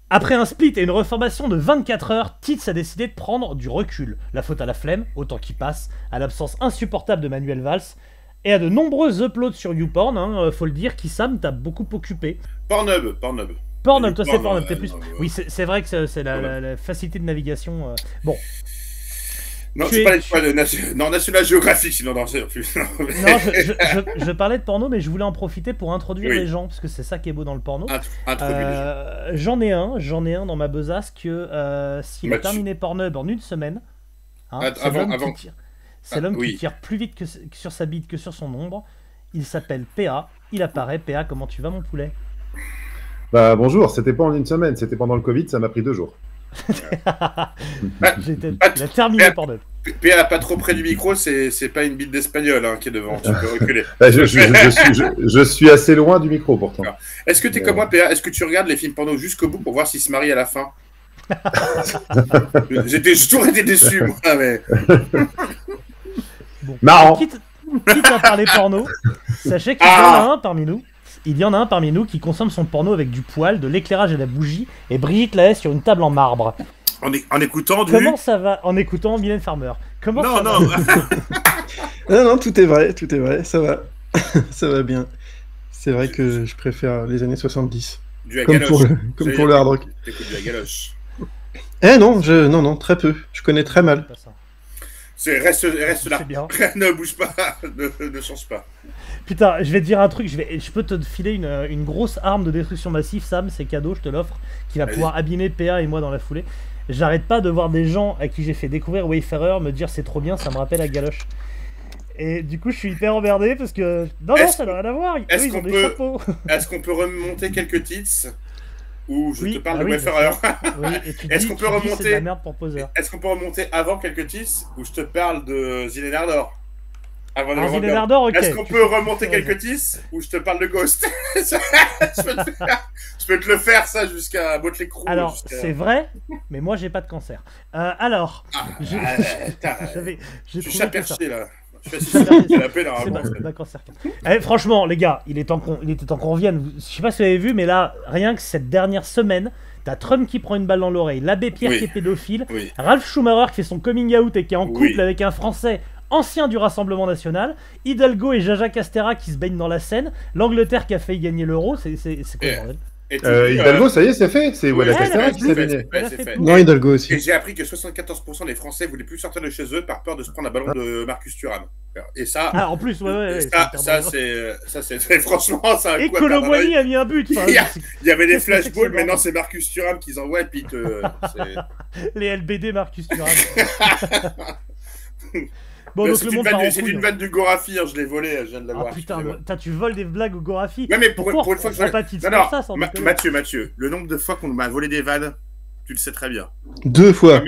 Après un split et une reformation de 24 heures, Tits a décidé de prendre du recul. La faute à la flemme, autant qu'il passe, à l'absence insupportable de Manuel Valls, et à de nombreux uploads sur YouPorn, faut le dire, Kissam t'a beaucoup occupé. Pornhub. Pornhub, toi c'est Pornhub, t'es ouais, plus... non, Oui, c'est vrai que c'est la facilité de navigation. Bon. Non, tu parlais de quoi non, National Geographic, sinon dans ce plus. Non, je parlais de porno, mais je voulais en profiter pour introduire les gens, parce que c'est ça qui est beau dans le porno. Introduire les gens. J'en ai un dans ma besace que s'il a terminé Pornhub en une semaine, c'est l'homme qui tire plus vite que sur sa bite que sur son ombre. Il s'appelle PA, il apparaît. PA, comment tu vas mon poulet? Bah bonjour, c'était pas en une semaine, c'était pendant le Covid, ça m'a pris 2 jours. Il a terminé Pornhub. PA pas trop près du micro, c'est pas une bite d'espagnol qui est devant, tu peux reculer. Je suis assez loin du micro pourtant. Est-ce que t'es comme moi, PA? Est-ce que tu regardes les films porno jusqu'au bout pour voir s'ils se marient à la fin? J'ai toujours été déçu, moi, mais... Bon. Marrant. Quitte à parler porno, sachez qu'il y en a un parmi nous. Il y en a un parmi nous qui consomme son porno avec du poil, de l'éclairage et de la bougie, et Brigitte Lahaye sur une table en marbre. En écoutant du... Comment ça va? En écoutant Mylène Farmer. Comment ça va? Non, tout est vrai, ça va. Ça va bien. C'est vrai que je préfère les années 70. Comme pour le hard rock. T'écoutes de la galoche. Non, très peu. Je connais très mal. Reste là. Ne bouge pas, ne change pas. Putain, je vais te dire un truc, je peux te filer une grosse arme de destruction massive, Sam, c'est cadeau, je te l'offre, qui va pouvoir abîmer PA et moi dans la foulée. J'arrête pas de voir des gens à qui j'ai fait découvrir Wayfarer me dire c'est trop bien, ça me rappelle la galoche. Et du coup, je suis hyper emmerdé parce que... Non, ça n'a rien à voir, ils ont des chapeaux. Est-ce qu'on peut remonter quelques titres où je te parle de Wayfarer? Est-ce qu'on peut remonter... Est-ce qu'on peut remonter avant quelques titres où je te parle de Zillen Ardor? Est-ce qu'on peut remonter quelques tisses où je te parle de Ghost? Je peux te le faire, ça, jusqu'à Motley Crue. Alors, c'est vrai, mais moi, j'ai pas de cancer. Je suis chaperché, là. Je suis assis la paix, normalement. Franchement, les gars, il était temps qu'on revienne. Je sais pas si vous avez vu, mais là, rien que cette dernière semaine, t'as Trump qui prend une balle dans l'oreille, l'abbé Pierre qui est pédophile, Ralph Schumacher qui fait son coming out et qui est en couple avec un Français ancien du Rassemblement National, Hidalgo et Jaja Castera qui se baignent dans la Seine, l'Angleterre qui a failli gagner l'euro, c'est quoi le bordel? Hidalgo, ça y est, c'est fait. C'est Walla Castera qui s'est baigné. Non, Hidalgo aussi. Et j'ai appris que 74% des Français voulaient plus sortir de chez eux par peur de se prendre un ballon de Marcus Thuram. Et ça... Ah, en plus, ça, c'est franchement... Et Colomboigny a mis un but. Il y avait des flashballs, maintenant c'est Marcus Thuram qu'ils envoient, et puis les LBD Marcus Thuram. Bon, c'est une vanne du Gorafi, je l'ai volé, je viens de l'avoir. Ah putain, tu voles des blagues au Gorafi. Ouais, mais pour une fois que je pas Mathieu, le nombre de fois qu'on m'a volé des vannes, tu le sais très bien. 2 fois.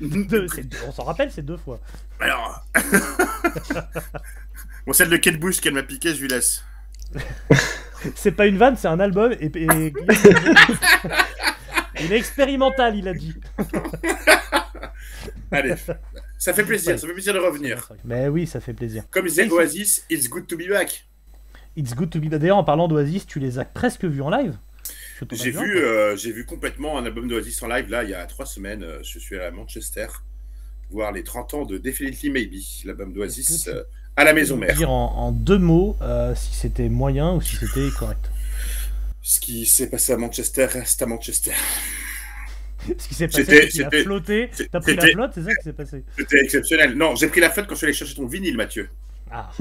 On s'en rappelle, c'est 2 fois. Alors... Bon, celle de Kate Bush qu'elle m'a piqué, je lui laisse. C'est pas une vanne, c'est un album, il est expérimental, il a dit. Allez, ça fait plaisir de revenir. Mais oui, ça fait plaisir. Comme disait Oasis, it's good to be back. It's good to be back. D'ailleurs, en parlant d'Oasis, tu les as presque vus en live? J'ai vu complètement un album d'Oasis en live, là, il y a 3 semaines. Je suis allé à Manchester voir les 30 ans de Definitely Maybe, l'album d'Oasis, à la maison mère. Dire en 2 mots si c'était moyen ou si c'était correct. Ce qui s'est passé à Manchester reste à Manchester. Ce qui s'est passé, c'est qu'il a flotté. T'as pris la flotte, c'est ça qui s'est passé? C'était exceptionnel. Non, j'ai pris la flotte quand je suis allé chercher ton vinyle, Mathieu. Ah.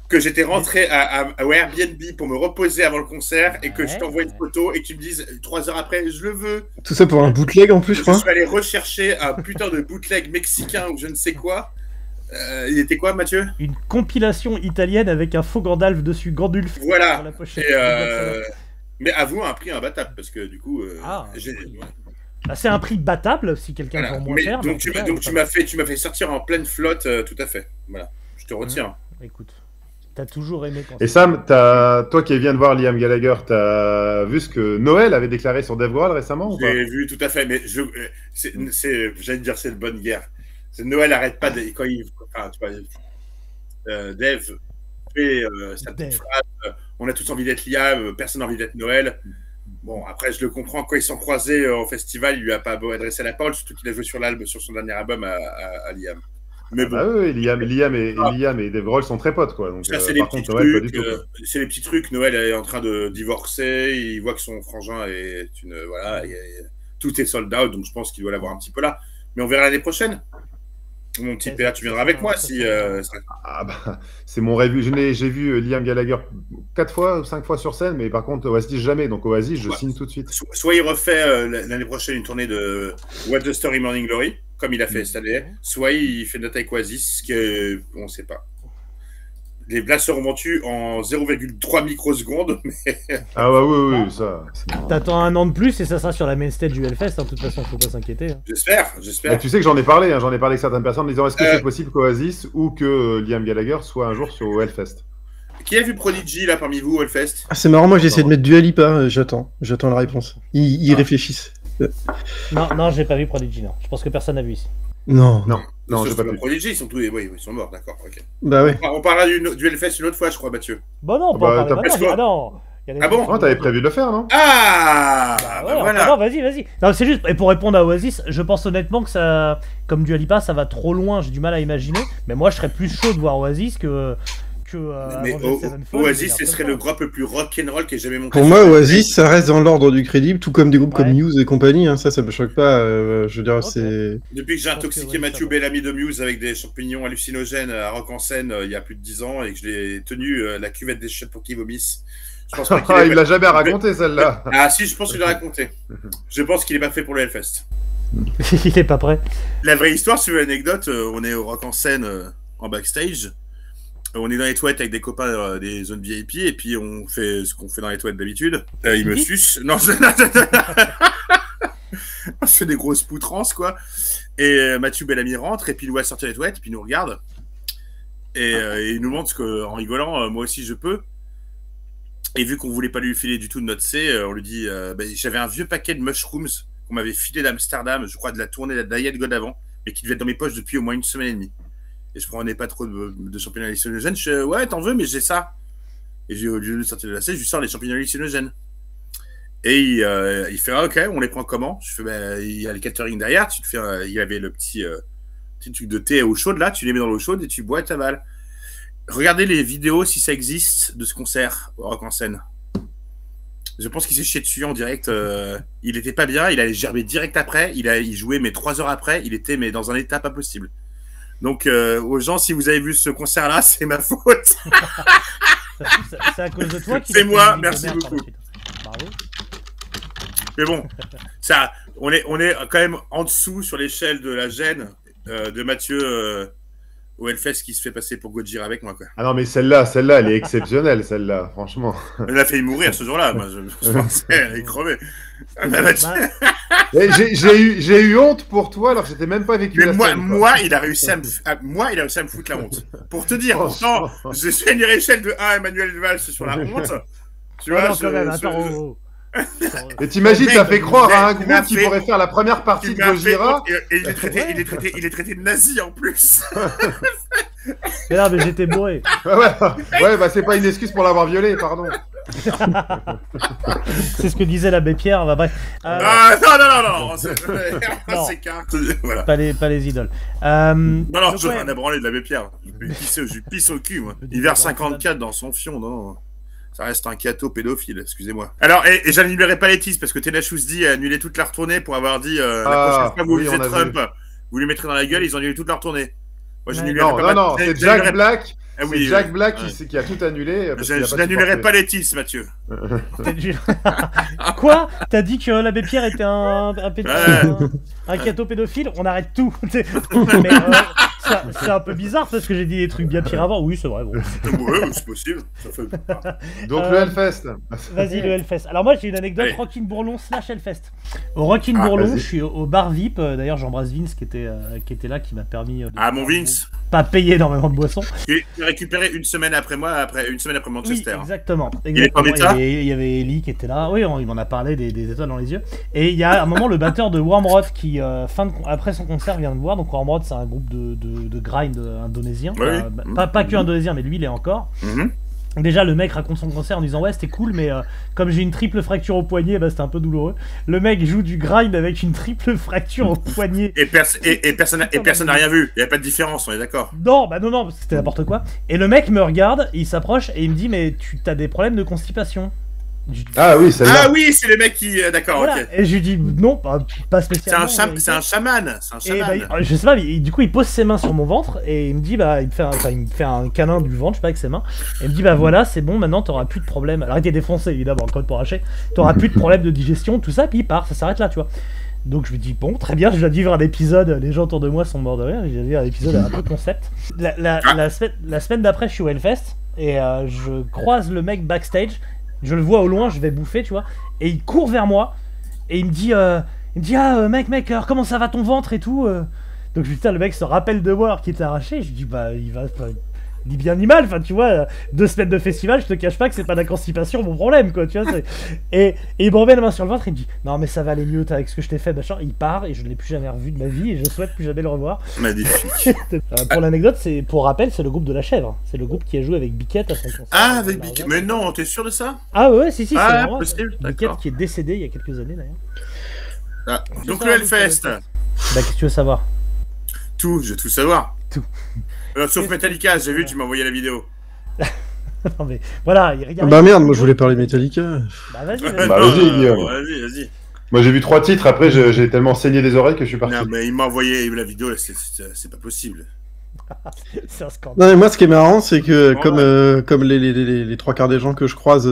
Que j'étais rentré à Airbnb pour me reposer avant le concert et que je t'envoie une photo et que tu me dises 3 heures après, je le veux. Tout ça pour un bootleg en plus, je crois. Je suis allé rechercher un putain de bootleg mexicain ou je ne sais quoi. Il était quoi, Mathieu? Une compilation italienne avec un faux Gandalf dessus, Gandulf. Voilà. Sur la pochette. Mais avoue un prix imbattable parce que du coup, bah, c'est un prix battable si quelqu'un vend moins cher. Donc tu m'as fait sortir en pleine flotte, tout à fait. Voilà, je te retiens. Écoute, t'as toujours aimé quand. Et Sam, toi qui viens de voir Liam Gallagher, t'as vu ce que Noël avait déclaré sur Dave Grohl récemment ou pas? J'ai vu, tout à fait, mais j'allais dire c'est de bonne guerre. Noël arrête pas quand il, enfin, tu vois, Dave fait sa petite phrase. On a tous envie d'être Liam, personne n'a envie d'être Noël. Bon, après, je le comprends, quand ils sont croisés au festival, il lui a pas adressé la parole, surtout qu'il a joué sur son dernier album à Liam. Mais bon. Oui, Liam et Dave Grohl sont très potes, quoi. Donc, ça, c'est les petits trucs. C'est les petits trucs. Noël est en train de divorcer. Il voit que son frangin est voilà, tout est sold out, donc je pense qu'il doit l'avoir un petit peu là. Mais on verra l'année prochaine. Mon petit PA, tu viendras avec moi si. C'est mon rêve. J'ai vu Liam Gallagher 4 fois ou 5 fois sur scène, mais par contre Oasis jamais. Donc Oasis, je signe tout de suite. Soit il refait l'année prochaine une tournée de What the Story Morning Glory, comme il a fait cette année, soit il fait notre avec Oasis, on ne sait pas. Les places seront vendues en 0,3 microsecondes. Mais... Ah bah oui, ça. T'attends un an de plus et ça sera sur la main stage du Hellfest. De toute façon, faut pas s'inquiéter. J'espère. Bah, tu sais que j'en ai parlé avec certaines personnes en disant est-ce que c'est possible qu'Oasis ou que Liam Gallagher soit un jour sur Hellfest. Qui a vu Prodigy là parmi vous au Hellfest? C'est marrant, moi j'essaie de mettre Dua Lipa, j'attends la réponse. Ils réfléchissent. Non, j'ai pas vu Prodigy, non. Je pense que personne n'a vu ici. Non, j'ai pas vu. Prodigy, ils sont tous, ils sont morts, d'accord. Okay. Bah oui. On parlera du Hellfest une autre fois, je crois, Mathieu. Bah non, Ah bon, t'avais prévu de le faire, non? Voilà. Vas-y. Non, c'est juste, et pour répondre à Oasis, je pense honnêtement que ça, comme Dua Lipa, ça va trop loin, j'ai du mal à imaginer. Mais moi, je serais plus chaud de voir Oasis que Oasis, ce serait le groupe le plus rock'n'roll qui ait jamais monté. Pour moi, Oasis, ça reste dans l'ordre du crédible, tout comme des groupes comme Muse et compagnie. Hein, ça me choque pas. Je veux dire, c'est. Depuis que j'ai intoxiqué Mathieu Bellamy de Muse avec des champignons hallucinogènes à Rock en Seine il y a plus de 10 ans et que je l'ai tenu la cuvette des chiottes pour qu'ils vomissent. Je pense pas il l'a jamais raconté celle-là. Ah si, je pense qu'il l'a raconté. Je pense qu'il est pas fait pour le Hellfest. Il est pas prêt. La vraie histoire, si vous voulez l'anecdote, on est au Rock en Seine en backstage. On est dans les toilettes avec des copains des zones VIP et puis on fait ce qu'on fait dans les toilettes d'habitude. Il me suce. Non, on se fait des grosses poutrances, quoi. Et Mathieu Bellamy rentre et puis il nous voit sortir des toilettes et puis il nous regarde. Et il nous montre qu'en rigolant, moi aussi je peux. Et vu qu'on voulait pas lui filer du tout de notre C, on lui dit j'avais un vieux paquet de mushrooms qu'on m'avait filé d'Amsterdam, je crois de la tournée de la God avant, mais qui devait être dans mes poches depuis au moins 1 semaine et demie. Et je prenais pas trop de champignons hallucinogènes. Je fais, ouais, t'en veux, mais j'ai ça. Et au lieu de sortir de la C, je lui sors les champignons hallucinogènes. Et il fait, ah, ok, on les prend comment? Je fais, il y a le catering derrière. Il y avait le petit truc de thé à eau chaude là. Tu les mets dans l'eau chaude et tu bois et t'avales. Regardez les vidéos si ça existe de ce concert au Rock en Seine. Je pense qu'il s'est chié dessus en direct. Il était pas bien. Il allait gerber direct après. Il jouait, mais 3 heures après. Il était dans un état pas possible. Donc, aux gens, si vous avez vu ce concert-là, c'est ma faute. C'est à cause de toi qui. C'est moi, merci beaucoup. Bravo. Mais bon, ça, on est quand même en dessous sur l'échelle de la gêne de Mathieu au Hellfest qui se fait passer pour Gojira avec moi, quoi. Ah non, mais celle-là, elle est exceptionnelle, celle-là, franchement. Elle a failli mourir ce jour-là, moi, je pensais, elle est crevée. J'ai eu honte pour toi alors que j'étais même pas vécu la scène. Moi, il a réussi à me foutre la honte. Pour te dire, pourtant, je suis à une échelle de 1 à Emmanuel Valls sur la honte. Tu vois, Et t'imagines, t'as fait croire à un groupe qui pourrait faire la première partie de Gojira. Et il est traité de nazi en plus. Mais non, mais j'étais bourré. Ouais, bah c'est pas une excuse pour l'avoir violé, pardon. C'est ce que disait l'abbé Pierre. Bah, bref. Non. C'est carte. Voilà. Pas les idoles. Non, je rien à branler de l'abbé Pierre. Je pisse au cul, moi. Il verse 54 dans son fion, non. Ça reste un cateau pédophile, excusez-moi. Alors, et j'annulerai pas les teases parce que Tenacious D a annulé toute leur tournée pour avoir dit la prochaine fois que vous visez Trump, vous lui mettrez dans la gueule, ils ont annulé toute leur tournée. Moi, non, c'est Jack Black. C'est Jack Black qui a tout annulé. Je n'annulerai pas les teases, Mathieu. Quoi? T'as dit que l'abbé Pierre était un cateau pédophile? On arrête tout. Mais c'est un peu bizarre parce que j'ai dit des trucs bien pires avant. Oui, c'est vrai. Bon. Ouais, c'est possible. Donc le Hellfest. Vas-y, le Hellfest. Alors moi, j'ai une anecdote Rockin' Bourlon / Hellfest. Au Rockin' Bourlon, je suis au bar VIP. D'ailleurs, j'embrasse Vince qui était là, qui m'a permis mon Vince. Pas payer énormément de boissons. Et j'ai récupéré une semaine après Manchester. Oui, exactement. Il est pas méta. Il y avait Ellie qui était là. Oui, il m'en a parlé des étoiles dans les yeux. Et il y a un moment le batteur de Wormrod qui, après son concert, vient de voir. Donc Wormrod, c'est un groupe de grind indonésien. Oui. Pas que indonésien, mais lui, il est encore. Déjà, le mec raconte son concert en disant ouais, c'était cool, mais comme j'ai une triple fracture au poignet, bah, c'était un peu douloureux. Le mec joue du grind avec une triple fracture au poignet. Et personne n'a rien vu. Il n'y a pas de différence, on est d'accord. Non, bah non, c'était n'importe quoi. Et le mec me regarde, il s'approche et il me dit mais tu as des problèmes de constipation. Ah oui, celle-là. Ah oui, c'est le mec qui... D'accord, voilà. Ok. Et je lui dis non, pas spécialement. C'est un chaman. Et bah, je sais pas, du coup il pose ses mains sur mon ventre et il me dit bah, il me fait un câlin du ventre, je sais pas, avec ses mains. Et il me dit bah voilà, c'est bon, maintenant t'auras plus de problème. Alors il était défoncé évidemment, code pour hacher. T'auras plus de problème de digestion, tout ça, puis il part, ça s'arrête là, tu vois. Donc je lui dis bon, très bien, je dois vivre un épisode, les gens autour de moi sont morts de rire, je dois vivre un épisode un peu concept. La semaine d'après, je suis au Hellfest et je croise le mec backstage. Je le vois au loin, je vais bouffer, tu vois. Et il court vers moi. Et il me dit ah, mec, alors, comment ça va ton ventre et tout Donc, putain, le mec se rappelle de moi alors qu'il était arraché. Je lui dis, bah, il va. Ni bien ni mal, enfin tu vois, 2 semaines de festival, je te cache pas que c'est pas la constipation mon problème, quoi, tu vois. Et il me remet la main sur le ventre, il me dit non, mais ça va aller mieux avec ce que je t'ai fait, machin. Il part et je ne l'ai plus jamais revu de ma vie et je souhaite plus jamais le revoir. Magnifique. Pour l'anecdote, pour rappel, c'est le groupe de la Chèvre. C'est le groupe qui a joué avec Biquette à son concert. Ah, avec Biquette. Mais non, t'es sûr de ça? Ah ouais, si, c'est vraiment possible. Biquette qui est décédé il y a quelques années d'ailleurs. Ah, donc le Hellfest. Bah, qu'est-ce que tu veux savoir? Tout, je veux tout savoir. Tout. Sauf Metallica, j'ai vu, tu m'as envoyé la vidéo. Non mais voilà, bah merde, moi je voulais parler Metallica. Bah vas-y, Guillaume. Vas-y. Moi j'ai vu 3 titres, après j'ai tellement saigné des oreilles que je suis parti. Non mais il m'a envoyé la vidéo, c'est pas possible. C'est un scandale. Non mais moi ce qui est marrant c'est que comme les 3 quarts des gens que je croise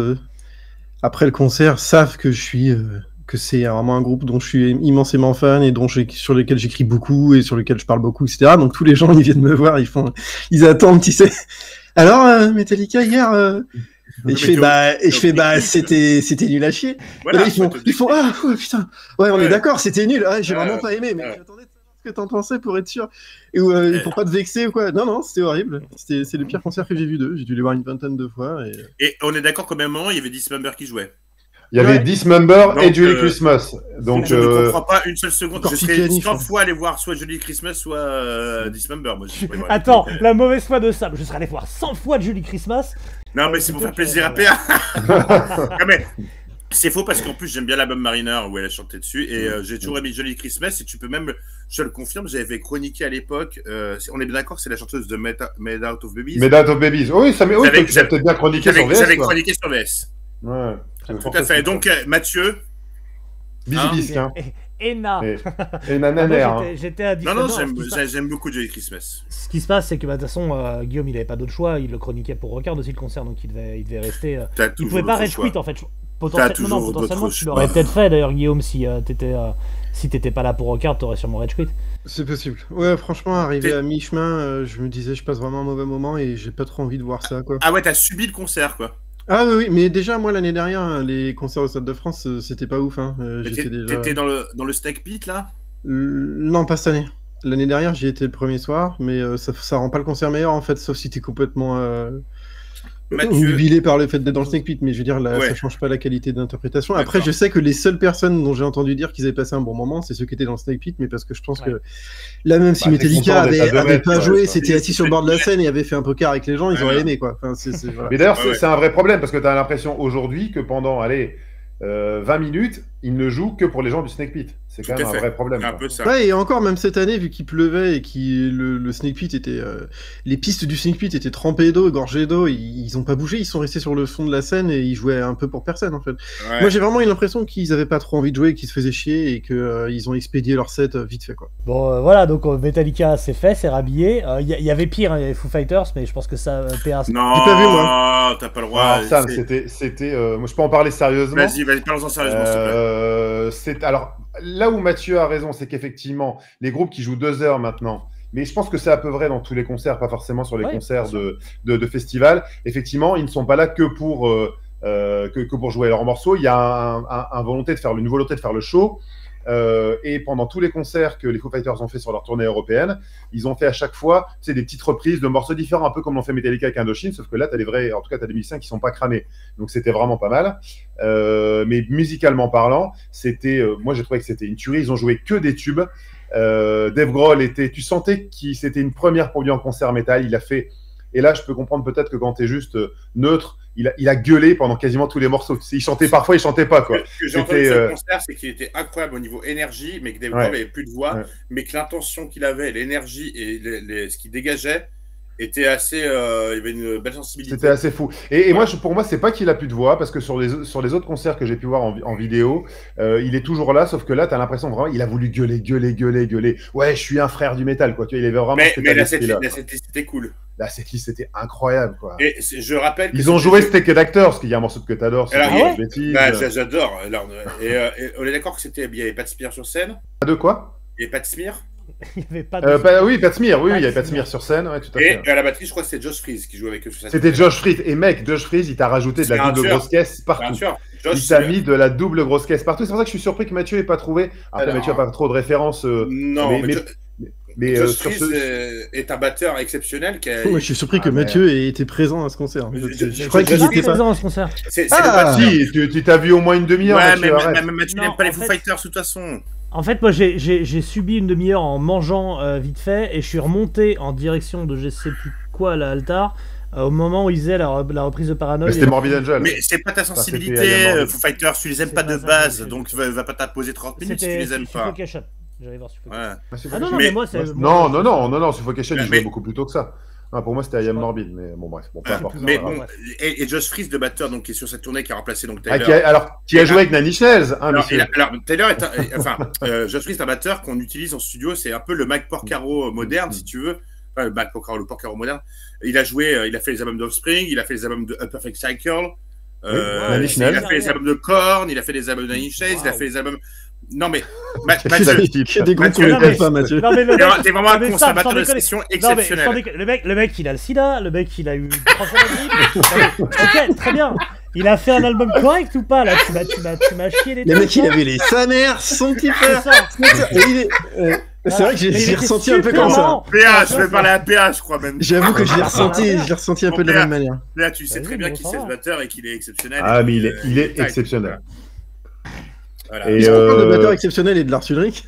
après le concert savent que je suis... que c'est vraiment un groupe dont je suis immensément fan et sur lesquels j'écris beaucoup et sur lesquels je parle beaucoup, etc. Donc tous les gens, ils viennent me voir, ils attendent, tu sais. Alors, Metallica hier, et je fais c'était nul à chier. Voilà, et là, ils font ah putain, ouais on est d'accord, c'était nul. Ah, j'ai vraiment pas aimé, mais j'attendais de savoir ce que t'en pensais pour être sûr. Et pour pas te vexer ou quoi. Non, c'était horrible. C'est le pire concert que j'ai vu d'eux. J'ai dû les voir une vingtaine de fois. Et on est d'accord qu'au même moment, il y avait Dismember qui jouait. Il y avait Dismember et Julie Christmas. Donc, je ne comprends pas une seule seconde. Je serais 100 fois aller voir soit Julie Christmas, soit Dismember. Moi, attends, la mauvaise foi de Sam. Je serais allé voir 100 fois Julie Christmas. Non, mais c'est pour faire plaisir à PA. Non, mais c'est faux parce qu'en plus, j'aime bien l'album Mariner où elle a chanté dessus. Et j'ai toujours aimé Julie Christmas. Et tu peux même, je le confirme, j'avais fait chroniquer à l'époque. On est bien d'accord que c'est la chanteuse de Made Out of Babies. Made Out of Babies. Oui, ça m'est peut-être bien chroniqué sur VS. J'avais chroniqué sur VS. Ouais. Tout à fait. Donc, Mathieu. Bisous, hein. Ena. Et Nananer. J'étais à Non, j'aime beaucoup Johnny Christmas. Ce qui se passe, c'est que de toute façon, Guillaume, il avait pas d'autre choix. Il le chroniquait pour Record aussi le concert, donc il devait rester. Il pouvait pas rage quit en fait. Potentiellement, tu l'aurais peut-être fait d'ailleurs, Guillaume, si t'étais pas là pour Record, t'aurais sûrement rage quit. C'est possible. Ouais, franchement, arrivé à mi-chemin, je me disais, je passe vraiment un mauvais moment et j'ai pas trop envie de voir ça, quoi. Ah ouais, t'as subi le concert, quoi. Ah oui, mais déjà, moi, l'année dernière, les concerts au Stade de France, c'était pas ouf. Hein. T'étais dans le Snake Pit, là? Non, pas cette année. L'année dernière, j'y étais le premier soir, mais ça rend pas le concert meilleur, en fait, sauf si t'es complètement huilé par le fait d'être dans le Snake Pit, mais je veux dire, ça change pas la qualité d'interprétation. Après, je sais que les seules personnes dont j'ai entendu dire qu'ils avaient passé un bon moment, c'est ceux qui étaient dans le Snake Pit, mais parce que je pense que là, même si Metallica avait pas joué, s'était assis sur le bord de la scène et avait fait un poker avec les gens, ils auraient aimé, quoi. Enfin, voilà. Mais d'ailleurs, c'est un vrai problème, parce que t'as l'impression aujourd'hui que pendant, 20 minutes, il ne joue que pour les gens du Snake Pit. C'est quand même un vrai problème. Un peu ça. Ouais, et encore, même cette année, vu qu'il pleuvait et que le Snake Pit était... les pistes du Snake Pit étaient trempées d'eau, gorgées d'eau, ils ont pas bougé, ils sont restés sur le fond de la scène et ils jouaient un peu pour personne, en fait. Ouais. Moi, j'ai vraiment eu l'impression qu'ils avaient pas trop envie de jouer, qu'ils se faisaient chier et qu'ils ont expédié leur set vite fait, quoi. Bon, voilà, donc Metallica, c'est fait, c'est rhabillé. Il y avait pire, il y avait Foo Fighters, mais je pense que ça... PA, non, j'ai pas vu, moi. T'as pas le droit. Sam, c'était moi, je peux en parler sérieusement. Vas-y, parlons-en sérieusement, s'il te plaît. Alors, là où Mathieu a raison, c'est qu'effectivement, les groupes qui jouent 2 heures maintenant, mais je pense que c'est à peu vrai dans tous les concerts, pas forcément sur les concerts de festival. Effectivement, ils ne sont pas là que pour jouer leurs morceaux. Il y a une volonté de faire le show. Et pendant tous les concerts que les Foo Fighters ont fait sur leur tournée européenne, ils ont fait à chaque fois des petites reprises de morceaux différents, un peu comme l'ont fait Metallica avec Indochine, sauf que là, t'as des musiciens qui sont pas cramés. Donc c'était vraiment pas mal. Mais musicalement parlant, moi j'ai trouvé que c'était une tuerie. Ils ont joué que des tubes. Dave Grohl tu sentais que c'était une première pour lui en concert métal. Il a fait Et là, je peux comprendre peut-être que quand tu es juste neutre, il a gueulé pendant quasiment tous les morceaux. Il chantait parfois, il chantait pas, quoi. Ce que j'ai entendu sur le concert, c'est qu'il était incroyable au niveau énergie, mais que Dave Grohl avait plus de voix, mais que l'intention qu'il avait, l'énergie et ce qu'il dégageait était assez. Il y avait une belle sensibilité. C'était assez fou. Et moi, pour moi, c'est pas qu'il a plus de voix, parce que sur les autres concerts que j'ai pu voir en vidéo, il est toujours là, sauf que là, tu as l'impression vraiment, il a voulu gueuler. Ouais, je suis un frère du métal, quoi. Tu vois, il avait vraiment. Mais la setlist était cool. La setlist, c'était incroyable, quoi. Et je rappelle. Ils ont joué Steak Actors, parce qu'il y a un morceau que t'adores. J'adore. Et on est d'accord qu'il n'y avait pas de smear sur scène. Pas de quoi? Il n'y avait pas de smear. Il n'y avait pas de oui, Pat Smear, oui, il y avait Pat Smear sur scène, ouais, tout à fait. Et à la batterie, je crois que c'était Josh Freese qui jouait avec eux sur scène. C'était Josh Freese, et mec, Josh Freese, il t'a rajouté de la double grosse caisse partout. Il t'a mis de la double grosse caisse partout. C'est pour ça que je suis surpris que Mathieu n'ait pas trouvé. Après, Mathieu n'a pas trop de références. Non, mais Josh Freese est un batteur exceptionnel. Moi, je suis surpris que Mathieu ait été présent à ce concert. Je crois qu'il était présent à ce concert. Si, tu t'as vu au moins une demi-heure. Ouais, mais Mathieu n'aime pas les Foo Fighters de toute façon. En fait, moi, j'ai subi une demi-heure en mangeant vite fait, et je suis remonté en direction de je sais plus quoi, à l'altar, au moment où ils faisaient la reprise de Paranoid. C'était Morbid Angel. Mais c'est pas ta sensibilité, Foo Fighters, tu les aimes pas de base, donc va pas t'imposer 30 minutes si tu les aimes pas. Suffocation. J'allais voir Suffocation. Ah non, mais moi, c'est... Non, Suffocation, il jouait beaucoup plus tôt que ça. Ah, pour moi, c'était I Am Morbid, mais bon, bref, peu importe. Mais bon, et Josh Freese, le batteur, donc, qui est sur cette tournée, qui a remplacé donc Taylor. Qui a joué avec Nine Inch Nails, monsieur. Alors, Taylor est Josh Freese est un batteur qu'on utilise en studio, c'est un peu le Mike Porcaro moderne, si tu veux. Enfin, le Mike Porcaro, le Porcaro moderne. Il a fait les albums d'Offspring, il a fait les albums de A Perfect Cycle. Il a fait les albums de Korn, il a fait les albums de Nine Inch Nails, il a fait les albums. Non mais Mathieu, des groupes qu'on ne pas, Mathieu. T'es vraiment un conservateur de session exceptionnel. Le mec, il a le sida, le mec, il a eu 3 fois la grippe. Ok, très bien. Il a fait un album correct ou pas là? Tu m'as chié les. Le mec, il avait les sa mère, son petit frère. C'est vrai que j'ai ressenti un peu comme ça. PH, je vais parler à PH, je crois même. J'avoue que je l'ai ressenti un peu de la même manière. Là, tu sais très bien qui c'est ce batteur et qu'il est exceptionnel. Ah, mais il est exceptionnel. Voilà. Et de batteur exceptionnel et de Lars Ulrich.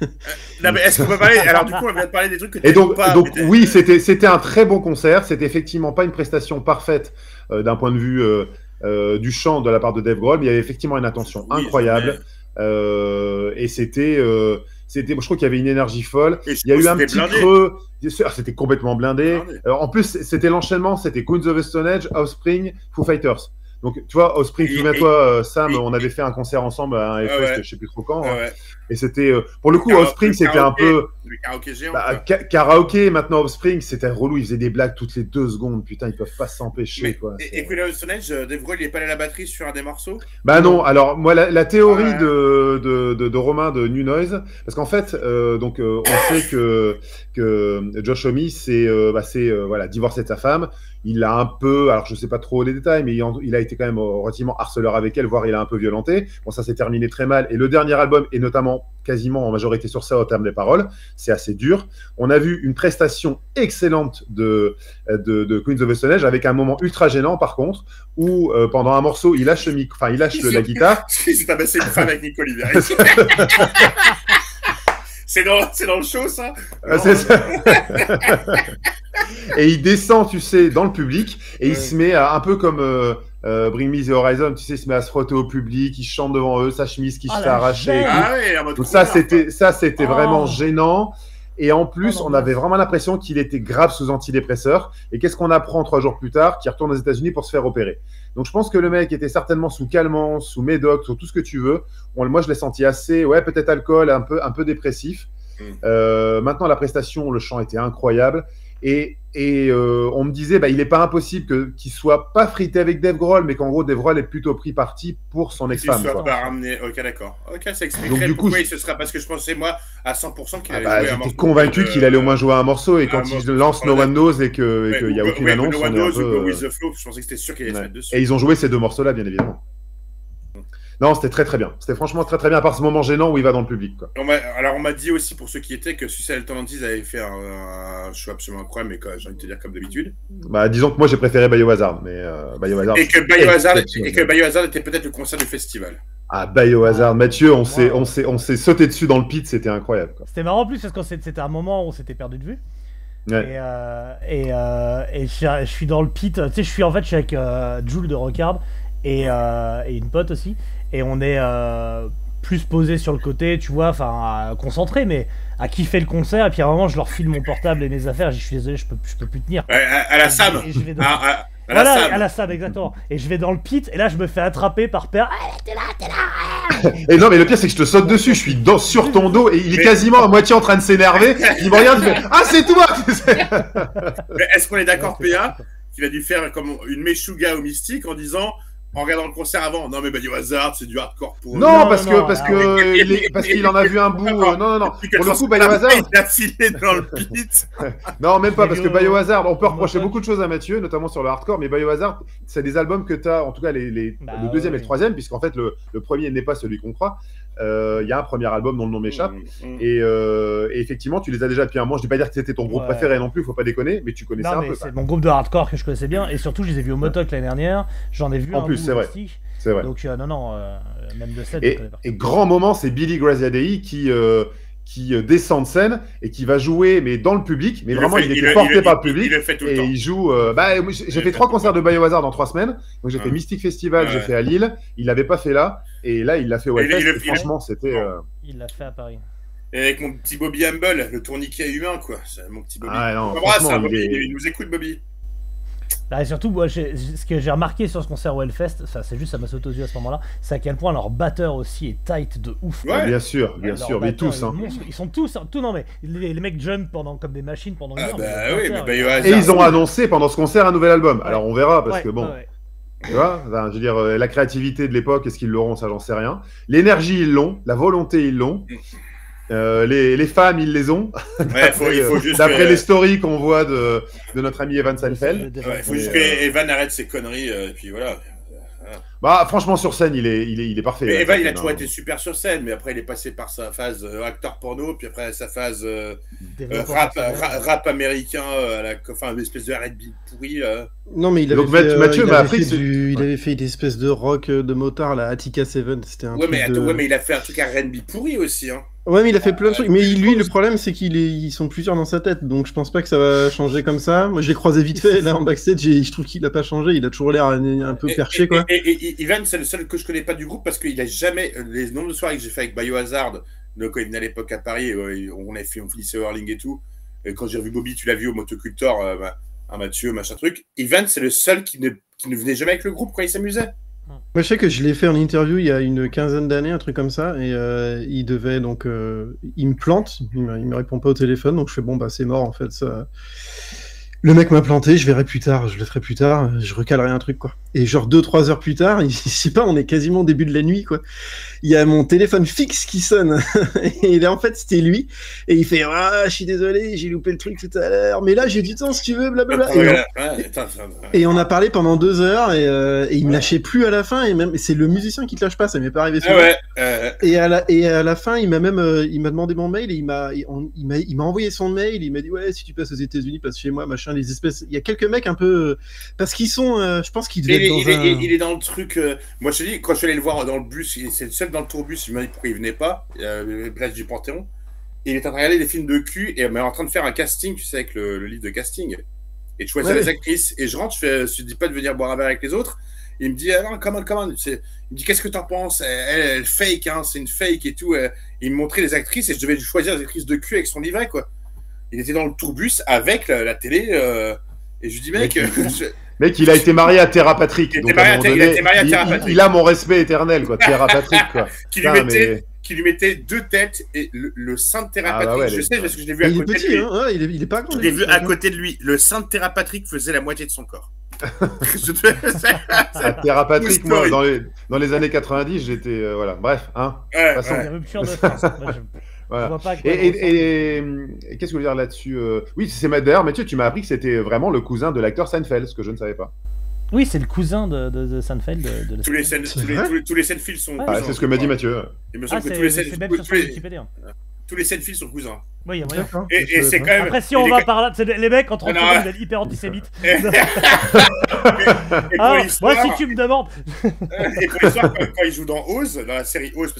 Non, mais est-ce qu'on peut parler? Alors du coup, on vient de parler des trucs que tu et donc oui, c'était un très bon concert. C'était effectivement pas une prestation parfaite d'un point de vue du chant de la part de Dave Grohl, mais il y avait effectivement une attention incroyable. Et c'était, je crois qu'il y avait une énergie folle. Il y a eu un petit creux. C'était complètement blindé. En plus, c'était l'enchaînement. C'était Queens of the Stone Age, Offspring, Foo Fighters. Donc, tu vois, Offspring, souviens-toi, Sam, on avait fait un concert ensemble à un FS, je sais plus trop quand. Et c'était, pour le coup, Offspring, c'était un peu. Le karaoké géant. Karaoké, maintenant, Offspring, c'était relou. Ils faisaient des blagues toutes les 2 secondes. Putain, ils peuvent pas s'empêcher, quoi. Et Queen of the Stone Age, Dave Grohl, il est pas allé à la batterie sur un des morceaux? Bah non, alors, moi, la théorie de Romain de New Noise, parce qu'en fait, on sait que Josh Homme s'est divorcé de sa femme. Il a un peu, alors je sais pas trop les détails, mais il a été quand même relativement harceleur avec elle, voire il a un peu violenté. Bon, ça s'est terminé très mal. Et le dernier album est notamment quasiment en majorité sur ça au terme des paroles. C'est assez dur. On a vu une prestation excellente de Queens of the Stone Age avec un moment ultra gênant par contre, où pendant un morceau, il lâche la guitare. C'est tabassé une femme avec Nick Oliveri. C'est dans le show, ça? C'est ça. Et il descend, tu sais, dans le public, et il se met un peu comme Bring Me the Horizon, tu sais, il se met à se frotter au public, il chante devant eux, sa chemise qui se fait arracher. Donc ça, c'était vraiment gênant. Et en plus, on avait vraiment l'impression qu'il était grave sous antidépresseur. Et qu'est-ce qu'on apprend 3 jours plus tard? Qu'il retourne aux États-Unis pour se faire opérer. Donc je pense que le mec était certainement sous calmant, sous médoc, sous tout ce que tu veux. Moi, je l'ai senti assez, peut-être alcool, un peu dépressif. Maintenant, la prestation, le chant était incroyable. Et on me disait, il n'est pas impossible qu'il soit pas frité avec Dave Grohl, mais qu'en gros, Dave Grohl est plutôt pris parti pour son ex-femme. Qu'il soit pas ramené. Ok, d'accord. Ok, ça expliquerait pourquoi ce sera, parce que je pensais, moi, à 100% qu'il allait jouer un morceau. J'étais convaincu qu'il allait au moins jouer un morceau, et quand il lance No One Knows et qu'il n'y a aucune annonce. No One Knows ou Go With The Flow, je pensais que c'était sûr qu'il allait se mettre dessus. Et ils ont joué ces 2 morceaux-là, bien évidemment. Non, c'était très très bien. C'était franchement très très bien, à part ce moment gênant où il va dans le public, quoi. Alors on m'a dit aussi, pour ceux qui étaient, que Suicidal Tendencies avait fait un show absolument incroyable, mais j'ai envie de te dire comme d'habitude. Disons que moi j'ai préféré Biohazard, mais Biohazard. Et que Biohazard était peut-être le concert du festival. Ah, Biohazard, Mathieu, on s'est sauté dessus dans le pit, c'était incroyable, quoi. C'était marrant en plus parce que c'était un moment où on s'était perdu de vue. Ouais. Et je suis dans le pit. Tu sais, je suis avec Jules de Rockard et une pote aussi. Et on est plus posé sur le côté, tu vois, enfin concentré, mais à kiffer le concert. Et puis à un moment, je leur file mon portable et mes affaires. Je suis désolé, je peux plus tenir. À la Sam. À la Sam, exactement. Et je vais dans le pit et là, je me fais attraper par Père. T'es là. Et non, mais le pire, c'est que je te saute dessus. Je suis sur ton dos et il est quasiment à moitié en train de s'énerver. Il me regarde, il fait ah, c'est toi. Mais est-ce qu'on est d'accord, PA, qu'il a dû faire comme une Meshuggah au Mystique en disant, en regardant le concert avant, non mais Biohazard c'est du hardcore pour eux. Non, parce qu'il en a vu un bout. Non. Pour le coup, Biohazard. Il a filé dans le pit. Non, même pas, parce que Biohazard, on peut reprocher beaucoup de choses à Mathieu, notamment sur le hardcore, mais Biohazard, c'est des albums que tu as, en tout cas le deuxième et le troisième, puisqu'en fait le premier n'est pas celui qu'on croit. Il y a un premier album dont le nom m'échappe. Et effectivement, tu les as déjà depuis un moment. Je ne dis pas dire que c'était ton groupe préféré non plus, faut pas déconner, mais tu connaissais un peu. C'est mon groupe de hardcore que je connaissais bien, et surtout, je les ai vus au Motoc l'année dernière. J'en ai vu en plus, c'est vrai. Donc, même de 7. Et grand moment, c'est Billy Graziadei qui descend de scène et qui va jouer, mais dans le public. Mais vraiment, il était porté par le public. Il le fait tout le temps. Et il joue. J'ai fait 3 concerts de Biohazard en 3 semaines. Donc, j'ai fait Mystic Festival, j'ai fait à Lille. Il l'avait pas fait là. Et là, il l'a fait au Hellfest. Franchement, c'était. Il l'a fait à Paris. Et avec mon petit Bobby Humble, le tourniquet humain, quoi. C'est mon petit Bobby. Ah non, il nous écoute, Bobby. Là, et surtout, moi, ce que j'ai remarqué sur ce concert au Hellfest, c'est juste, ça m'a sauté aux yeux à ce moment-là, c'est à quel point leur batteur aussi est tight de ouf. Ouais. Bien sûr, mais tous. Ils sont tous, non mais les mecs jump comme des machines pendant une heure. Et ils ont annoncé pendant ce concert un nouvel album. Alors on verra, parce que bon. Tu vois, je veux dire, la créativité de l'époque, est-ce qu'ils l'auront, ça j'en sais rien. L'énergie, ils l'ont. La volonté, ils l'ont. Les femmes, ils les ont. Ouais, il faut juste d'après les stories qu'on voit de notre ami Evan Seinfeld. Il faut juste que Evan arrête ses conneries, et puis voilà. Bah, franchement, sur scène, il est parfait. Mais Evan, il a toujours été super sur scène, mais après, il est passé par sa phase acteur porno, puis après sa phase rap américain, une espèce de R&B pourri. Non, mais il avait fait une espèce de rock de motard, la Attica 7. C'était un mais il a fait un truc R&B pourri aussi. Hein. Ouais, mais il a fait plein de trucs. Mais lui, le problème, c'est qu'ils sont plusieurs dans sa tête, donc je pense pas que ça va changer comme ça. Moi, je l'ai croisé vite fait là en backstage, je trouve qu'il a pas changé. Il a toujours l'air un peu perché, quoi. Et Ivan, c'est le seul que je connais pas du groupe parce qu'il a jamais les nombres de soirées que j'ai fait avec Biohazard, quand il venait à l'époque à Paris, on finissait Hurling et tout. Et quand j'ai revu Bobby, tu l'as vu au Motocultor, Mathieu, machin truc. Ivan, c'est le seul qui ne venait jamais avec le groupe quand il s'amusait. Moi, je sais que je l'ai fait en interview il y a une quinzaine d'années, un truc comme ça, et il devait donc, il me plante, il me répond pas au téléphone, donc je fais bon bah c'est mort en fait. Ça... Le mec m'a planté, je verrai plus tard, je le ferai plus tard, je recalerai un truc quoi. Et genre 2-3 heures plus tard, je sais pas, on est quasiment au début de la nuit quoi. Il y a mon téléphone fixe qui sonne, et là en fait c'était lui, et il fait ah je suis désolé, j'ai loupé le truc tout à l'heure, mais là j'ai du temps si tu veux, blablabla. Et on a parlé pendant 2 heures, et il me lâchait plus à la fin, et même c'est le musicien qui te lâche pas, ça m'est pas arrivé souvent. Et à la fin il m'a demandé mon mail, et il m'a envoyé son mail, il m'a dit ouais si tu passes aux États-Unis passe chez moi machin. Les espèces, il y a quelques mecs un peu parce qu'ils sont, je pense qu'ils devaient il est dans le truc. Moi je te dis, quand je suis allé le voir dans le bus, c'est le seul dans le tourbus. Je me dis pourquoi il venait pas, place du Panthéon. Il est en train de regarder des films de cul et en train de faire un casting, tu sais, avec le livre de casting, et de choisir les actrices. Et je rentre, je dis pas de venir boire un verre avec les autres. Il me dit ah non, comment il me dit qu'est-ce que t'en penses, elle fake, hein, c'est une fake et tout. Il me montrait les actrices et je devais choisir les actrices de cul avec son livret quoi. Il était dans le tourbus avec la télé, et je lui dis mec, mec, il a été marié à Terra Patrick. Il a été marié à Terra Patrick. Il a mon respect éternel, quoi. Terra Patrick, quoi. Qui lui mettait 2 têtes et le sein de Terra Patrick. Je sais parce que je l'ai vu à côté de lui. Hein, il est pas grand. Je l'ai vu à côté de lui. Le sein de Terra Patrick faisait la moitié de son corps. À Terra Patrick, moi, dans les années 90, j'étais voilà. Bref, hein. Voilà. Et qu'est-ce que je veux dire là-dessus Oui, c'est d'ailleurs, Mathieu, tu m'as appris que c'était vraiment le cousin de l'acteur Seinfeld, ce que je ne savais pas. Oui, c'est le cousin de Seinfeld. Tous les Seinfeld sont cousins. C'est ce que m'a dit Mathieu. Il me semble que tous les Seinfeld sont cousins. Oui, il y a moyen. Et c'est quand même... Après, si on va par là, les mecs, entre eux, ils sont hyper antisémites. Moi, si tu me demandes. Et pour l'histoire, quand il joue dans Oz, dans la série Oz.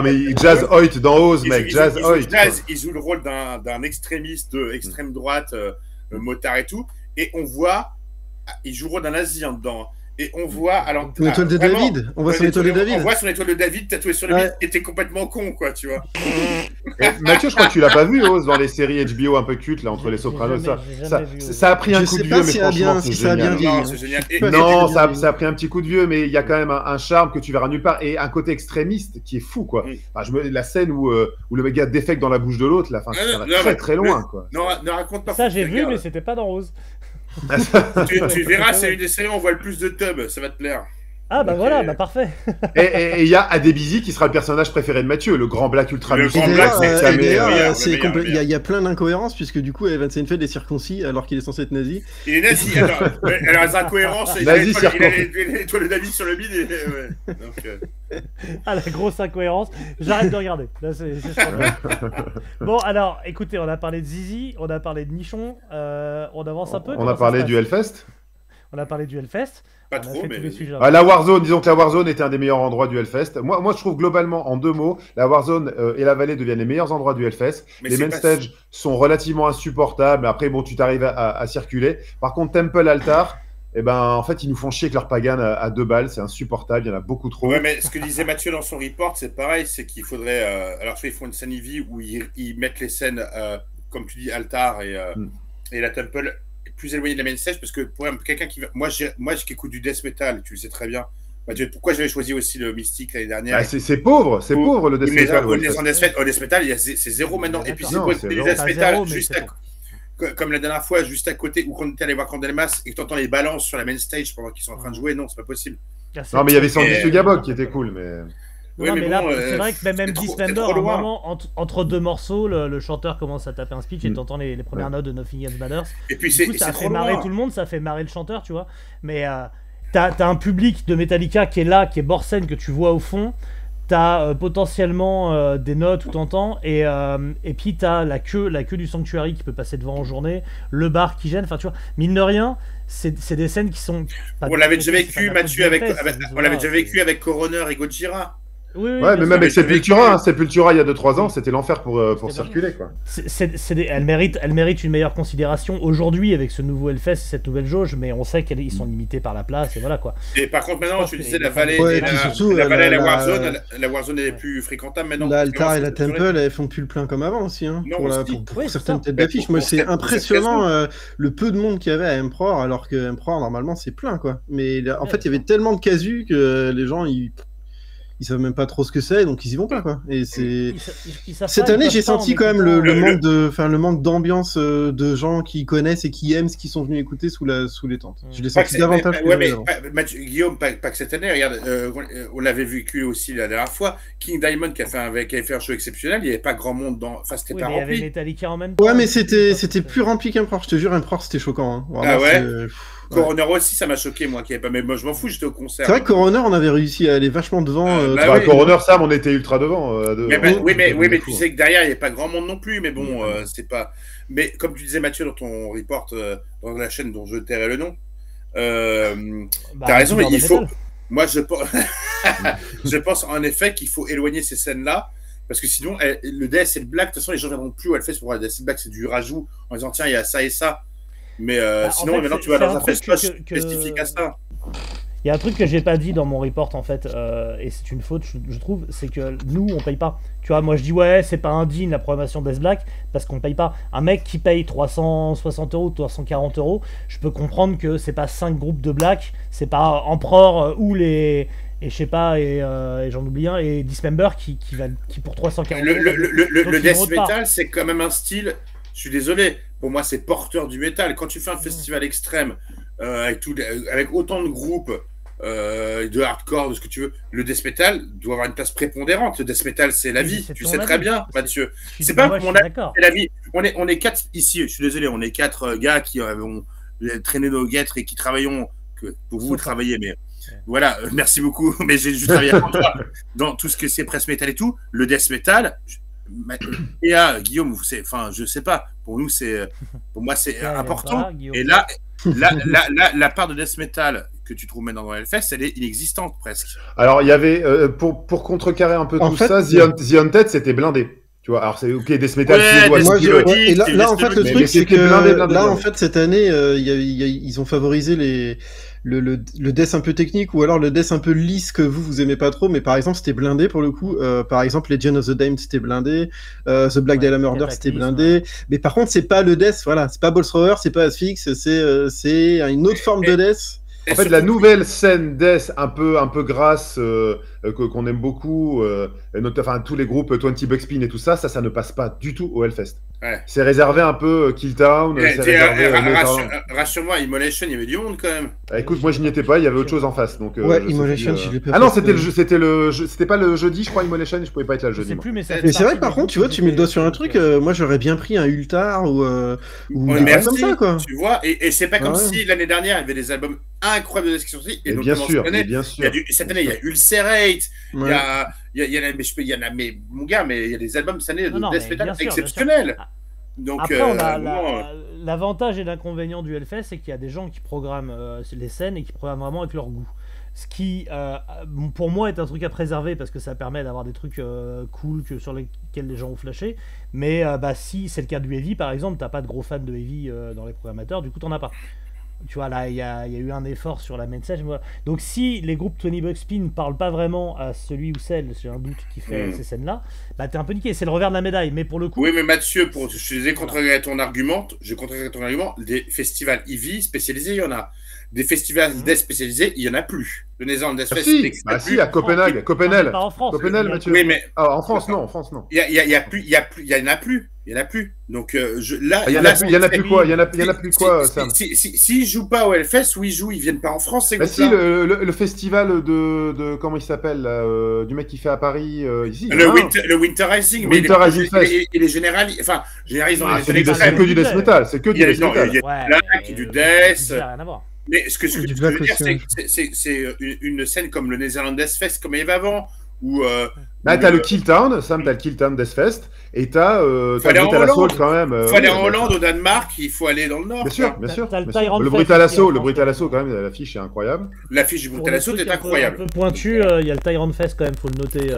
Mais Jazz Hoyt dans Oz, mec. Jazz Hoyt. Il joue le rôle d'un extrémiste extrême droite, motard et tout. Et on voit, il joue le rôle d'un nazi dedans. Et on voit. Son étoile de David. On voit son étoile de David. On voit son étoile de David tatouée sur le bide. Et t'es complètement con, quoi, tu vois. Mathieu, je crois que tu l'as pas vu, Oz, dans les séries HBO un peu cute, là, entre les Sopranos. Ça a pris un coup de vieux, mais franchement, c'est génial. Non, c'est génial. Non, ça a pris un petit coup de vieux, mais il y a quand même un charme que tu verras nulle part et un côté extrémiste qui est fou, quoi. Enfin, la scène où le gars défecte dans la bouche de l'autre, là, ça va très très loin, quoi. Non, ne raconte pas. Ça, j'ai vu, mais c'était pas dans Rose. Tu verras, c'est une des séries où on voit le plus de tubs, ça va te plaire. Ah bah voilà, bah parfait. Et il y a Adébisi qui sera le personnage préféré de Mathieu, le grand black ultra musclé. Il y a plein d'incohérences puisque du coup Evan Seinfeld est circoncis alors qu'il est censé être nazi. Il est nazi, alors les incohérences, il a l'étoile de David sur le bide. Ah, la grosse incohérence, j'arrête de regarder. Là, c'est bon, alors écoutez, on a parlé de Zizi, on a parlé de Nichon, on avance un peu. On a parlé du Hellfest. On a parlé du Hellfest. Pas trop, mais... la Warzone, disons que la Warzone était un des meilleurs endroits du Hellfest. Moi, je trouve globalement, en 2 mots, la Warzone et la vallée deviennent les meilleurs endroits du Hellfest. Les main stages sont relativement insupportables. Après, bon, tu t'arrives à circuler. Par contre, Temple Altar, en fait, ils nous font chier avec leur Pagan à 2 balles. C'est insupportable, il y en a beaucoup trop. Ouais, mais ce que disait Mathieu dans son report, c'est pareil, c'est qu'il faudrait... alors, soit ils font une scène EV où ils mettent les scènes, comme tu dis, Altar et la Temple... plus éloigné de la main stage parce que pour quelqu'un qui va... moi qui écoute du death metal, tu le sais très bien. Pourquoi j'avais choisi aussi le Mystique l'année dernière? C'est pauvre, pauvre le death metal. Au death metal, c'est 0 maintenant. Et puis c'est quoi le death metal juste comme la dernière fois, juste à côté, où quand on était allé voir Candlemas et que tu entends les balances sur la main stage pendant qu'ils sont en train de jouer, non, c'est pas possible. Non, mais il y avait Sandy Sugabok qui était cool, mais... Oui, mais là, c'est vrai que même Dismember, à un moment, entre 2 morceaux, le chanteur commence à taper un speech et t'entends les premières notes de Nothing Else Matters. Et puis ça fait marrer tout le monde, ça fait marrer le chanteur, tu vois. Mais t'as un public de Metallica qui est là, qui est Borsen, que tu vois au fond. T'as potentiellement des notes où t'entends, et puis t'as la queue du Sanctuary qui peut passer devant en journée, le bar qui gêne, enfin tu vois, mine de rien, c'est des scènes qui sont... On l'avait déjà vécu, Mathieu, on l'avait déjà vécu avec Coroner et Gojira. Oui, ouais, mais même avec Sepultura, il y a 2-3 ans, c'était l'enfer pour circuler, quoi. Elle mérite une meilleure considération aujourd'hui avec ce nouveau Hellfest, cette nouvelle jauge, mais on sait qu'ils sont limités par la place et voilà quoi. Et par contre maintenant, tu disais la vallée et la Warzone, la Warzone est plus fréquentable maintenant. L'Altar et la Temple, elles font plus le plein comme avant aussi, hein, pour certaines têtes d'affiche. Moi, c'est impressionnant le peu de monde qu'il y avait à Emperor, alors que Emperor normalement c'est plein, quoi. Mais en fait, il y avait tellement de casus que les gens ils savent même pas trop ce que c'est, donc ils y vont pas, quoi. Et c'est cette année, j'ai senti quand même le manque d'ambiance de gens qui connaissent et qui aiment ce qu'ils sont venus écouter sous les tentes. Je l'ai senti davantage. Guillaume, pas que cette année. Regarde, on l'avait vécu aussi la dernière fois. King Diamond qui avait fait un show exceptionnel. Il n'y avait pas grand monde dans. Enfin, c'était pas rempli. Il y avait Metallica en même temps. Ouais, mais c'était plus rempli qu'Emperor. Je te jure, Emperor c'était choquant. Hein. Vraiment, ah ouais. Coroner aussi, ça m'a choqué, moi, qui avait pas. Mais moi, je m'en fous, j'étais au concert. C'est vrai que Coroner, on avait réussi à aller vachement devant. Coroner, Sam, on était ultra devant. Oui, mais tu sais que derrière, il n'y avait pas grand monde non plus. Mais bon, c'est pas. Mais comme tu disais, Mathieu, dans ton report, dans la chaîne dont je tairai le nom, t'as raison, mais il faut. Moi, je pense en effet qu'il faut éloigner ces scènes-là. Parce que sinon, le DS et le Black, de toute façon, les gens ne viendront plus au Hellfest pour voir le DS et le Black, c'est du rajout en disant tiens, il y a ça et ça. Mais sinon, en fait, maintenant, tu vas dans un festival spécifique à ça. Il y a un truc que j'ai pas dit dans mon report, en fait, et c'est une faute, je trouve, c'est que nous, on paye pas. Tu vois, moi, je dis, ouais, c'est pas indigne la programmation Death Black, parce qu'on paye pas. Un mec qui paye 360 €, 340 €, je peux comprendre que c'est pas 5 groupes de Black, c'est pas Emperor ou les... Et je sais pas, et j'en oublie un, et Dismember qui pour 340 €. Le death metal, c'est quand même un style, je suis désolé, pour moi, c'est porteur du métal. Quand tu fais un festival extrême, avec autant de groupes, de hardcore, de ce que tu veux, le death metal doit avoir une place prépondérante. Le death metal, c'est la vie. Tu sais très bien, Mathieu. C'est pas mon avis, c'est la vie. On est 4 ici, je suis désolé, on est 4 gars qui ont traîné nos guêtres et qui travaillons, que pour vous travaillez, mais voilà, merci beaucoup, mais j'ai juste travaillé avec toi dans tout ce que c'est press metal et tout. Le death metal, et Guillaume, enfin, je sais pas, pour moi c'est important. Et là, La part de death metal que tu trouves maintenant dans Hellfest, elle est inexistante presque. Alors, il y avait, pour contrecarrer un peu ça, The Haunted, c'était blindé. Tu vois, alors c'est ok, death metal, et là, en fait, le truc, c'est que là, en fait, cette année, ils ont favorisé le death un peu technique ou alors le death un peu lisse que vous aimez pas trop, mais par exemple, c'était blindé pour le coup. Par exemple, Legend of the Damned, c'était blindé. The Black Dahlia Murder, c'était blindé. Mais par contre, c'est pas le death, voilà, c'est pas Ball Thrower, c'est pas Asphyx, c'est une autre forme de death. En fait, la nouvelle scène death un peu grasse qu'on aime beaucoup, enfin tous les groupes 20 Buckspin et tout ça, ça ne passe pas du tout au Hellfest. Ouais. C'est réservé un peu Killtown. Rassure-moi, Immolation, il y avait du monde quand même. Écoute, moi je n'y étais pas, il y avait autre chose en face. Donc, ouais, Immolation, je l'ai pas. Ah non, c'était pas le jeudi, je crois, Immolation, je pouvais pas être là le jeudi. Mais c'est vrai que par contre, tu vois, tu mets le doigt sur un truc, moi j'aurais bien pris un Ultar ou comme ça, quoi. Tu vois, et c'est pas comme si l'année dernière il y avait des albums incroyables de description. Et bien sûr, bien sûr. Cette année, il y a Ulcerate, il y en a, mais mon gars, mais il y a des albums cette année de death metal exceptionnels. Donc, après, l'avantage et l'inconvénient du Hellfest, c'est qu'il y a des gens qui programment les scènes et qui programment vraiment avec leur goût. Ce qui, pour moi, est un truc à préserver parce que ça permet d'avoir des trucs cool sur lesquels les gens ont flashé. Mais si c'est le cas du Heavy, par exemple, t'as pas de gros fans de Heavy dans les programmateurs, du coup, t'en as pas. Tu vois, là, il y a eu un effort sur la main stage. Voilà. Donc, si les groupes 20 Buckspin ne parlent pas vraiment à celui ou celle, j'ai un doute, qui fait ces scènes-là, t'es un peu niqué. C'est le revers de la médaille. Mais pour le coup. Oui, mais Mathieu, je contrecarrer ton argument. Des festivals Heavy spécialisés, il y en a. Des festivals death spécialisés, il n'y en a plus. Le Netherlands Death Fest. Si, à Copenhague. Copenhague, pas en France. Copenhague, Mathieu. Oui, mais... en France, non. En France, non. Il y en a plus. Donc là, il y en a plus quoi. Il y en a plus quoi, Sam. S'ils jouent pas au Hellfest, où ils jouent, ils viennent pas en France. Si, le festival de comment il s'appelle, du mec qui fait à Paris ici. Le Winter Rising. Winter Rising Fest. Et les généralisent. Enfin, généralisent. C'est que du death metal. C'est que du death metal. Il y a du death. Rien à voir. Mais ce que je veux dire, c'est une scène comme le Netherlands Death Fest, comme il y avait avant. T'as le Killtown, Sam, t'as le Killtown Death Fest, et t'as le Brutal Assault quand même. Il faut aller en Hollande, au Danemark, il faut aller dans le Nord. Bien sûr. Le Brutal Assault, quand même, l'affiche est incroyable. L'affiche du Brutal Assault est incroyable. Un peu pointu, il y a le Tyrant Fest quand même, faut le noter.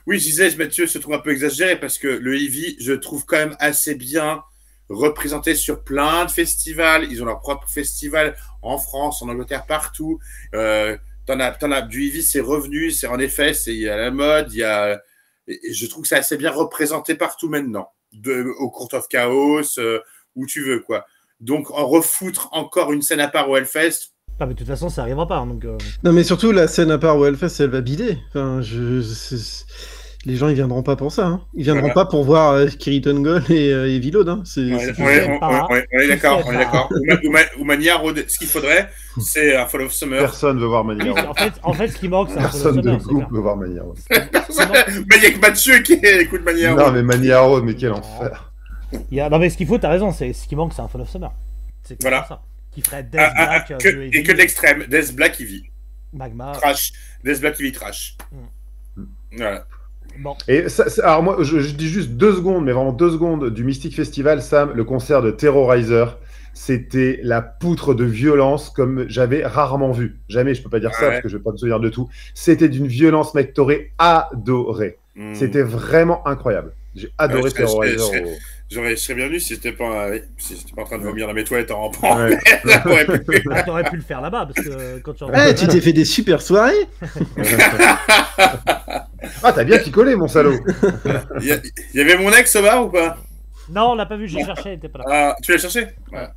Oui, je disais, Mathieu se trouve un peu exagéré parce que le Heavy, je trouve quand même assez bien représenté sur plein de festivals. Ils ont leur propre festival en France, en Angleterre, partout. T'en as du Heavy, c'est revenu, c'est en effet, il y a la mode, je trouve que c'est assez bien représenté partout maintenant, au Court of Chaos, où tu veux, quoi. Donc, en refoutre encore une scène à part au Hellfest. Ah, mais de toute façon, ça arrivera pas. Donc, Non, mais surtout, la scène à part au Hellfest, elle va bider. Enfin, les gens, ils viendront pas pour ça. Hein. Ils viendront pas pour voir Kiriton Gold et Vilod. Hein. On est d'accord. Ou Mania Road. Ce qu'il faudrait, c'est un Fall of Summer. Personne veut voir Mania Road. En fait, ce qui manque, c'est un Fall of Summer. Personne de groupe veut voir Mania Road. Mais il y a que Mathieu qui écoute Mania Road. Non, mais Mania Road, mais quel enfer. Non, mais ce qu'il faut, t'as raison. Ce qui manque, c'est un Fall of Summer. C'est voilà. Ça. Qui ferait Death Black. Et que de l'extrême. Death Black Heavy. Magma. Trash. Death Black Heavy Trash. Voilà. Bon. Et alors moi je dis juste 2 secondes, mais vraiment 2 secondes du Mystic Festival, Sam, le concert de Terrorizer, c'était la poutre de violence comme j'avais rarement vu. Jamais je peux pas dire ça parce que je vais pas me souvenir de tout. C'était d'une violence, mec, t'aurais adoré. C'était vraiment incroyable. J'ai adoré Terrorizer. Je serais bien venu si j'étais pas en train de vomir dans mes toilettes en rampant. T'aurais pu le faire là-bas parce que quand tu t'es fait des super soirées. Ah, t'as bien picolé, mon salaud. Il y avait mon ex au bar ou pas? Non, on l'a pas vu, j'ai cherché, elle était pas là. Ah, tu l'as cherché? Ouais.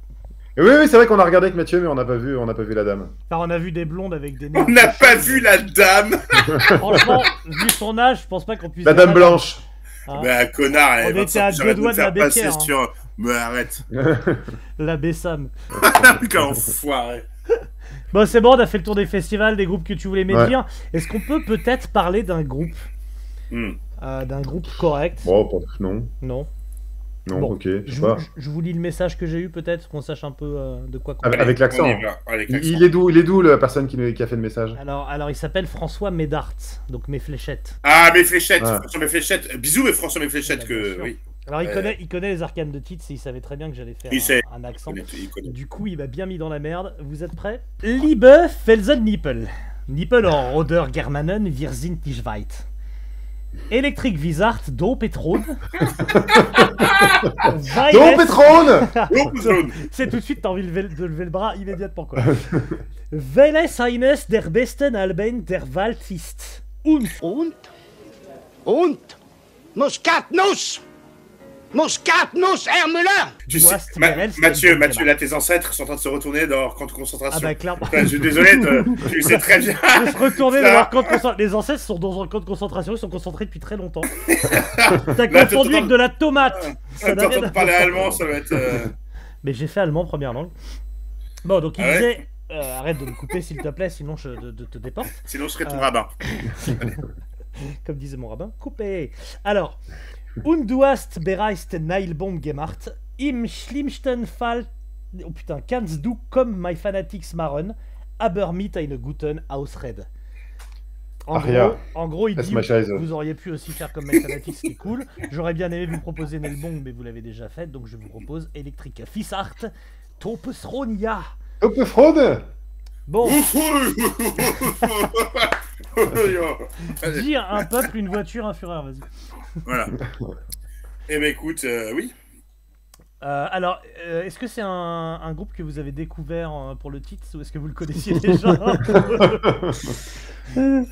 Oui, c'est vrai qu'on a regardé avec Mathieu, mais on n'a pas vu la dame. Enfin, on a vu des blondes avec des nez. On n'a pas vu la dame. Franchement, vu son âge, je pense pas qu'on puisse. La dame blanche. Bah, connard, on était à 2 doigts de la Becker. Mais arrête. La Bessam. Quel enfoiré. Bon, c'est bon, on a fait le tour des festivals, des groupes que tu voulais dire. Est-ce qu'on peut peut-être parler d'un groupe correct? Oh, non. Non. Non, bon, ok, je vous lis le message que j'ai eu, peut-être, qu'on sache un peu de quoi... Avec l'accent. Il est d'où la personne qui a fait le message? Alors il s'appelle François Médart, donc Mes Fléchettes. Ah, Mes Fléchettes, François Mes Fléchettes. Bisous, François Mes Fléchettes, oui. Alors il connaît les arcanes de Tits et il savait très bien que j'allais faire un accent. Il connaît. Du coup, il m'a bien mis dans la merde. Vous êtes prêts? Liebe Felsennippel. Nippel en Oder Germanen, wir sind nicht weit. Electric Wizard, Do Petron. Do Petron. C'est tout de suite, t'as envie de lever le bras immédiatement, quoi. Welches eines der besten Alben der Welt ist? Und Muskatnuss, Herr Müller. Tu sais, Mathieu, là, tes ancêtres sont en train de se retourner dans leur camp de concentration. Ah bah clairement. Enfin, je suis désolé, tu sais très bien. De se retourner dans leur camp de concentration. Les ancêtres sont dans un camp de concentration, ils sont concentrés depuis très longtemps. T'as confondu avec de la tomate. T'entends de parler allemand, ça va être... Mais j'ai fait allemand première langue. Bon, donc il disait... arrête de me couper s'il te plaît, sinon je te déporte. Sinon je serai ton rabbin. Comme disait mon rabbin, coupé. Alors, und du hast bereits den Nailbomb gemacht. Im schlimmsten Fall, oh putain, kannst du comme my fanatics machen, aber mit eine guten Ausrede. En gros, il dit, vous auriez pu aussi faire comme my fanatics, qui est cool. J'aurais bien aimé vous proposer Nailbomb, mais vous l'avez déjà fait, donc je vous propose Electric Fissart, Topesronia. Topefrode. Bon. Dire un peuple, une voiture, un fureur, vas-y. Voilà. Eh ben écoute, oui. Alors, est-ce que c'est un groupe que vous avez découvert pour le titre ou est-ce que vous le connaissiez déjà? Vous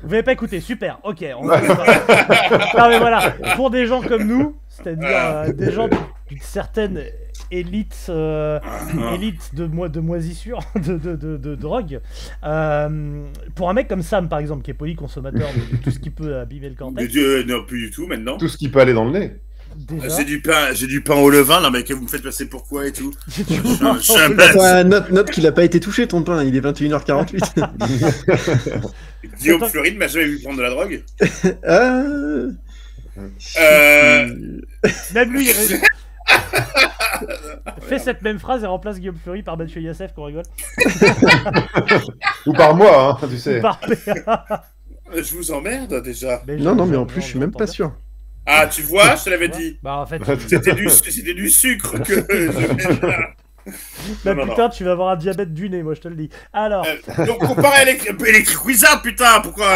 n'avez pas écouté, super, ok. Non mais voilà, pour des gens comme nous, c'est-à-dire des gens d'une certaine élite de moisissure, de drogue, pour un mec comme Sam par exemple, qui est polyconsommateur de tout ce qui peut abîmer le cortex. Non, plus du tout maintenant. Tout ce qui peut aller dans le nez. J'ai du pain au levain, là, mec, vous me faites passer pour quoi et tout? Note qu'il a pas été touché ton pain, il est 21h48. Guillaume Fleury m'a jamais vu prendre de la drogue. Même lui, fais cette même phrase et remplace Guillaume Fleury par Mathieu Yassef qu'on rigole. Ou par moi, hein, tu sais. Ou par PA. Je vous emmerde déjà. Non, mais en plus, je suis même pas sûr. Ah, tu vois, je te l'avais dit. Bah, en fait, c'était du sucre que je mets. Bah putain, tu vas avoir un diabète du nez, moi je te le dis. Alors. Donc comparé à Electric Wizard, putain, pourquoi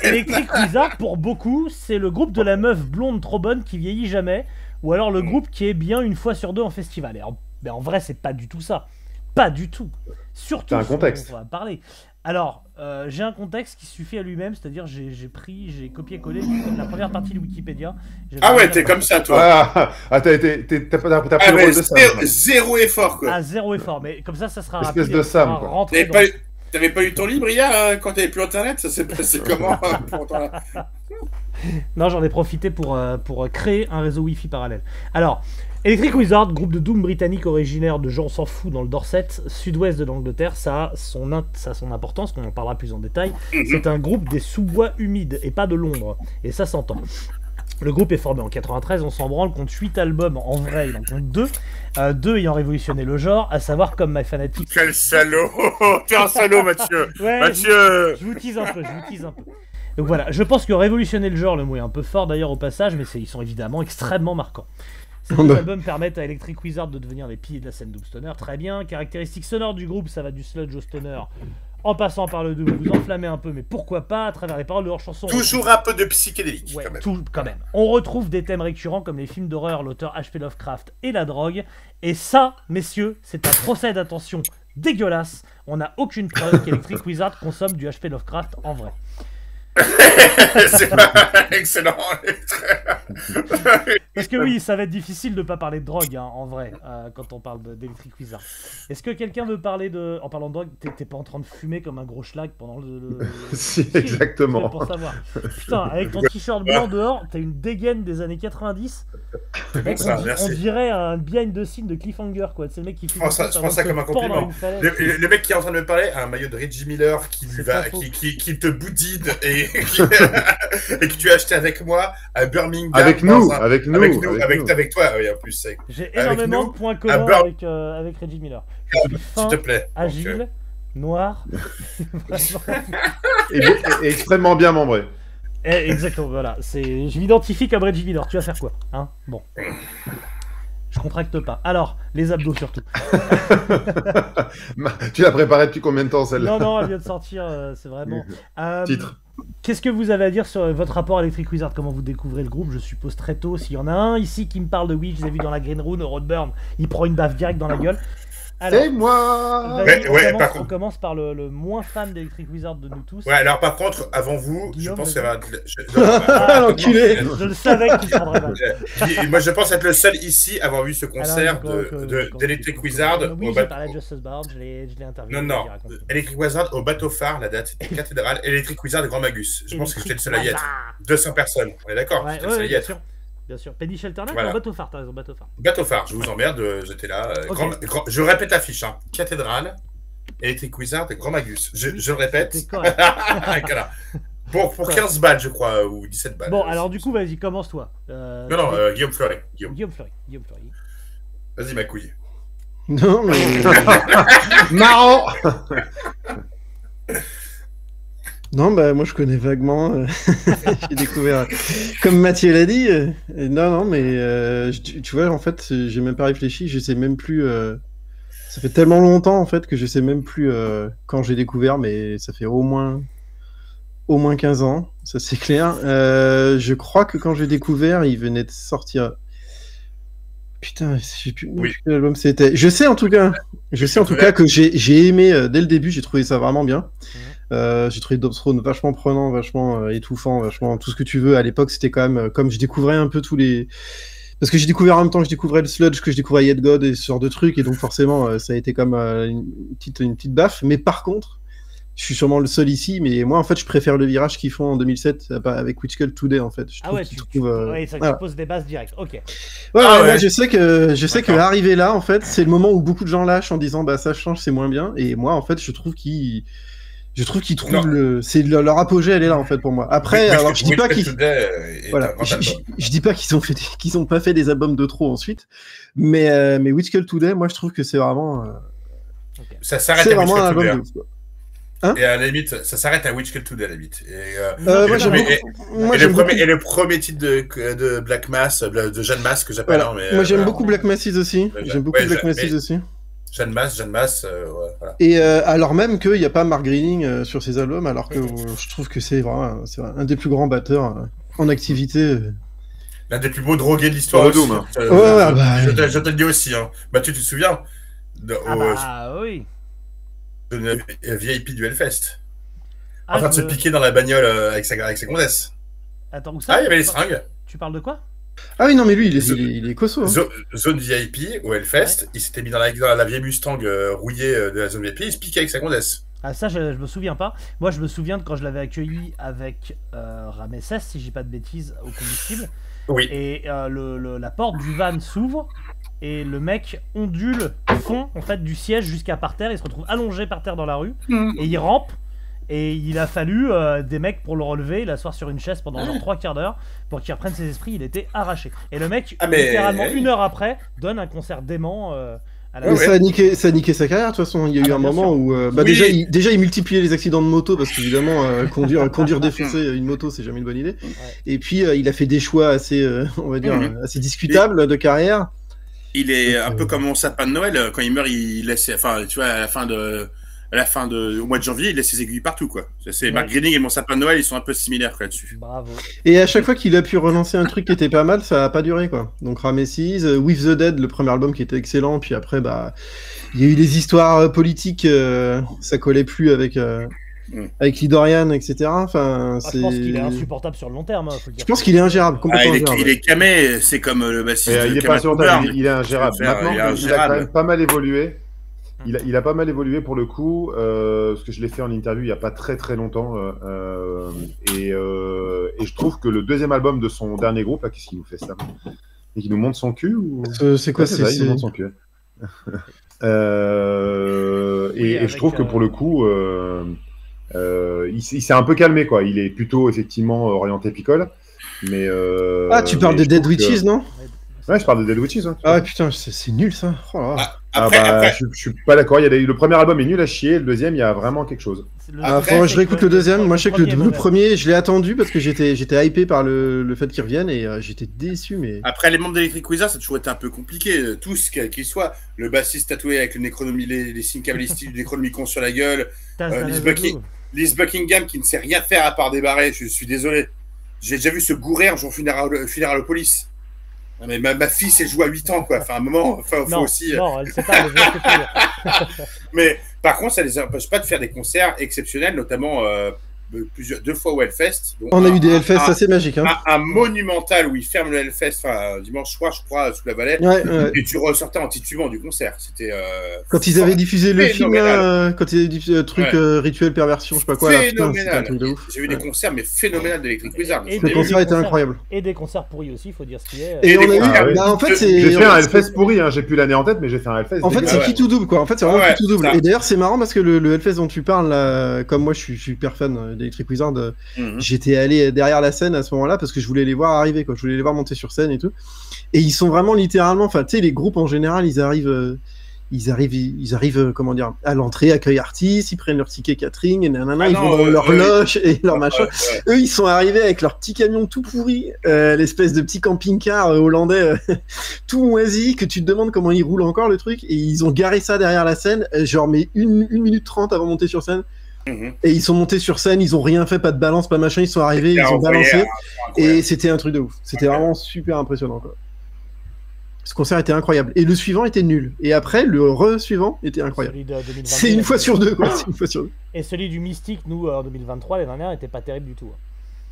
Electric Wizard, pour beaucoup, c'est le groupe de la meuf blonde trop bonne qui vieillit jamais, ou alors le groupe qui est bien une fois sur deux en festival. Mais en vrai, c'est pas du tout ça. Pas du tout. Surtout, un contexte. On va parler. Alors, j'ai un contexte qui suffit à lui-même, c'est-à-dire j'ai copié-collé la première partie de Wikipédia. Ah ouais, t'es comme ça, toi. T'as pris le rôle de Sam. Zéro effort, quoi. Ah, zéro effort, mais comme ça sera rapide. Espèce de Sam, quoi. T'avais pas eu ton libre hier, quand t'avais plus internet? Ça s'est passé comment Non, j'en ai profité pour créer un réseau Wi-Fi parallèle. Alors, Electric Wizard, groupe de doom britannique originaire de gens on s'en fout dans le Dorset, sud-ouest de l'Angleterre, ça a son importance, qu'on en parlera plus en détail. C'est un groupe des sous-bois humides et pas de Londres, et ça s'entend. Le groupe est formé en 93, on s'en branle, compte 8 albums en vrai, il en compte 2. 2 ayant révolutionné le genre, à savoir comme My Fanatics. Quel salaud. T'es un salaud, Mathieu. Ouais, Mathieu. Je vous tease un peu, Donc voilà, je pense que révolutionner le genre, le mot est un peu fort d'ailleurs au passage, mais ils sont évidemment extrêmement marquants. Ces deux albums permettent à Electric Wizard de devenir les piliers de la scène Doomstoner, très bien. Caractéristiques sonores du groupe, ça va du sludge au stoner, en passant par le doom, vous enflammez un peu, mais pourquoi pas, à travers les paroles de leurs chansons. Toujours un peu de psychédélique, ouais, quand même. On retrouve des thèmes récurrents comme les films d'horreur, l'auteur H.P. Lovecraft et la drogue. Et ça, messieurs, c'est un procès d'attention dégueulasse. On n'a aucune preuve qu'Electric Wizard consomme du H.P. Lovecraft en vrai. C'est pas excellent. Parce que oui, ça va être difficile de pas parler de drogue, hein, en vrai, quand on parle d'Electric Wizard. Est-ce que quelqu'un veut parler de... En parlant de drogue, t'es pas en train de fumer comme un gros schlag pendant le... Si, exactement. Pour savoir. Putain, avec ton t-shirt blanc dehors, t'as une dégaine des années 90. Mec, on dirait un behind the scene de Cliffhanger, quoi. C'est le mec qui fume. Je prends ça comme un compliment. Le mec qui est en train de me parler a un maillot de Reggie Miller qui te boudine et que tu as acheté avec moi à Birmingham. Avec toi, oui, en plus. J'ai énormément de points communs avec Reggie Miller. S'il te plaît. Agile, noir. et extrêmement bien membré. Exactement, voilà. Je m'identifie comme Reggie Miller. Tu vas faire quoi, hein? Bon. Je contracte pas. Alors, les abdos surtout. Tu l'as préparée depuis combien de temps celle-là? Non, elle vient de sortir. C'est vraiment. Titre. Qu'est-ce que vous avez à dire sur votre rapport à Electric Wizard? Comment vous découvrez le groupe? Je suppose très tôt. S'il y en a un ici qui me parle de oui, je l'ai vu dans la Green Room, au Roadburn, il prend une baffe direct dans la gueule. C'est moi. On commence par le moins fan d'Electric Wizard de nous tous. Ouais, alors par contre, avant vous, Guillaume, je pense que ça va... l'enculé. Je le savais que tu prendrais mal. Moi, je pense être le seul ici à avoir vu ce concert d'Electric Wizard. Oui, j'ai parlé de Justice Barb, je l'ai interviewé. Non. Electric Wizard au bateau phare, la date c'était cathédrale. Electric Wizard Grand Magus. Je pense que j'étais le seul à y être. 200 personnes, on est d'accord? J'étais le seul à y être. Bien sûr. Penny Shelternet, voilà. Bateau phare, t'as raison, bateau phare. Bateau phare, je vous emmerde, j'étais là. Okay. Je répète la fiche, hein. Cathédrale, Electric Wizard et Grand Magus. Je le répète. Voilà. Pour 15 balles, je crois, ou 17 balles. Bon, alors du coup, vas-y, commence-toi. Non, Guillaume Fleury. Guillaume Fleury. Vas-y, ma couille. Non, mais... Marrant. Non, bah moi je connais vaguement. J'ai découvert, comme Mathieu l'a dit. Non, mais tu vois, en fait, j'ai même pas réfléchi. Je sais même plus. Ça fait tellement longtemps en fait que je sais même plus quand j'ai découvert, mais ça fait au moins 15 ans, ça c'est clair. Je crois que quand j'ai découvert, il venait de sortir. Putain, je sais plus quel album c'était. Je sais en tout cas que j'ai aimé dès le début. J'ai trouvé ça vraiment bien. J'ai trouvé Dobsthrone vachement prenant, vachement étouffant, vachement tout ce que tu veux. À l'époque, c'était quand même comme je découvrais un peu tous les... Parce que j'ai découvert en même temps que je découvrais le sludge, que je découvrais Yet God et ce genre de trucs, et donc forcément, ça a été comme une petite baffe. Mais par contre, je suis sûrement le seul ici, mais moi, en fait, je préfère le virage qu'ils font en 2007 avec Witchcult Today, en fait. Ça te pose des bases directes, ok. Moi, je sais que arriver là, en fait, c'est le moment où beaucoup de gens lâchent en disant, bah, ça change, c'est moins bien. Et moi, en fait, je trouve qu'ils trouvent leur apogée, elle est là en fait pour moi. Après, alors je dis pas qu'ils, je dis pas qu'ils ont pas fait des albums de trop ensuite, mais Witchcult Today, moi je trouve que c'est vraiment, ça s'arrête à Witchcult Today. Hein, et à la limite, ça s'arrête à Witchcult Today à la limite. Et le premier titre de Black Mass, de Jeanne Mass que j'appelle. Voilà. Moi j'aime beaucoup Black Masses aussi. Jeanne Mass, voilà. Et alors même qu'il n'y a pas Mark Greening sur ses albums, alors que je trouve que c'est vraiment un des plus grands batteurs en activité. L'un des plus beaux drogués de l'histoire aussi. Je te le dis aussi. Hein. Mathieu, tu te souviens oui. De VIP du Hellfest. En train de se piquer dans la bagnole avec sa condesse. Attends, où ça? Ah, il y avait les seringues. Tu parles de quoi? Ah oui, non, mais lui, il est costaud. Hein. Zone VIP au Hellfest, il s'était mis dans la vieille Mustang rouillée de la zone VIP, il se piquait avec sa condesse. Ah, ça, je me souviens pas. Moi, je me souviens de quand je l'avais accueilli avec Ramesses, si j'ai pas de bêtises, au combustible. Oui. Et la porte du van s'ouvre et le mec ondule fond en fait du siège jusqu'à par terre. Il se retrouve allongé par terre dans la rue et il rampe. Et il a fallu des mecs pour le relever, l'asseoir sur une chaise pendant genre 3 quarts d'heure pour qu'il reprenne ses esprits. Il était arraché. Et le mec, littéralement 1 heure après, donne un concert dément. Ça a niqué sa carrière de toute façon. Il y a eu un moment où déjà il multipliait les accidents de moto parce qu'évidemment conduire défoncer une moto c'est jamais une bonne idée. Et puis il a fait des choix assez on va dire assez discutables de carrière. Il est un peu comme mon sapin de Noël, quand il meurt il laisse, enfin tu vois, à la fin au mois de janvier, il laisse ses aiguilles partout, quoi. C'est Mark Greening et mon sapin de Noël, ils sont un peu similaires, quoi, là-dessus. Bravo. Et à chaque fois qu'il a pu relancer un truc qui était pas mal, ça a pas duré, quoi. Donc Ramesses, With the Dead, le premier album qui était excellent, puis après, bah, il y a eu des histoires politiques, ça collait plus avec Lidorian, etc. Enfin, je pense qu'il est insupportable sur le long terme. Faut je pense qu'il est ingérable, complètement ingérable. Il est camé, c'est comme le bassiste. Il est pas insupportable, il est ingérable. Maintenant, il a quand même pas mal évolué. Il a pas mal évolué pour le coup, parce que je l'ai fait en interview il n'y a pas très très longtemps, et je trouve que le deuxième album de son dernier groupe, là, qu'est-ce qu'il nous fait ça? Et qu'il nous montre son cul ou... C'est quoi ça, il nous montre son cul. Et je trouve que pour le coup, il s'est un peu calmé, quoi. Il est plutôt effectivement orienté picole, mais... tu parles de Dead Witches, non? Ouais, je parle de Dead Witches. Hein, ah putain, c'est nul ça. Oh là là. Après. Je suis pas d'accord. Le premier album est nul à chier, le deuxième, il y a vraiment quelque chose. je réécoute le deuxième. Moi, je sais que le premier, je l'ai attendu parce que j'étais hypé par le fait qu'ils reviennent et j'étais déçu. Mais après, les membres d'Electric Wizard, ça a toujours été un peu compliqué. Tous, quels qu'ils soient. Le bassiste tatoué avec les signes cabalistiques du Necronomicon sur la gueule. Liz Buckingham qui ne sait rien faire à part débarrer. Je suis désolé. J'ai déjà vu se gourer un jour Funeralopolis. Mais ma fille, elle joue à 8 ans, quoi. Enfin, à un moment, faut aussi. Non, elle sait pas. Mais par contre, ça les empêche pas de faire des concerts exceptionnels, notamment 2 fois au Hellfest. On a eu des Hellfest assez magiques. Hein. Un monumental où ils ferment le Hellfest, dimanche soir, je crois, sous la Valais. Et tu ressortais en titubant du concert. C'était. Quand ils avaient diffusé le film, quand ils avaient diffusé le truc rituel perversion, je sais pas quoi. Phénoménal. J'ai vu des concerts, mais phénoménal d'Electric Wizard. Le concert était incroyable. Et des concerts pourris aussi, il faut dire ce qu'il est. Et on a eu. En fait, j'ai fait un Hellfest pourri. J'ai plus l'année en tête, mais j'ai fait un Hellfest. En fait, c'est qui tout double, quoi. En fait, c'est vraiment qui tout double. Et d'ailleurs, c'est marrant parce que le Hellfest dont tu parles, comme moi, je suis super fan d'Electric Wizard. J'étais allé derrière la scène à ce moment-là parce que je voulais les voir arriver, quoi. Je voulais les voir monter sur scène et tout. Et ils sont vraiment littéralement, enfin, tu sais, les groupes en général, ils arrivent, comment dire, à l'entrée, accueil artiste, ils prennent leur ticket catering, et nanana, ils vont dans leur loge et leur machin. Eux, ils sont arrivés avec leur petit camion tout pourri, l'espèce de petit camping-car hollandais tout moisi, que tu te demandes comment ils roulent encore le truc, et ils ont garé ça derrière la scène, genre mais 1 minute 30 avant de monter sur scène. Et ils sont montés sur scène, ils ont rien fait, pas de balance, pas machin, ils sont arrivés, ils ont balancé, et c'était un truc de ouf. C'était vraiment super impressionnant, quoi. Ce concert était incroyable. Et le suivant était nul. Et après, le suivant était incroyable. C'est une fois sur deux, quoi. Et celui du Mystique, nous, en 2023, l'année dernière, n'était pas terrible du tout.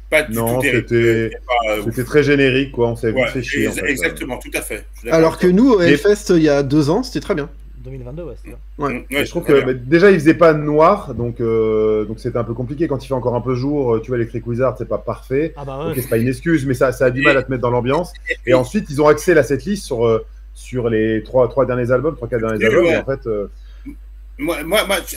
Pas du tout c'était très générique, quoi. On s'est fait chier. Exactement, tout à fait. Alors que nous, au Hellfest, il y a 2 ans, c'était très bien. 2022, c'est ça. Je trouve que déjà, il faisait pas noir, donc c'était un peu compliqué. Quand il fait encore un peu jour, tu vois, Electric Wizard, c'est pas parfait. C'est pas une excuse, mais ça a du mal à te mettre dans l'ambiance. Et ensuite, ils ont axé la setlist sur les 3-4 derniers albums. Et en fait. Moi,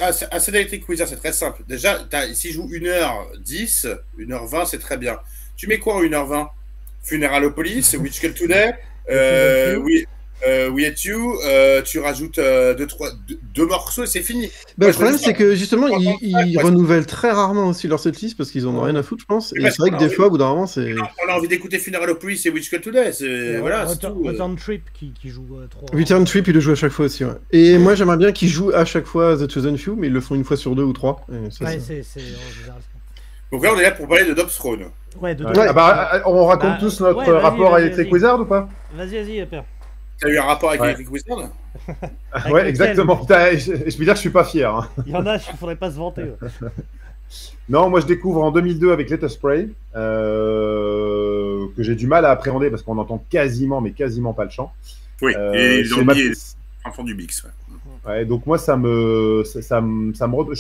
à cet Electric Wizard, c'est très simple. Déjà, s'il joue 1h10, 1h20, c'est très bien. Tu mets quoi en 1h20? Funeralopolis, Witch Kill Today, We Hate You, tu rajoutes 2 morceaux et c'est fini. Le problème, c'est que justement, ils renouvellent très rarement aussi leur setlist parce qu'ils en ont rien à foutre, je pense. Et c'est vrai que des fois, au bout d'un moment, c'est. On a envie d'écouter Funeralopolis et Witch Kill Today. Return Trip qui joue 3. Return Trip, il le joue à chaque fois aussi, ouais. Et moi, j'aimerais bien qu'ils jouent à chaque fois The Chosen Few, mais ils le font une fois sur 2 ou 3. Donc là, on est là pour parler de Dob's Throne. On raconte tous notre rapport à Electric Wizard ou pas? Vas-y, Père. T'as eu un rapport avec Electric Wizard? Ouais, exactement. Je peux dire que je suis pas fier. Hein. Il y en a, il faudrait pas se vanter. Non, moi je découvre en 2002 avec Let Us Pray, que j'ai du mal à appréhender parce qu'on entend quasiment pas le chant. Oui, et l'envie est enfant du mix. Ouais, donc moi je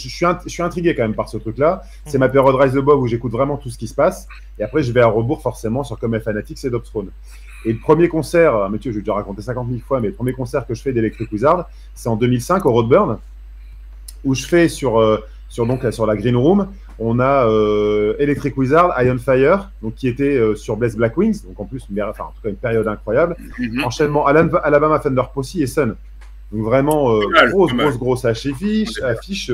suis intrigué quand même par ce truc-là. C'est ma période Rise Above où j'écoute vraiment tout ce qui se passe. Et après je vais à rebours forcément sur Come Fanatics et Dob's Throne. Et le premier concert, Mathieu, je vais déjà raconter 50 000 fois, mais le premier concert que je fais d'Electric Wizard, c'est en 2005 au Roadburn, où je fais sur la Green Room, on a Electric Wizard, Iron Fire, donc qui était sur Bless Black Wings, donc en plus, en tout cas une période incroyable. Enchaînement Alabama Thunder Posse et Sun. Donc vraiment grosse affiche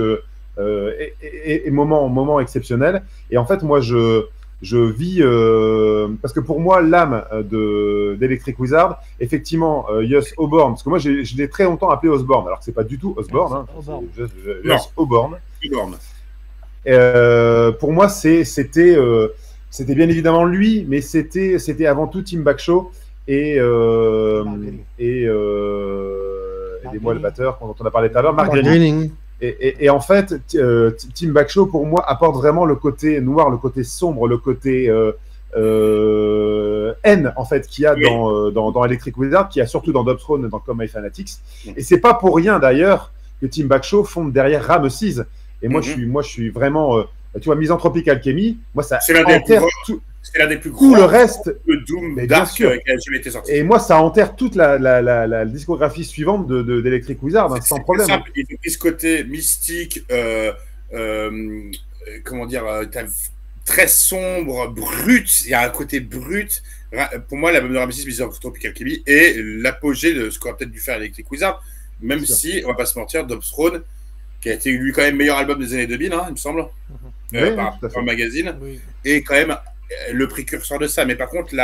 et moment exceptionnel. Et en fait, moi je vis parce que pour moi l'âme d'Electric Wizard, effectivement, Jus Oborn, parce que moi je l'ai très longtemps appelé Osborne, alors que c'est pas du tout Osborne, c'est Jus Oborn. Pour moi c'était bien évidemment lui, mais c'était avant tout Tim Bagshaw et aidez-moi le batteur dont on a parlé tout à l'heure, Mark Groening. Et en fait, Tim Bagshaw, pour moi, apporte vraiment le côté noir, le côté sombre, le côté haine, en fait, qu'il y a dans Electric Wizard, qu'il y a surtout dans Dob's Throne et dans Come My Fanatics. Et c'est pas pour rien, d'ailleurs, que Tim Bagshaw fonde derrière Rameses. Et moi, je suis vraiment... tu vois, Misanthropic Alchemy, moi, ça enterre tout... C'est l'un des plus gros le reste de Doom Dark qui a jamais été sorti. Et moi, ça enterre toute la discographie suivante d'Electric Wizard, sans problème. Simple. Il y a ce côté mystique, comment dire, très sombre, brut. Il y a un côté brut. Pour moi, l'album de Rameses, Misanthropic Alchemy est l'apogée de ce qu'aurait peut-être dû faire Electric Wizard, même si, on va pas se mentir, Dob's Throne, qui a été lui quand même meilleur album des années 2000, hein, il me semble, par le magazine, et quand même le précurseur de ça. Mais par contre,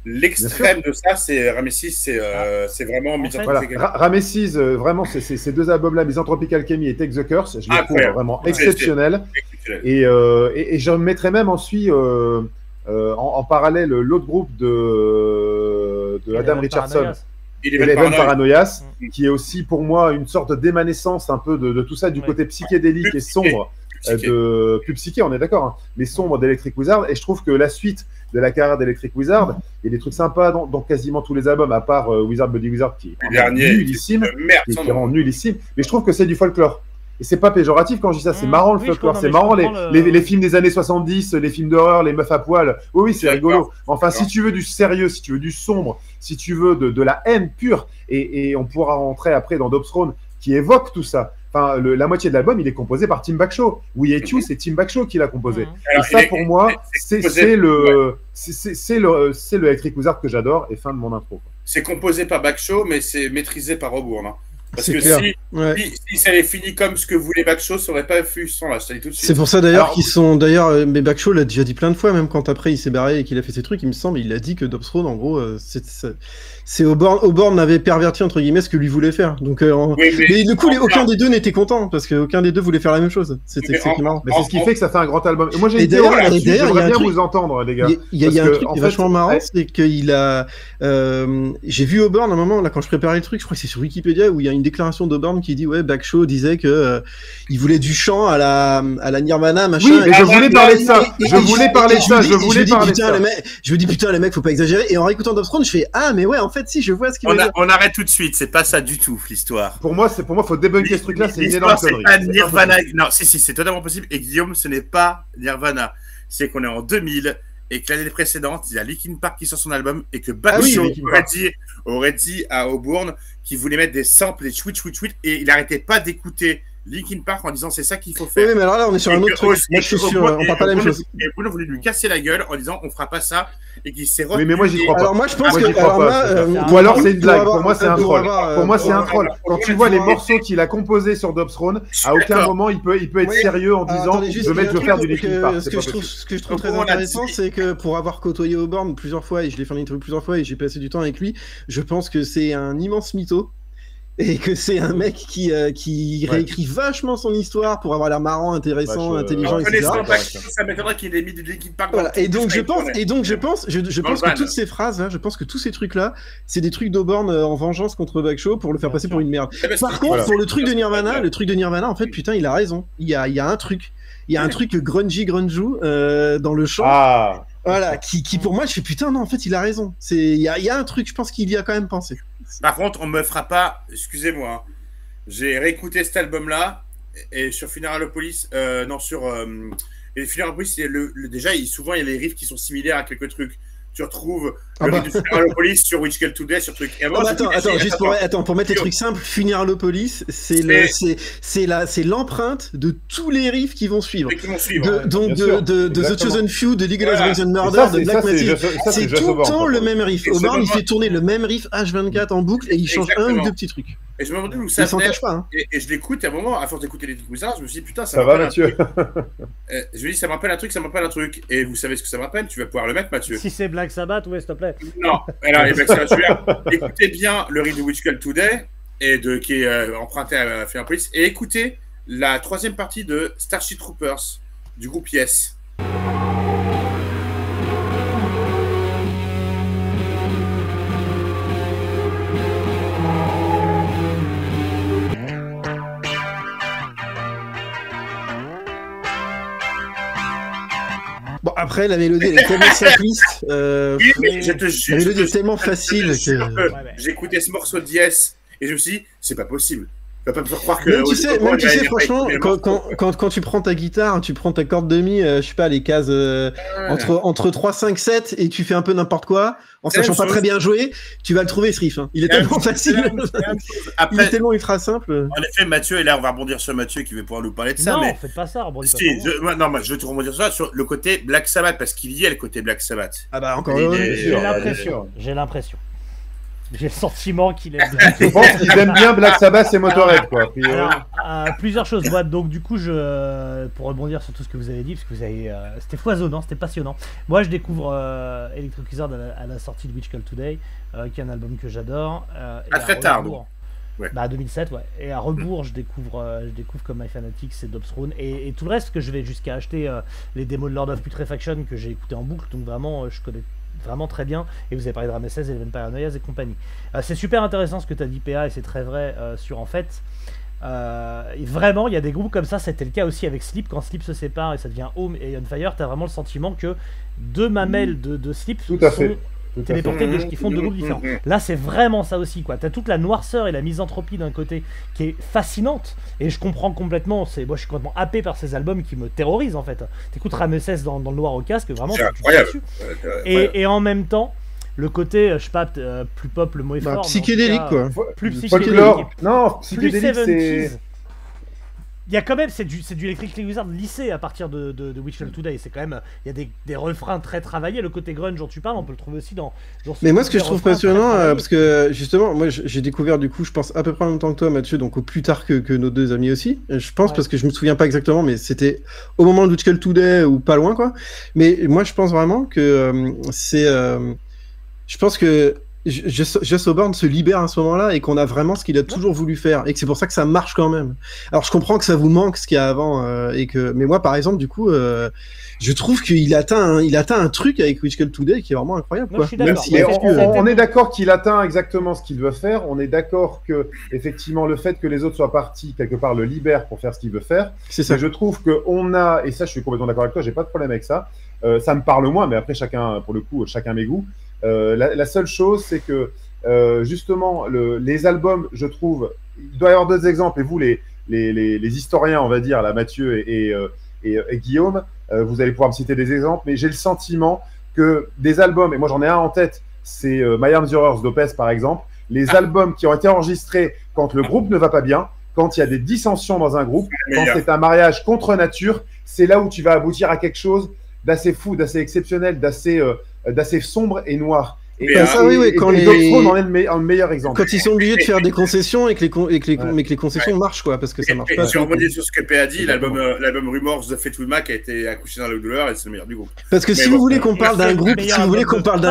l'extrême de ça, c'est Ramesis, c'est vraiment Misanthropic Alchemy. Ramesis, vraiment, ces deux albums-là, Misanthropic Alchemy et Take the Curse, je les trouve vraiment exceptionnels. Et je mettrais même ensuite en parallèle l'autre groupe de Adam Richardson, Eleven Paranoias, qui est aussi pour moi une sorte d'émanescence un peu de tout ça, du côté psychédélique et sombre. Plus psyché, on est d'accord, hein, mais sombre d'Electric Wizard. Et je trouve que la suite de la carrière d'Electric Wizard, il y a des trucs sympas dans quasiment tous les albums, à part Wizard Bloody Wizard, qui est nullissime, nullissime. Mais je trouve que c'est du folklore. Et c'est pas péjoratif quand je dis ça, c'est marrant le folklore, c'est marrant les films des années 70, les films d'horreur, les meufs à poil. Oui, c'est rigolo. Enfin, si tu veux du sérieux, si tu veux du sombre, si tu veux de la haine pure, et on pourra rentrer après dans Dobbs Throne qui évoque tout ça. Enfin, la moitié de l'album, il est composé par Tim Bagshaw. We Hate You, c'est Tim Bagshaw qui l'a composé. Et ça, pour moi, c'est le Electric Wizard que j'adore. Et fin de mon intro. C'est composé par Bagshaw, mais c'est maîtrisé par Aubourn. Hein. Parce que si ça avait fini comme ce que voulait Bagshaw, ça aurait pas fait son là, je te dis tout de suite. C'est pour ça d'ailleurs qu'ils sont. Mais Bagshaw l'a déjà dit plein de fois, même quand après il s'est barré et qu'il a fait ses trucs, il me semble, il a dit que Dobbs Throne, en gros, c'est Aubourn avait perverti entre guillemets ce que lui voulait faire. Donc, mais du coup, aucun des deux n'était content parce qu'aucun des deux voulait faire la même chose. C'était marrant. Mais c'est ce qui fait que ça fait un grand album. Moi, j'ai une théorie là-dessus. J'aimerais bien vous entendre, les gars. Il y a un truc qui est vachement marrant, c'est qu'il a. J'ai vu Aubourn à un moment là quand je préparais le truc, je crois que c'est sur Wikipédia où il y a une déclaration d'Aubourn qui dit Bagshaw disait que il voulait du chant à la Nirvana machin. Oui, mais je voulais parler de ça. Je me dis putain les mecs, faut pas exagérer. Et en réécoutant Dobbs Throne, je fais mais ouais, en fait si, je vois ce qu'il veut dire. On arrête tout de suite, c'est pas ça du tout l'histoire. Pour moi, faut débunker ce truc-là, c'est une énorme connerie. C'est pas Nirvana. Non, si, c'est totalement possible. Et Guillaume, ce n'est pas Nirvana. C'est qu'on est en 2000 et que l'année précédente, il y a Linkin Park qui sort son album et que Bagshaw aurait dit à Aubourn qu'il voulait mettre des samples, des tweets, et il n'arrêtait pas d'écouter Linkin Park en disant c'est ça qu'il faut faire. Oui, mais alors là, on est sur un autre truc. Moi, je suis sûr, on parle pas la même chose. Et Bruno voulait lui casser la gueule en disant on fera pas ça et qu'il s'est Oui, mais moi, j'y crois pas. Alors, moi, je pense que. Ou alors, c'est une blague. Pour moi, c'est un troll. Pour moi, c'est un troll. Quand tu vois les morceaux qu'il a composés sur Dobbs Throne, à aucun moment, il peut être sérieux en disant je veux faire du Linkin Park. Ce que je trouve très intéressant, c'est que pour avoir côtoyé Aubourn plusieurs fois, et je l'ai fait en interview plusieurs fois, et j'ai passé du temps avec lui, je pense que c'est un immense mytho. Et que c'est un mec qui réécrit vachement son histoire pour avoir l'air marrant, intéressant, intelligent, etc. Ça m'étonnerait qu'il ait mis du Linkin Park. Voilà. Et donc je pense que toutes ces phrases là, je pense que tous ces trucs là, c'est des trucs d'Aubourn en vengeance contre Bagshaw pour le faire passer pour une merde. Par contre, pour le truc de Nirvana, en fait, putain, il a raison. Il y a un truc. Il y a un truc grungy dans le chant. Voilà, qui pour moi, je fais putain, non, en fait, il a raison. Il y a un truc, je pense qu'il y a quand même pensé. Par contre, on me fera pas, excusez-moi, hein, j'ai réécouté cet album-là, et sur Funeralopolis, Funeralopolis, déjà, souvent, il y a les riffs qui sont similaires à quelques trucs. Tu retrouves le riff de Funeralopolis sur Witchcraft Today, sur truc. Pour mettre les trucs simples, Funeralopolis, c'est l'empreinte de tous les riffs qui vont suivre. Donc de The Chosen Few, de Legalize Rage and Murder, de Black Massive. C'est tout le temps le même riff. Aubourn, il fait tourner le même riff H24 en boucle et il change un ou deux petits trucs. Et je me demandais où ça venait. Et je l'écoute, et à un moment, à force d'écouter les Wizards, je me suis dit, putain, ça va, Mathieu. Je me dis, ça me rappelle un truc. Et vous savez ce que ça me rappelle? Tu vas pouvoir le mettre, Mathieu. Si c'est Black Sabbath, ouais, s'il te plaît. Non, alors, les Black Sabbath, écoutez bien le riff de Witchcraft Today, qui est emprunté à Funeralopolis, et écoutez la troisième partie de Starship Troopers, du groupe Yes. Bon, après, la mélodie, elle est tellement simpliste. La mélodie est tellement facile que... J'écoutais ce morceau de Yes et je me suis dit, c'est pas possible. Tu vas pas me faire croire que... Même tu sais, franchement, quand tu prends ta guitare, tu prends ta corde de mi, je sais pas, les cases entre 3, 5, 7, et tu fais un peu n'importe quoi, en sachant pas très bien jouer, tu vas le trouver ce riff. Hein. Il est tellement facile. Il est tellement ultra simple. En effet, Mathieu, et là on va rebondir sur Mathieu qui va pouvoir nous parler de ça. Non, faites pas ça, rebondis pas. Je vais te rebondir sur ça, sur le côté Black Sabbath, parce qu'il y a le côté Black Sabbath. Ah bah encore J'ai l'impression. J'ai le sentiment qu'il aime Je pense qu'ils aiment bien Black Sabbath et Motorhead, quoi. Plusieurs choses. Moi, donc du coup, pour rebondir sur tout ce que vous avez dit, parce que vous avez, c'était foisonnant, c'était passionnant. Moi, je découvre Electric Wizard à la sortie de Witch Call Today, qui est un album que j'adore. Très tard. Ouais. Bah 2007, ouais. Et à rebours, je découvre comme My Fanatics et Dobsthrone et tout le reste, que je vais jusqu'à acheter les démos de Lord of Putrefaction que j'ai écouté en boucle. Donc vraiment, je connais vraiment très bien. Et vous avez parlé de Ramesses et Eleven Paranoias et compagnie. C'est super intéressant ce que tu as dit, PA, et c'est très vrai sur en fait. Et vraiment, il y a des groupes comme ça. C'était le cas aussi avec Sleep. Quand Sleep se sépare et ça devient Home et On Fire, tu as vraiment le sentiment que deux mamelles de Sleep sont téléportés qui font deux groupes différents. Là, c'est vraiment ça aussi, quoi. T'as toute la noirceur et la misanthropie d'un côté qui est fascinante, et je comprends complètement. Moi, je suis complètement happé par ces albums qui me terrorisent en fait. T'écoutes Ramesses dans le noir au casque, vraiment. C'est incroyable. Et en même temps, le côté, je sais pas, plus pop, le mot est fort. Psychédélique, quoi. Plus psychédélique. Non, psychédélique, c'est. Il y a quand même, c'est du Electric Wizard lycée à partir de Witch Call Today. C'est quand même, il y a des refrains très travaillés. Le côté grunge dont tu parles, on peut le trouver aussi dans mais moi, ce que je trouve passionnant, parce que justement, moi, j'ai découvert du coup, je pense à peu près en même temps que toi, Mathieu, donc au plus tard que nos deux amis aussi. Je pense parce que je me souviens pas exactement, mais c'était au moment de Witch Call Today ou pas loin, quoi. Mais moi, je pense vraiment que je pense que Jess Auburn se libère à ce moment-là et qu'on a vraiment ce qu'il a toujours voulu faire et que c'est pour ça que ça marche quand même. Alors je comprends que ça vous manque ce qu'il y a avant mais moi par exemple du coup je trouve qu'il atteint un truc avec Witch Call Today qui est vraiment incroyable. Moi, quoi. Même si on est d'accord qu'il atteint exactement ce qu'il veut faire. On est d'accord que effectivement le fait que les autres soient partis quelque part le libère pour faire ce qu'il veut faire. C'est ça. Mais je trouve que on a, et ça je suis complètement d'accord avec toi, j'ai pas de problème avec ça. Ça me parle moins, mais après chacun pour le coup chacun mes goûts. La seule chose, c'est que justement, les albums, je trouve, il doit y avoir d'autres exemples, et vous, les historiens, on va dire, là, Mathieu et Guillaume, vous allez pouvoir me citer des exemples, mais j'ai le sentiment que des albums, et moi j'en ai un en tête, c'est My Arms Yours d'Opes, par exemple, les albums qui ont été enregistrés quand le groupe ne va pas bien, quand il y a des dissensions dans un groupe, quand c'est un mariage contre nature, c'est là où tu vas aboutir à quelque chose d'assez fou, d'assez exceptionnel, d'assez sombre et noir. Et quand les Dobsthrone en est le meilleur exemple. Quand ils sont obligés de faire des concessions mais que les concessions marchent, quoi, parce que ça marche pas. Si on rebondit sur ce que P a dit, l'album Rumors de Fleetwood Mac a été accouché dans la douleur et c'est le meilleur du groupe. Parce que si vous voulez qu'on parle d'un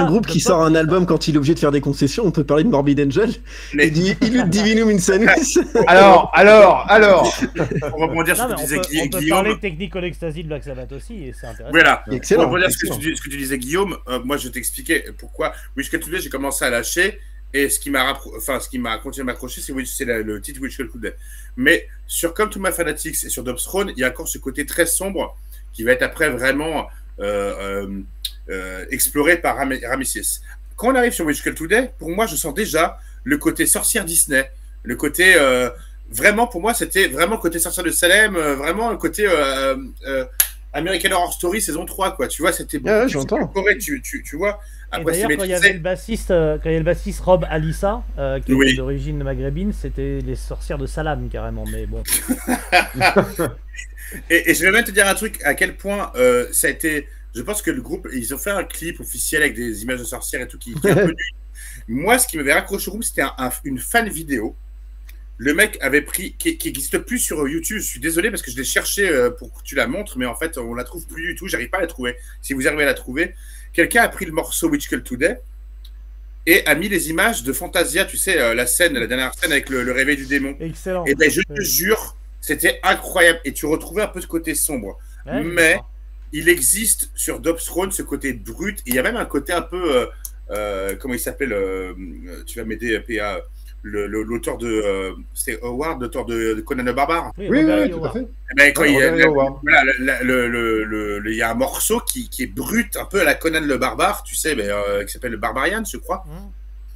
groupe, qui sort un album quand il est obligé de faire des concessions, on peut parler de Morbid Angel et Divinum Insanus. Alors. On va rebondir sur ce que tu disais, Guillaume. On peut parler de Technical Ecstasy de Black Sabbath aussi, et c'est intéressant. Voilà. Excellent. On va rebondir sur ce que tu disais, Guillaume. Moi, je t'expliquais pourquoi Witch Call Today, j'ai commencé à lâcher, et ce qui m'a continué à m'accrocher, c'est le titre Witch Call Today. Mais sur Come to My Fanatics et sur Dobsthrone, il y a encore ce côté très sombre qui va être après vraiment exploré par Ramesses. Quand on arrive sur Witch Call Today, pour moi, je sens déjà le côté sorcière Disney, le côté vraiment, pour moi, c'était vraiment le côté sorcière de Salem, vraiment le côté American Horror Story saison 3, quoi. Tu vois, c'était beaucoup j'entends. Tu vois. Après, d'ailleurs, quand il y avait le bassiste Rob Alissa, qui était d'origine maghrébine, c'était les sorcières de Salam, carrément, mais bon. et je vais même te dire un truc, à quel point ça a été... Je pense que le groupe, ils ont fait un clip officiel avec des images de sorcières et tout, qui est un peu nul. Moi, ce qui m'avait raccroché au groupe, c'était une fan vidéo. Le mec avait pris, qui n'existe plus sur YouTube. Je suis désolé parce que je l'ai cherché pour que tu la montres, mais en fait, on la trouve plus du tout. J'arrive pas à la trouver. Si vous arrivez à la trouver, quelqu'un a pris le morceau Witch Call Today et a mis les images de Fantasia, tu sais, la dernière scène avec le réveil du démon. Excellent. Et ben, je te jure, c'était incroyable. Et tu retrouvais un peu ce côté sombre. Ouais, mais il existe sur Dobsthrone ce côté brut. Et il y a même un côté un peu, comment il s'appelle, tu vas m'aider, PA. L'auteur de c'est Howard, l'auteur de Conan le Barbare. Oui, tout à fait. Ben, quand il y a un morceau qui est brut, un peu à la Conan le Barbare, tu sais, qui s'appelle le Barbarian, je crois.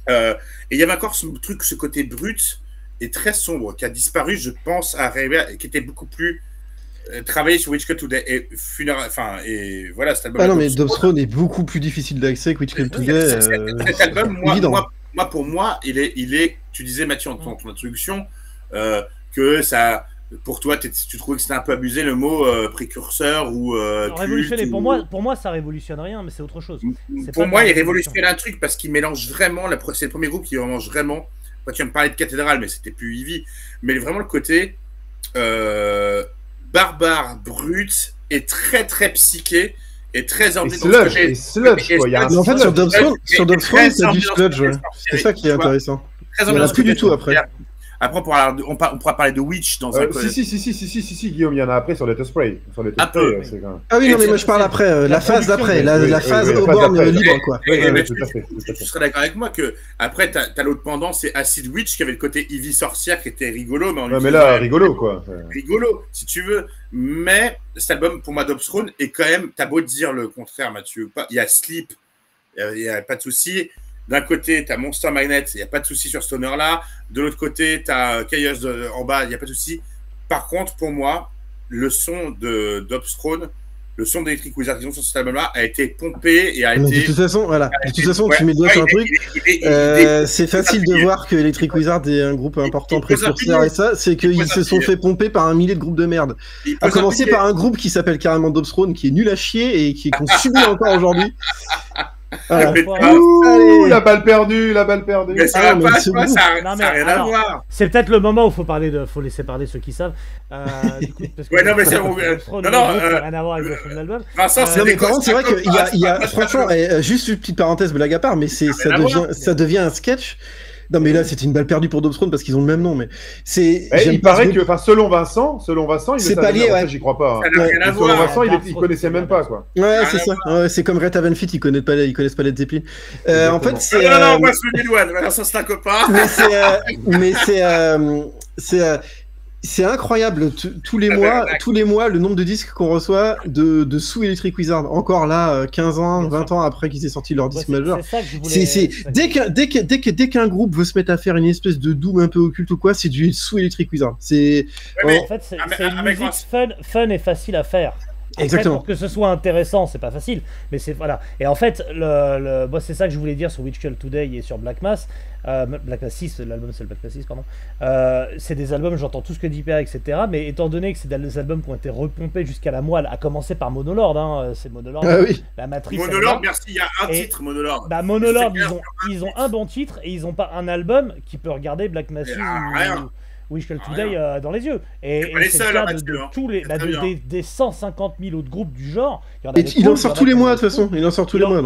Et il y avait encore ce côté brut et très sombre qui a disparu, je pense, qui était beaucoup plus travaillé sur Witch Call Today et et voilà, cet album. Ah non, mais Dobsthrone est beaucoup plus difficile d'accès que Witch Call Today. Cet album, pour moi, il est. Tu disais, Mathieu, en ton introduction, que ça, pour toi, tu trouvais que c'était un peu abusé le mot précurseur ou révolutionner. Pour moi, ça révolutionne rien, mais c'est autre chose. Pour moi, il révolutionne un truc parce qu'il mélange vraiment. C'est le premier groupe qui mélange vraiment. Tu vas me parler de Cathédrale, mais c'était plus Ivy. Mais vraiment le côté barbare, brut et très très psyché et très emmené dans sludge, et sludge, quoi. En fait, sur Dobscron, c'est du sludge. C'est ça qui est intéressant. Il n'y en a plus du tout après. Après, on pourra parler de Witch dans un si, Guillaume, il y en a après sur Let Us Spray. Sur Let Us Spray, c'est quand même... Ah oui, non, mais moi je parle après, la phase d'après, la phase au bord libre, quoi. Tu serais d'accord avec moi que après, t'as l'autre pendant, c'est Acid Witch qui avait le côté Ivy Sorcière qui était rigolo. Mais là, rigolo, quoi. Rigolo, si tu veux. Mais cet album, pour moi, Dobscron, est quand même, t'as beau dire le contraire, Mathieu, il y a Sleep, il n'y a pas de souci. D'un côté, tu as Monster Magnet, il n'y a pas de souci sur ce Stoner-là. De l'autre côté, tu as Chaos en bas, il n'y a pas de souci. Par contre, pour moi, le son de Dobscron, le son d'Electric Wizard qu'ils ont sur cet album-là a été pompé et a été... De toute façon, voilà. De toute façon, tu mets le doigt sur un truc. C'est facile de voir que Electric Wizard est un groupe important précurseur et ça, c'est qu'ils se sont fait pomper par un millier de groupes de merde. À commencer par un groupe qui s'appelle carrément Dobscron, qui est nul à chier et qu'on subit encore aujourd'hui. La balle perdue, Mais ça n'a rien à voir. C'est peut-être le moment où faut laisser parler ceux qui savent. Du coup, parce que ouais, non, mais c'est rien à voir avec le fond de l'album. Non, mais par contre, c'est vrai qu'il y a franchement, juste une petite parenthèse, blague à part, mais ça devient un sketch. Non mais là c'était une balle perdue pour Dobscron parce qu'ils ont le même nom, mais c'est. Il paraît que, selon Vincent, il c'est pas lié, ouais. J'y crois pas. Selon Vincent, il connaissait même pas, quoi. Ouais, c'est ça. Ouais, c'est comme Red Haven Fit, ils connaissent pas Led Zeppelin. En fait, c'est. Non, moi je me dédouane. Vincent c'est un copain. Mais c'est incroyable, tous les mois, le nombre de disques qu'on reçoit de sous Electric Wizard. Encore là, 15 ans, 20 ans après qu'ils aient sorti leur disque majeur. Dès qu'un groupe veut se mettre à faire une espèce de doom un peu occulte ou quoi, c'est du sous Electric Wizard. En fait, c'est une musique fun et facile à faire. Exactement. Pour que ce soit intéressant, c'est pas facile, mais c'est voilà. Et en fait, moi, c'est ça que je voulais dire sur Witch Cult Today et sur Black Mass. Black Mass 6, l'album c'est le Black Mass 6, pardon. C'est des albums, j'entends tout ce que dit PA, etc. Mais étant donné que c'est des albums qui ont été repompés jusqu'à la moelle, à commencer par Monolord, hein, c'est Monolord, la matrice. Monolord, merci, il y a un titre, Monolord. Bah, Monolord, ils ont un bon titre et ils ont pas un album qui peut regarder Black Mass 6 ou Witch Cult Today dans les yeux. Et c'est le cas de tous les des 150 000 autres groupes du genre. Il en sort tous les mois de toute façon. Il en sort tous les mois.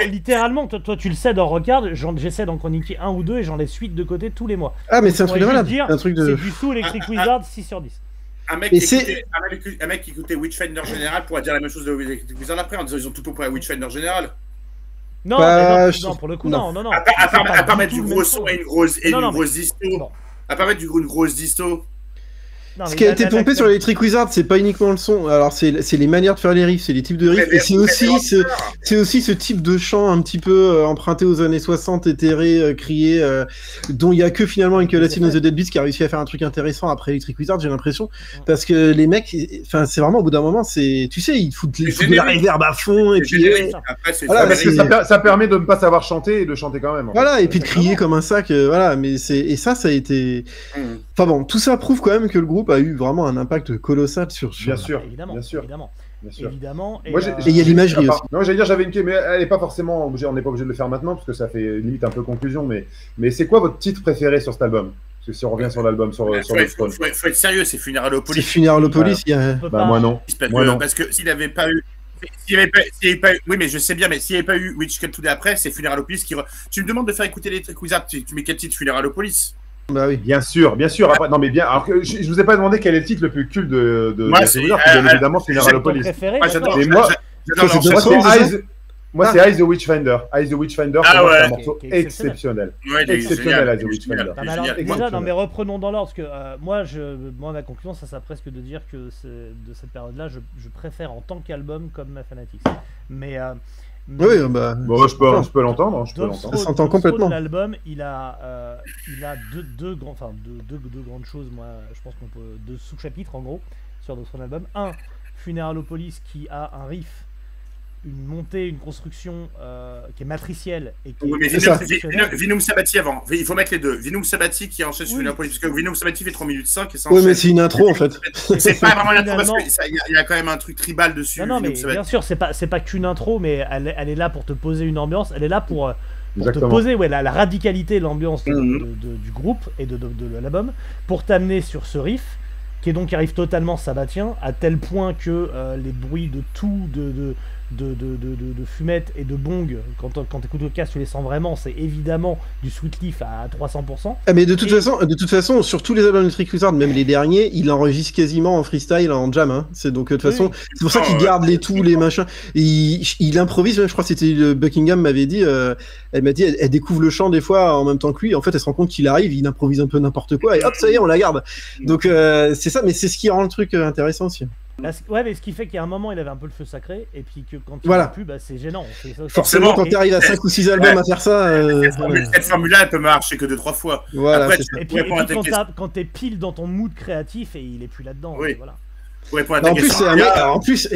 Littéralement, toi tu le sais dans Regarde, j'essaie d'en chroniquer un ou deux et j'en ai suite de côté tous les mois. Ah mais c'est un truc de malade. C'est du sous Electric Wizard 6 sur 10. Un mec qui écoutait Witchfinder Général pourrait dire la même chose de Electric Wizard après en disant ils ont tout pompé à Witchfinder Général. Non, pour le coup, non. À part mettre du gros son et une grosse disto. À pas mettre une grosse disto. Ce qui a été pompé sur Electric Wizard, c'est pas uniquement le son. Alors c'est les manières de faire les riffs, c'est les types de riffs, et c'est aussi ce type de chant un petit peu emprunté aux années 60, éthéré, crié, dont il y a que finalement une Lacine of the Dead Beats qui a réussi à faire un truc intéressant après Electric Wizard, j'ai l'impression, parce que les mecs, enfin c'est vraiment au bout d'un moment, c'est, tu sais, ils foutent de la reverb à fond et puis voilà, parce que ça permet de ne pas savoir chanter et de chanter quand même. Voilà, et puis de crier comme un sac, voilà, mais et ça a été. Enfin bon, tout ça prouve quand même que le groupe a eu vraiment un impact colossal sur... Bien sûr. Évidemment. Et il y a l'imagerie aussi. Non, j'allais dire, j'avais une question, mais elle n'est pas forcément... On n'est pas obligé de le faire maintenant, parce que ça fait limite un peu conclusion, mais c'est quoi votre titre préféré sur cet album? Parce que si on revient sur l'album, sur le Stone. Faut être sérieux, c'est Funeralopolis. C'est Funeralopolis, moi non. Parce que s'il n'avait pas eu... oui, mais je sais bien, mais s'il n'y avait pas eu Witch Cult Today après, c'est Funeralopolis qui... Tu me demandes de faire écouter Electric Wizard, tu mets quel titre? Funeralopolis? Bah oui. Bien sûr. Après, non mais bien. Alors que je vous ai pas demandé quel est le titre le plus culte de moi, c'est bien évidemment Funeralopolis. Moi j'adore. Moi c'est Eyes the Witchfinder. Eyes the Witchfinder, c'est un morceau exceptionnel. Exceptionnel Eyes the Witchfinder. Déjà, non mais reprenons dans l'ordre, parce que moi ma conclusion, ça serait presque de dire que de cette période-là, je préfère en tant qu'album comme ma Fanatics. Mais oui, je peux l'entendre. Ça s'entend complètement. L'album, il a deux grandes choses. Moi, je pense qu'on peut deux sous-chapitres en gros sur son album. Un, Funeralopolis qui a un riff, une montée, une construction qui est matricielle et qui est Vinum Sabati avant. Il faut mettre les deux. Vinum Sabati qui enchaîne sur Funeralopolis, parce que Vinum Sabati fait 3 minutes 5 et ça. Oui, mais c'est une intro en fait. C'est pas vraiment une intro parce qu'il y a quand même un truc tribal dessus. Non, mais bien sûr, c'est pas qu'une intro, mais elle est là pour te poser une ambiance. Elle est là pour te poser la radicalité, l'ambiance du groupe et de l'album, pour t'amener sur ce riff. qui arrive totalement sabbatien, à tel point que les bruits de tout, de fumette et de bong, quand t'écoutes le casque, tu les sens vraiment, c'est évidemment du Sweet Leaf à 300%. Ah, mais de toute façon, sur tous les albums de Trick Wizard, même les derniers, il enregistre quasiment en freestyle, en jam. Hein. C'est donc de toute façon, c'est pour ça qu'il garde les tout, les machins. Il improvise, même, je crois que c'était Buckingham m'avait dit, elle m'a dit, elle découvre le chant des fois en même temps que lui. En fait, elle se rend compte qu'il arrive, il improvise un peu n'importe quoi, et hop, ça y est, on la garde. Donc c'est ça, mais c'est ce qui rend le truc intéressant aussi. Ouais, mais ce qui fait qu'il y a un moment il avait un peu le feu sacré, et puis que quand il n'y a plus, c'est gênant. Forcément, quand tu arrives à 5 ou 6 albums à faire ça. Cette formule-là, elle peut marcher que 2-3 fois. Voilà, après, et puis quand t'es pile dans ton mood créatif et il est plus là-dedans. Oui. Voilà.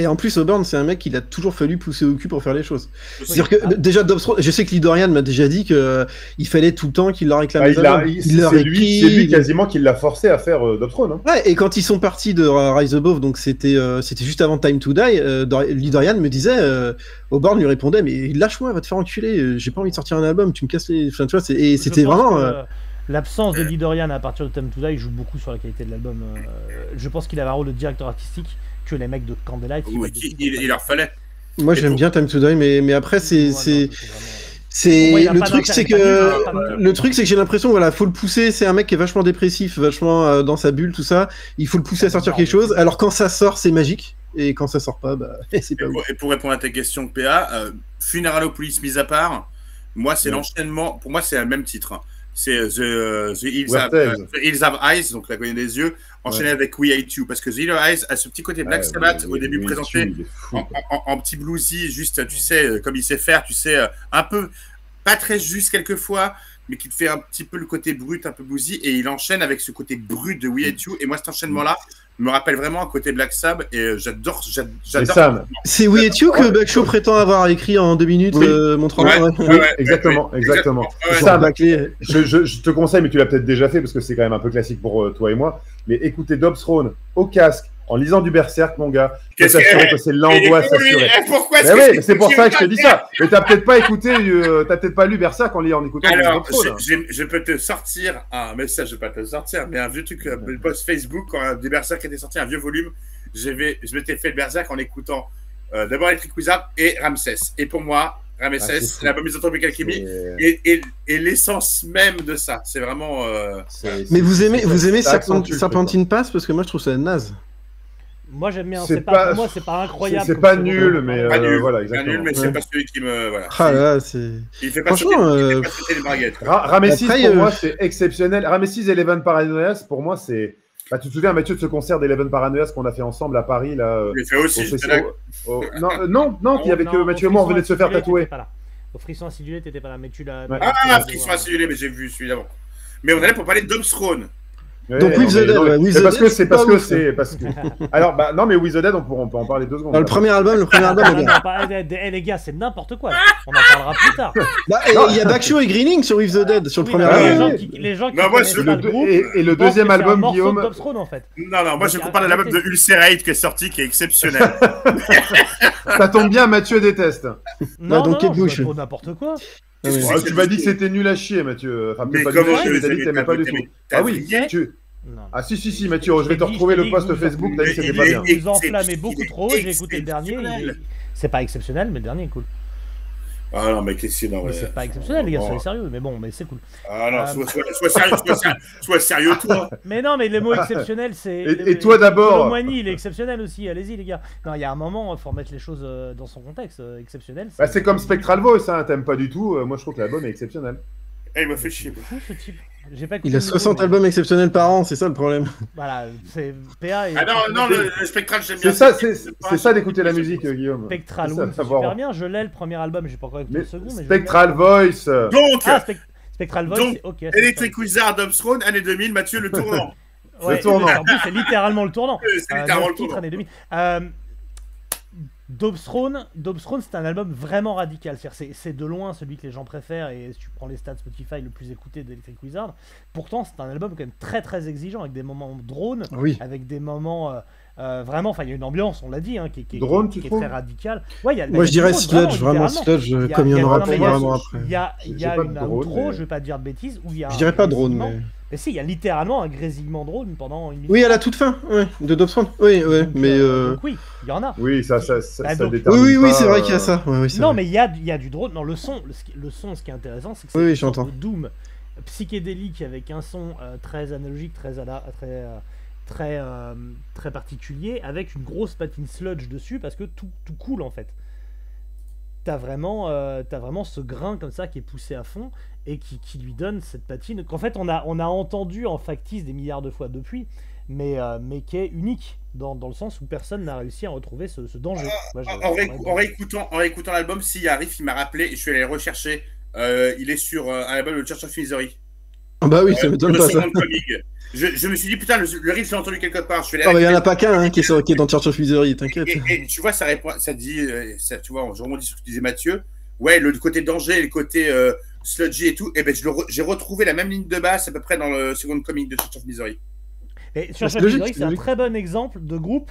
En plus, Auburn, c'est un mec qu'il a toujours fallu pousser au cul pour faire les choses. C'est-à-dire que déjà, je sais que Lee Dorian m'a déjà dit qu'il fallait tout le temps qu'il leur réclame. C'est lui quasiment qui l'a forcé à faire Dobstron. Hein. Ouais, et quand ils sont partis de Rise Above, donc c'était juste avant Time to Die, Lee Dorian me disait, Auburn lui répondait, mais lâche-moi, va te faire enculer, j'ai pas envie de sortir un album, tu me casses les. Enfin, tu vois, et c'était vraiment. L'absence de Lee Dorian à partir de Time to Die joue beaucoup sur la qualité de l'album. Je pense qu'il avait un rôle de directeur artistique que les mecs de Candlelight. Oui, il leur fallait. Moi j'aime bien Time to Die, mais après le truc c'est que j'ai l'impression faut le pousser. C'est un mec qui est vachement dépressif, vachement dans sa bulle, tout ça. Il faut le pousser à sortir quelque chose. Alors quand ça sort, c'est magique. Et quand ça sort pas, c'est pas ouf. Et pour répondre à ta question, PA, Funeralopolis mis à part, moi c'est l'enchaînement. Pour moi c'est le même titre. Hein. C'est The Hills Have Eyes, donc la cognée des yeux, enchaîné avec We Hate You, parce que The Hills Have Eyes a ce petit côté Black Sabbath au début présenté en petit bluesy, juste, tu sais, comme il sait faire, tu sais, un peu, pas très juste quelquefois, mais qui te fait un petit peu le côté brut, un peu bluesy, et il enchaîne avec ce côté brut de We Hate You, et moi cet enchaînement-là me rappelle vraiment un côté Black Sabbath, et j'adore. C'est We Hate You que Backshaw prétend avoir écrit en 2 minutes, montrant. Exactement. Sam, je te conseille, mais tu l'as peut-être déjà fait parce que c'est quand même un peu classique pour toi et moi. Mais écoutez Dobstron au casque, en lisant du Berserk, mon gars, je peux t'assurer que c'est l'angoisse assurée. C'est pour ça que je te dis ça. Mais t'as peut-être pas écouté, t'as peut-être pas lu Berserk en écoutant. Alors, je peux te sortir un message, je vais pas te le sortir, mais un vieux truc, le post Facebook, quand des Berserk était sorti, un vieux volume, je m'étais fait le Berserk en écoutant d'abord Electric Wizard et Ramsès. Et pour moi, Ramsès, l'album Misanthropic Alchemy, et l'essence même de ça. C'est vraiment. Mais vous aimez Serpentine Pass parce que moi je trouve ça naze. Moi j'aime bien, pour moi c'est pas incroyable. C'est pas nul, mais voilà, exactement. Pas nul, mais c'est pas celui qui me. Voilà. Ah là, c'est. Il fait pas sauter les braguettes. Ramesis, pour moi, c'est exceptionnel. Ramesis Eleven Paranoias, pour moi, c'est. Tu te souviens, Mathieu, de ce concert d'Eleven Paranoias qu'on a fait ensemble à Paris là. Il fait aussi. Non, qu'il y avait que Mathieu et moi, on venait de se faire tatouer. Au Frisson Acidulé, t'étais pas là, mais tu l'as. Ah, Frisson Acidulé, mais j'ai vu celui d'avant. Mais on allait pour parler de Dobstron. Donc With the Dead, c'est parce que alors non mais With the Dead on peut en parler 2 secondes. Le premier album les gars, c'est n'importe quoi. On en parlera plus tard. Il y a Backshaw et Greening sur With the Dead sur le premier album. Les gens qui connaissent pas le groupe et le deuxième album, Guillaume. Non, moi je vous parle de l'album de Ulcerate qui est sorti, qui est exceptionnel. Ça tombe bien, Mathieu déteste. Non, c'est n'importe quoi. Tu m'as dit que c'était nul à chier, Mathieu. Enfin, mais comment tu m'as dit que t'aimais pas du tout. Ah oui, Ah si, Mathieu, je vais te retrouver le post Facebook, t'as dit que c'était pas bien. Ils enflammaient beaucoup trop, j'ai écouté le dernier. C'est pas exceptionnel, mais le dernier est cool. Ah non, mais qu'est-ce que c'est c'est pas exceptionnel, les gars, soyez sérieux, mais bon, mais c'est cool. Ah non, sois sérieux, toi. Mais non, mais le mot exceptionnel, c'est. Et toi d'abord. Colomboigny, il est exceptionnel aussi, allez-y, les gars. Non, il y a un moment, il faut remettre les choses dans son contexte. Exceptionnel. C'est comme Spectral Voice, hein, t'aimes pas du tout. Moi, je trouve que l'album est exceptionnel. Il m'a fait chier. Ce type. Il a 60 albums exceptionnels par an, c'est ça le problème. Voilà, c'est PA. Ah non, le Spectral, j'aime bien. C'est ça d'écouter la musique, Guillaume. Spectral, c'est super bien. Je l'ai le premier album, j'ai pas encore écouté le second. Spectral Voice. Donc, Spectral Voice, ok. Electric Wizard, Dobstron, année 2000, Mathieu, le tournant. Le tournant. En plus, c'est littéralement le tournant. C'est littéralement le tournant. Année 2000. Dobstron, c'est un album vraiment radical. C'est de loin celui que les gens préfèrent, et si tu prends les stats Spotify, le plus écouté d'Electric Wizard. Pourtant, c'est un album quand même très très exigeant, avec des moments drone, avec des moments Vraiment, enfin, il y a une ambiance, on l'a dit, hein, qui est très radicale. Ouais, moi, je dirais Sludge, vraiment Sludge, comme il y en aura vraiment après. Il y a une outro, je vais pas dire de bêtises, où il y a. Je dirais pas drone, mais. Mais si, il y a littéralement un grésillement drone pendant une minute. Oui, à la toute fin, de Dobson. Oui, mais. Donc oui, il y en a. Oui, ça détermine. Oui, c'est vrai qu'il y a ça. Non, mais il y a du drone. Non, le son, ce qui est intéressant, c'est que c'est une sorte de Doom psychédélique avec un son très analogique, très particulier, avec une grosse patine sludge dessus, parce que tout coule en fait. T'as vraiment ce grain comme ça qui est poussé à fond et qui lui donne cette patine qu'en fait on a entendu en factice des milliards de fois depuis, mais qui est unique dans le sens où personne n'a réussi à retrouver ce danger. En réécoutant l'album, s'il y a un riff, il m'a rappelé, je suis allé le rechercher, il est sur un album de Church of Misery. Ah bah oui, ça m'étonne pas ça. Je me suis dit, putain, le riff, j'ai entendu quelque part. Il y en a pas qu'un qui est dans Church of Misery, t'inquiète. Et tu vois, ça dit, tu vois, je rebondis sur ce que disait Mathieu. Ouais, le côté danger, le côté sludgy et tout. Et ben, j'ai retrouvé la même ligne de basse à peu près dans le second comic de Church of Misery. Et Church of Misery, c'est un très bon exemple de groupe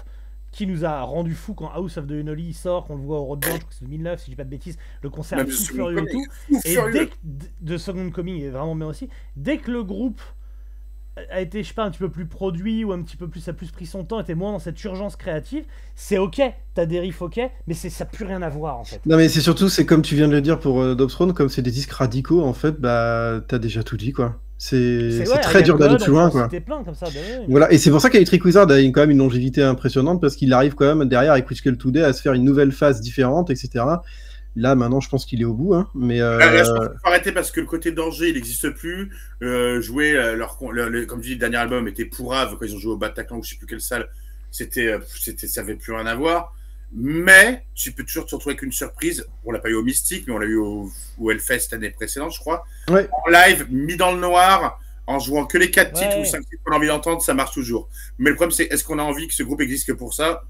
qui nous a rendu fou quand House of the Unholy sort, qu'on le voit au Roadburn, je crois que c'est 2009, si je dis pas de bêtises, le concert est fou furieux et tout. Et dès que, de Second Coming est vraiment bien aussi, dès que le groupe a été, je sais pas, un petit peu plus produit ou un petit peu plus, a plus pris son temps, était moins dans cette urgence créative, c'est ok, t'as des riffs ok, mais ça n'a plus rien à voir en fait. Non mais c'est surtout, c'est comme tu viens de le dire pour Dobstron, comme c'est des disques radicaux en fait, bah t'as déjà tout dit quoi. C'est très dur d'aller plus loin quoi. Plein, comme ça, voilà, et c'est pour ça qu'Electric Wizard a quand même une longévité impressionnante, parce qu'il arrive quand même derrière avec Witch Today à se faire une nouvelle phase différente, etc. Là, maintenant, je pense qu'il est au bout. Hein, mais là, je pense qu'il faut arrêter parce que le côté danger, il n'existe plus. Jouer, comme je dis, le dernier album était pourrave quand ils ont joué au Bataclan ou je ne sais plus quelle salle. Ça n'avait plus rien à voir. Mais tu peux toujours te retrouver avec une surprise. On l'a pas eu au Mystique, mais on l'a eu au Hellfest l'année précédente, je crois. Ouais. En live, mis dans le noir, en jouant que les 4 titres ou 5 titres qu'on a envie d'entendre, ça marche toujours. Mais le problème, c'est est-ce qu'on a envie que ce groupe existe que pour ça?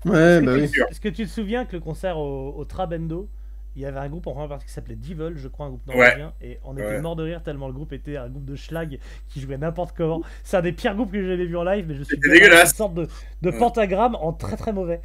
Ouais, bah oui. Est-ce que tu te souviens que le concert au Trabendo, il y avait un groupe en première partie qui s'appelait Devil, je crois, un groupe norvégien, et on était mort de rire tellement le groupe était un groupe de schlag qui jouait n'importe comment. C'est un des pires groupes que j'avais vu en live, mais je suis dégueulasse. Une sorte de pentagramme en très très mauvais.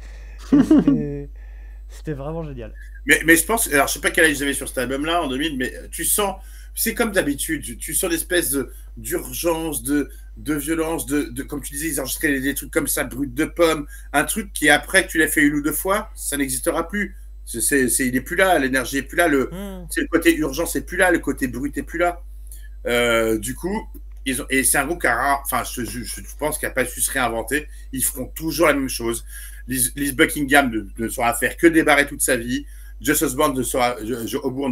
C'était vraiment génial. Mais je pense, alors je sais pas quel âge j'avais sur cet album-là en 2000, mais tu sens, c'est comme d'habitude, tu sens l'espèce d'urgence, de violence, comme tu disais, ils enregistraient des trucs comme ça, brut de pomme, un truc qui après que tu l'as fait une ou deux fois, ça n'existera plus. Il est plus là, l'énergie est plus là, le côté urgence est plus là, le côté brut est plus là. Du coup, et c'est un groupe qui a, enfin, je pense qu'il n'a pas su se réinventer. Ils feront toujours la même chose. Liz Buckingham ne saura faire que débarrer toute sa vie. Joss Osborne ne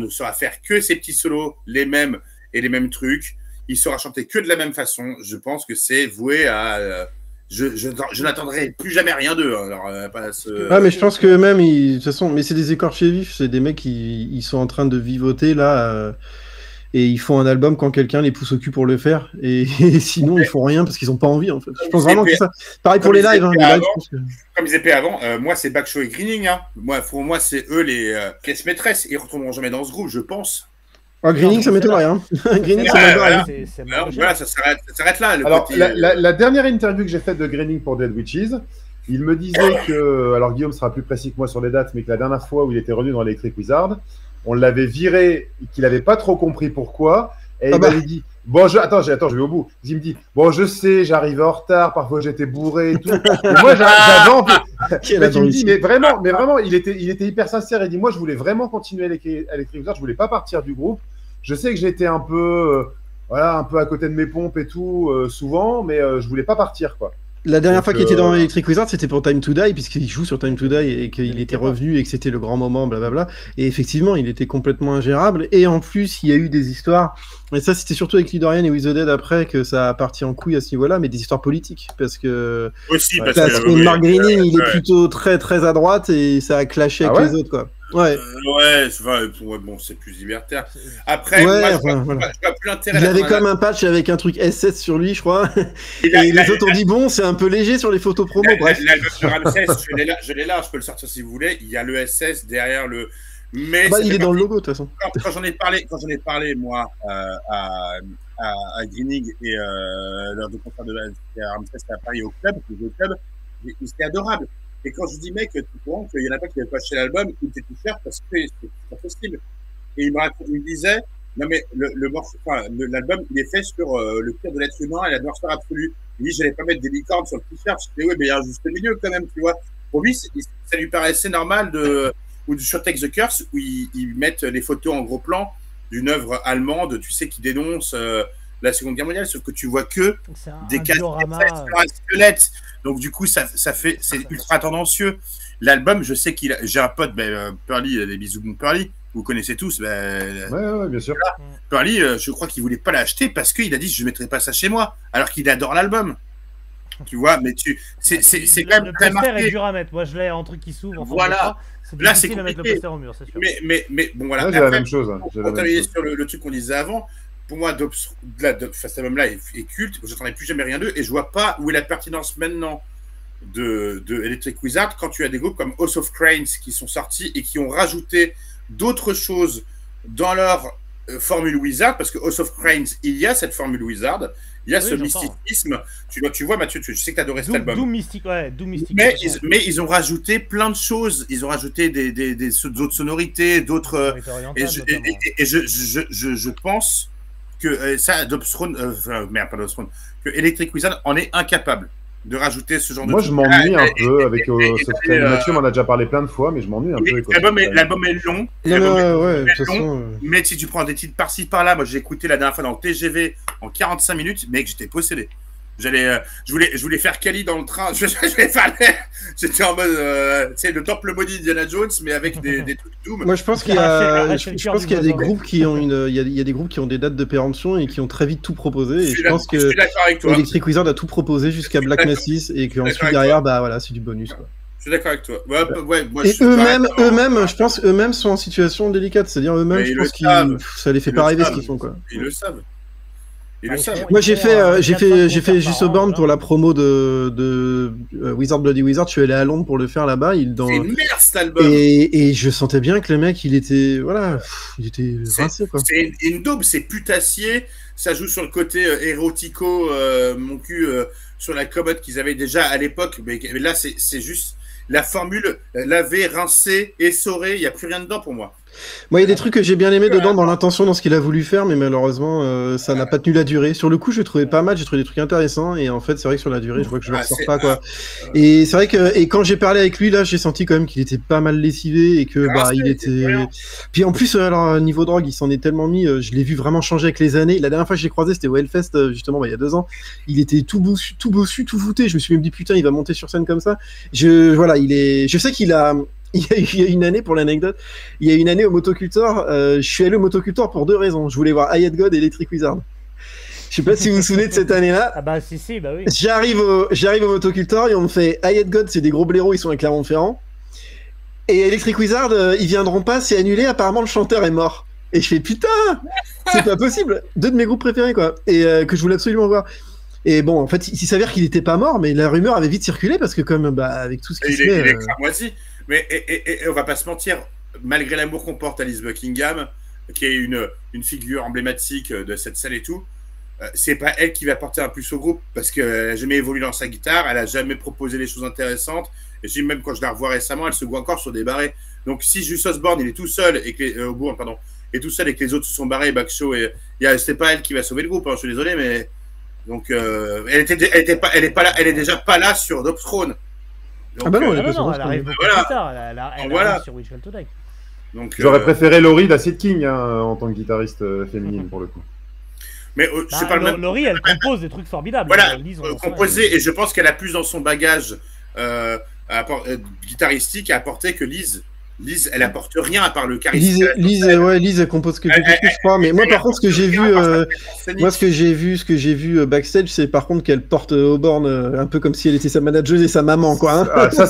saura faire que ses petits solos, les mêmes et les mêmes trucs. Il saura chanter que de la même façon. Je pense que c'est voué à. Je n'attendrai plus jamais rien d'eux. Mais je pense que même, de toute façon, mais c'est des écorchés vifs, c'est des mecs qui ils sont en train de vivoter là, et ils font un album quand quelqu'un les pousse au cul pour le faire, et sinon ils font rien parce qu'ils n'ont pas envie en fait. Je pense vraiment que ça. Pareil pour les lives. Comme ils disaient avant, moi c'est Backshow et Greening. Hein. Pour moi c'est eux les pièces maîtresses. Ils ne retourneront jamais dans ce groupe, je pense. Greening, ça m'étonnerait. Hein. Greening, voilà, ça s'arrête là. Alors, la dernière interview que j'ai faite de Greening pour Dead Witches, il me disait que, alors Guillaume sera plus précis que moi sur les dates, mais que la dernière fois où il était revenu dans Electric Wizard, on l'avait viré, qu'il n'avait pas trop compris pourquoi, et il m'avait dit, bon, attends, je vais au bout. Il me dit, bon, je sais, j'arrivais en retard, parfois j'étais bourré et tout. Et moi, j'avais envie. Il me dit, mais vraiment, il était hyper sincère. Il dit, moi, je voulais vraiment continuer Electric Wizard, je voulais pas partir du groupe. Je sais que j'étais un peu à côté de mes pompes et tout, souvent, mais je voulais pas partir, quoi. La dernière fois qu'il était dans Electric Wizard, c'était pour Time to Die, puisqu'il joue sur Time to Die et qu'il était revenu et que c'était le grand moment, blablabla. Et effectivement, il était complètement ingérable. Et en plus, il y a eu des histoires, et ça, c'était surtout avec Lidorian et With the Dead après que ça a parti en couille à ce niveau-là, mais des histoires politiques. Parce que. Aussi, parce que Mark Greening, il est plutôt très très à droite et ça a clashé avec les autres, quoi. Ouais. Bon, c'est plus libertaire. Après, moi, je vois plus l'intérêt. Il avait comme un patch avec un truc SS sur lui, je crois. Et les autres ont dit, bon, c'est un peu léger sur les photos promo. Bref. L'album de Ramsès, je l'ai là, je peux le sortir si vous voulez. Il y a le SS derrière le. Mais il est dans le logo, de toute façon. Quand j'en ai parlé, moi, à Greening et lors de concert de Ramsès à Paris au club, c'était adorable. Et quand je dis, mec, tu comprends qu'il y en a pas qui n'avaient pas acheté l'album, il était tout cher parce que c'est pas possible. Et il me disait, non mais l'album, il est fait sur le pire de l'être humain et la noirceur absolue. Il dit, j'allais pas mettre des licornes sur le t-shirt. Je disais, oui, mais il y a un juste milieu quand même, tu vois. Pour lui, ça lui paraissait normal ou sur Take the Curse, où ils mettent les photos en gros plan d'une œuvre allemande, tu sais, qui dénonce la Seconde Guerre mondiale, sauf que tu vois que des squelettes. Donc du coup, c'est ultra tendancieux. L'album, je sais j'ai un pote, Pearly, des bisous mon Pearly, vous connaissez tous. Ouais, bien sûr. Pearly, je crois qu'il voulait pas l'acheter parce qu'il a dit je ne mettrai pas ça chez moi, alors qu'il adore l'album. Tu vois, mais c'est quand même très marqué. Le poster est dur à mettre. Moi, je l'ai en truc qui s'ouvre. Voilà. Là, c'est compliqué à mettre le poster au mur, c'est sûr. Mais bon, voilà. J'ai la même chose. Pour travailler sur le truc qu'on disait avant, pour moi, cet album-là est culte. Je n'entendais plus jamais rien d'eux et je vois pas où est la pertinence maintenant de Electric Wizard quand tu as des groupes comme House of Cranes qui sont sortis et qui ont rajouté d'autres choses dans leur formule Wizard, parce que House of Cranes, il y a cette formule Wizard, il y a ce mysticisme. Tu vois, Mathieu, je sais que tu adorais cet album. Doom mystique. Mais ils ont rajouté plein de choses. Ils ont rajouté d'autres sonorités, d'autres. Et je pense que ça, que Electric Wizard en est incapable de rajouter ce genre de trucs. Moi, je m'ennuie un peu avec Mathieu m'en a déjà parlé plein de fois, mais je m'ennuie un peu. L'album est long. Mais si tu prends des titres par-ci par-là, moi j'ai écouté la dernière fois dans le TGV en 45 minutes, mec, j'étais possédé. Je voulais faire Kali dans le train. J'étais en mode, le temple maudit Indiana Jones, mais avec des trucs Doom. Moi, je pense qu'il y a des groupes qui ont il y a des groupes qui ont des dates de péremption et qui ont très vite tout proposé. Et je pense que Electric Wizard a tout proposé jusqu'à Black Massis et qu'ensuite derrière, c'est du bonus, quoi. Je suis d'accord avec toi. Et eux-mêmes, je pense, eux-mêmes sont en situation délicate. C'est-à-dire eux-mêmes, je pense que ça les fait pas rêver ce qu'ils font, quoi. Ils le savent. Moi j'ai fait Juste Born pour la promo de Wizard Bloody Wizard. Je suis allé à Londres pour le faire là-bas. C'est une merde cet album. Et je sentais bien que le mec il était rincé, quoi. C'est une daube, c'est putassier. Ça joue sur le côté érotico, mon cul, sur la commode qu'ils avaient déjà à l'époque. Mais là c'est juste la formule laver, rincer, essorer. Il n'y a plus rien dedans pour moi. Moi, il y a des trucs que j'ai bien aimé dedans dans l'intention, dans ce qu'il a voulu faire, mais malheureusement, ça n'a pas tenu la durée. Sur le coup, je trouvais pas mal, j'ai trouvé des trucs intéressants, et en fait, c'est vrai que sur la durée, je vois que je le ressors pas, quoi. Et c'est vrai que, quand j'ai parlé avec lui, là, j'ai senti quand même qu'il était pas mal lessivé, et que, il était... Puis en plus, alors, niveau drogue, il s'en est tellement mis, je l'ai vu vraiment changer avec les années. La dernière fois que je l'ai croisé, c'était au Hellfest, justement, il y a 2 ans. Il était tout bossu, tout voûté. Je me suis même dit, putain, il va monter sur scène comme ça. Je sais qu'il a... Il y a une année, pour l'anecdote, il y a une année au Motocultor, je suis allé au Motocultor pour 2 raisons. Je voulais voir Hayat God et Electric Wizard. Je sais pas si vous vous souvenez de cette année-là. Ah bah si, oui. J'arrive au Motocultor et on me fait Hayat God, c'est des gros blaireaux, ils sont à Clermont-Ferrand. Et Electric Wizard, ils viendront pas, c'est annulé, apparemment le chanteur est mort. Et je fais putain, c'est pas possible. 2 de mes groupes préférés, quoi. Et que je voulais absolument voir. Et bon, en fait, il s'avère qu'il était pas mort, mais la rumeur avait vite circulé parce que comme avec tout ce qui se fait... Il est cramoisi. Mais on va pas se mentir, malgré l'amour qu'on porte à Liz Buckingham, qui est une figure emblématique de cette scène et tout, c'est pas elle qui va porter un plus au groupe, parce qu'elle n'a jamais évolué dans sa guitare, elle a jamais proposé des choses intéressantes, et même quand je la revois récemment, elle se voit encore sur des barrés. Donc si Just Osborne, il est tout seul, et que est tout seul et que les autres se sont barrés, Bakshow, c'est pas elle qui va sauver le groupe, hein, je suis désolé, mais donc elle est déjà pas là sur Dope Throne. Donc, elle arrive beaucoup plus tard. Elle arrive sur Witchfall to Die. J'aurais préféré Laurie d'Acid King en tant que guitariste féminine pour le coup. Mais je parle même. Laurie, elle compose des trucs formidables. Voilà, composer, et je pense qu'elle a plus dans son bagage guitaristique à apporter que Liz. Liz, elle apporte rien à part le charisme. Liz, elle compose que je crois. Mais moi, par contre, ce que j'ai vu backstage, c'est par contre qu'elle porte Auburn un peu comme si elle était sa manageuse et sa maman, quoi. Hein. Ça,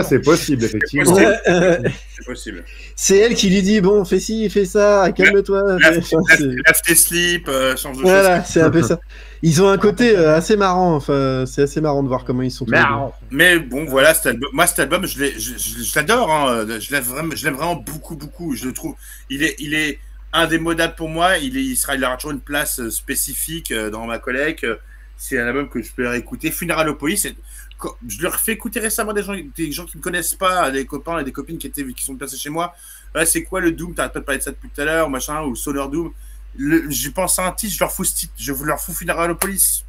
c'est possible, effectivement. C'est possible. C'est elle qui lui dit bon, fais ci, fais ça, calme-toi. Lave tes slips, change de choses. Voilà, c'est un peu ça. Ils ont un côté assez marrant, enfin, c'est assez marrant de voir comment ils sont tous. Mais bon, voilà, cet album, je l'adore, hein. Je l'aime vraiment beaucoup, beaucoup. Je le trouve, il est indémodable pour moi. Il aura toujours une place spécifique dans ma collecte. c'est un album que je peux réécouter. Funeralopolis, je leur fais écouter récemment des gens qui ne connaissent pas, des copains et des copines qui sont placés chez moi. C'est quoi le Doom? T'arrêtes pas de parler de ça depuis tout à l'heure, machin, ou Solar Doom. Je pense à un titre, je leur fous Funeralopolis.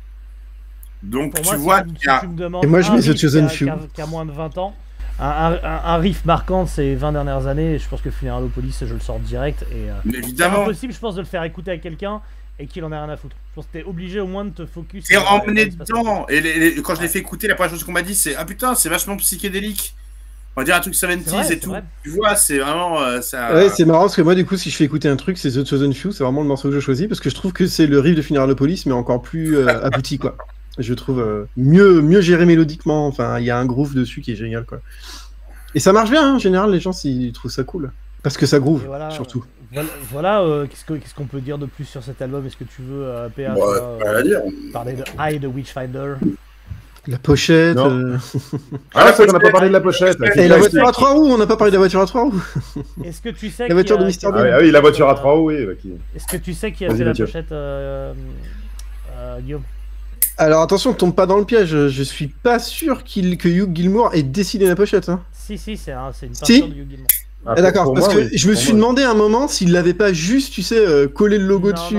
Donc pour tu moi, vois, tu me demandes et moi je mets The Chosen Few qui a moins de 20 ans. Un riff marquant de ces 20 dernières années, je pense que Funeralopolis, je le sors direct. Et évidemment. c'est impossible, je pense, de le faire écouter à quelqu'un et qu'il en ait rien à foutre. Je pense que t'es obligé au moins de te focus. T'es emmené dedans. Et quand je l'ai fait écouter, la première chose qu'on m'a dit, c'est ah putain, c'est vachement psychédélique. On va dire un truc 70s et tout. Vrai. Tu vois, c'est vraiment ça. Ouais, c'est marrant parce que moi, du coup, si je fais écouter un truc, c'est The Chosen Few, c'est vraiment le morceau que je choisis parce que je trouve que c'est le riff de Funeralopolis, mais encore plus abouti, quoi. Je trouve mieux géré mélodiquement. Enfin, il y a un groove dessus qui est génial, quoi. Et ça marche bien, hein, en général, les gens ils trouvent ça cool. Parce que ça groove, voilà, surtout. Voilà, qu'est-ce qu'on peut dire de plus sur cet album? Est-ce que tu veux, PA, parler de Eye the Witchfinder? La pochette. Ah, c'est qu'on n'a pas parlé de la pochette. Et la voiture à 3 roues, on n'a pas parlé de la voiture à 3 roues. Est-ce que tu sais la voiture de Mister Bean. Ah oui, la voiture à 3 roues, oui. Est-ce que tu sais qui a fait la pochette, Guillaume? Alors attention, tombe pas dans le piège, je suis pas sûr que Hugh Gilmour ait dessiné la pochette. Hein. Si, c'est une peinture de Hugh Gilmour. Ah, d'accord, parce que je me suis demandé un moment s'il l'avait pas juste, tu sais, collé le logo dessus.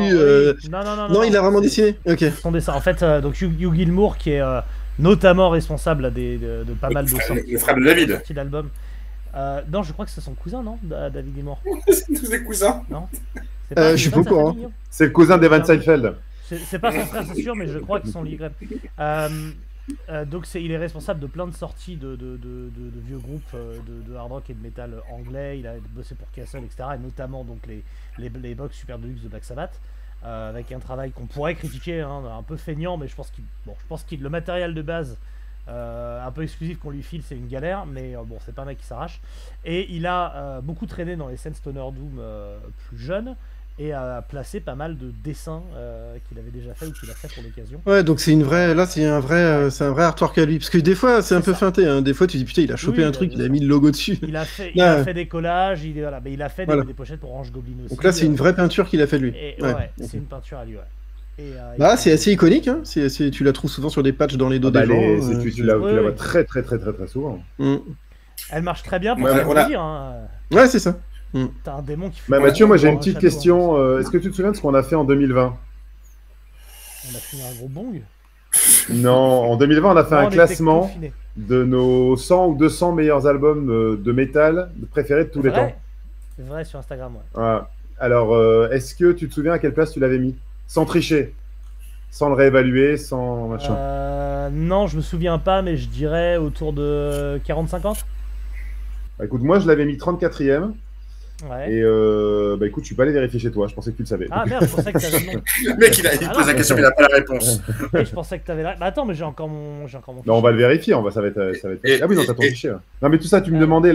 Non, il a vraiment dessiné. Ok. En fait, donc Hugh Gilmour qui est notamment responsable de pas mal de sorties. Le frère de David. D'albums. Non, je crois que c'est son cousin, non, David Gilmour. C'est tous ses cousins. Non. Je suis pas au courant. C'est le cousin d'Evan Seinfeld. C'est pas son frère, c'est sûr, mais je crois qu'ils sont liés quand même. Donc il est responsable de plein de sorties de vieux groupes de hard rock et de metal anglais. Il a bossé pour Castle, etc. Et notamment donc les box Super Deluxe de Black Sabbath, avec un travail qu'on pourrait critiquer, hein, un peu feignant, mais je pense qu'il le matériel de base un peu exclusif qu'on lui file, c'est une galère, mais bon, c'est pas un mec qui s'arrache. Et il a beaucoup traîné dans les scènes Stoner Doom plus jeunes. Et a placé pas mal de dessins qu'il avait déjà fait ou qu'il a fait pour l'occasion. Ouais, donc c'est une vraie, là c'est un vrai artwork à lui, parce que des fois c'est un peu feinté, hein. Des fois tu dis putain il a chopé un truc, il a mis le logo dessus. Il a fait des collages, il a fait des pochettes pour Orange Goblin aussi. Donc là c'est une vraie peinture qu'il a fait lui. C'est une peinture à lui, ouais. C'est assez iconique, hein. Tu la trouves souvent sur des patchs dans les dos des gens. Tu la vois très souvent. Elle marche très bien pour se dire. Ouais, c'est ça. T'as un démon qui fait. Mathieu, moi j'ai une petite question. Est-ce que tu te souviens de ce qu'on a fait en 2020? On a fait un gros bong. Non, en 2020, on a fait un classement de nos 100 ou 200 meilleurs albums de métal préférés de tous les temps. C'est vrai, sur Instagram, ouais. Voilà. Alors, est-ce que tu te souviens à quelle place tu l'avais mis? Sans tricher, sans le réévaluer, sans machin. Non, je me souviens pas, mais je dirais autour de 40-50. Bah, écoute, moi je l'avais mis 34e. Ouais. Et écoute, je suis pas allé vérifier chez toi, je pensais que tu le savais. Ah merde, je pensais que t'avais le nom. Le mec il pose la question, mais il a pas la réponse. Et je pensais que t'avais la... Bah attends, mais j'ai encore mon fichier. Non, on va le vérifier, ça va être... Ah oui, non, t'as ton fichier. Là. Non, mais tout ça, tu me demandais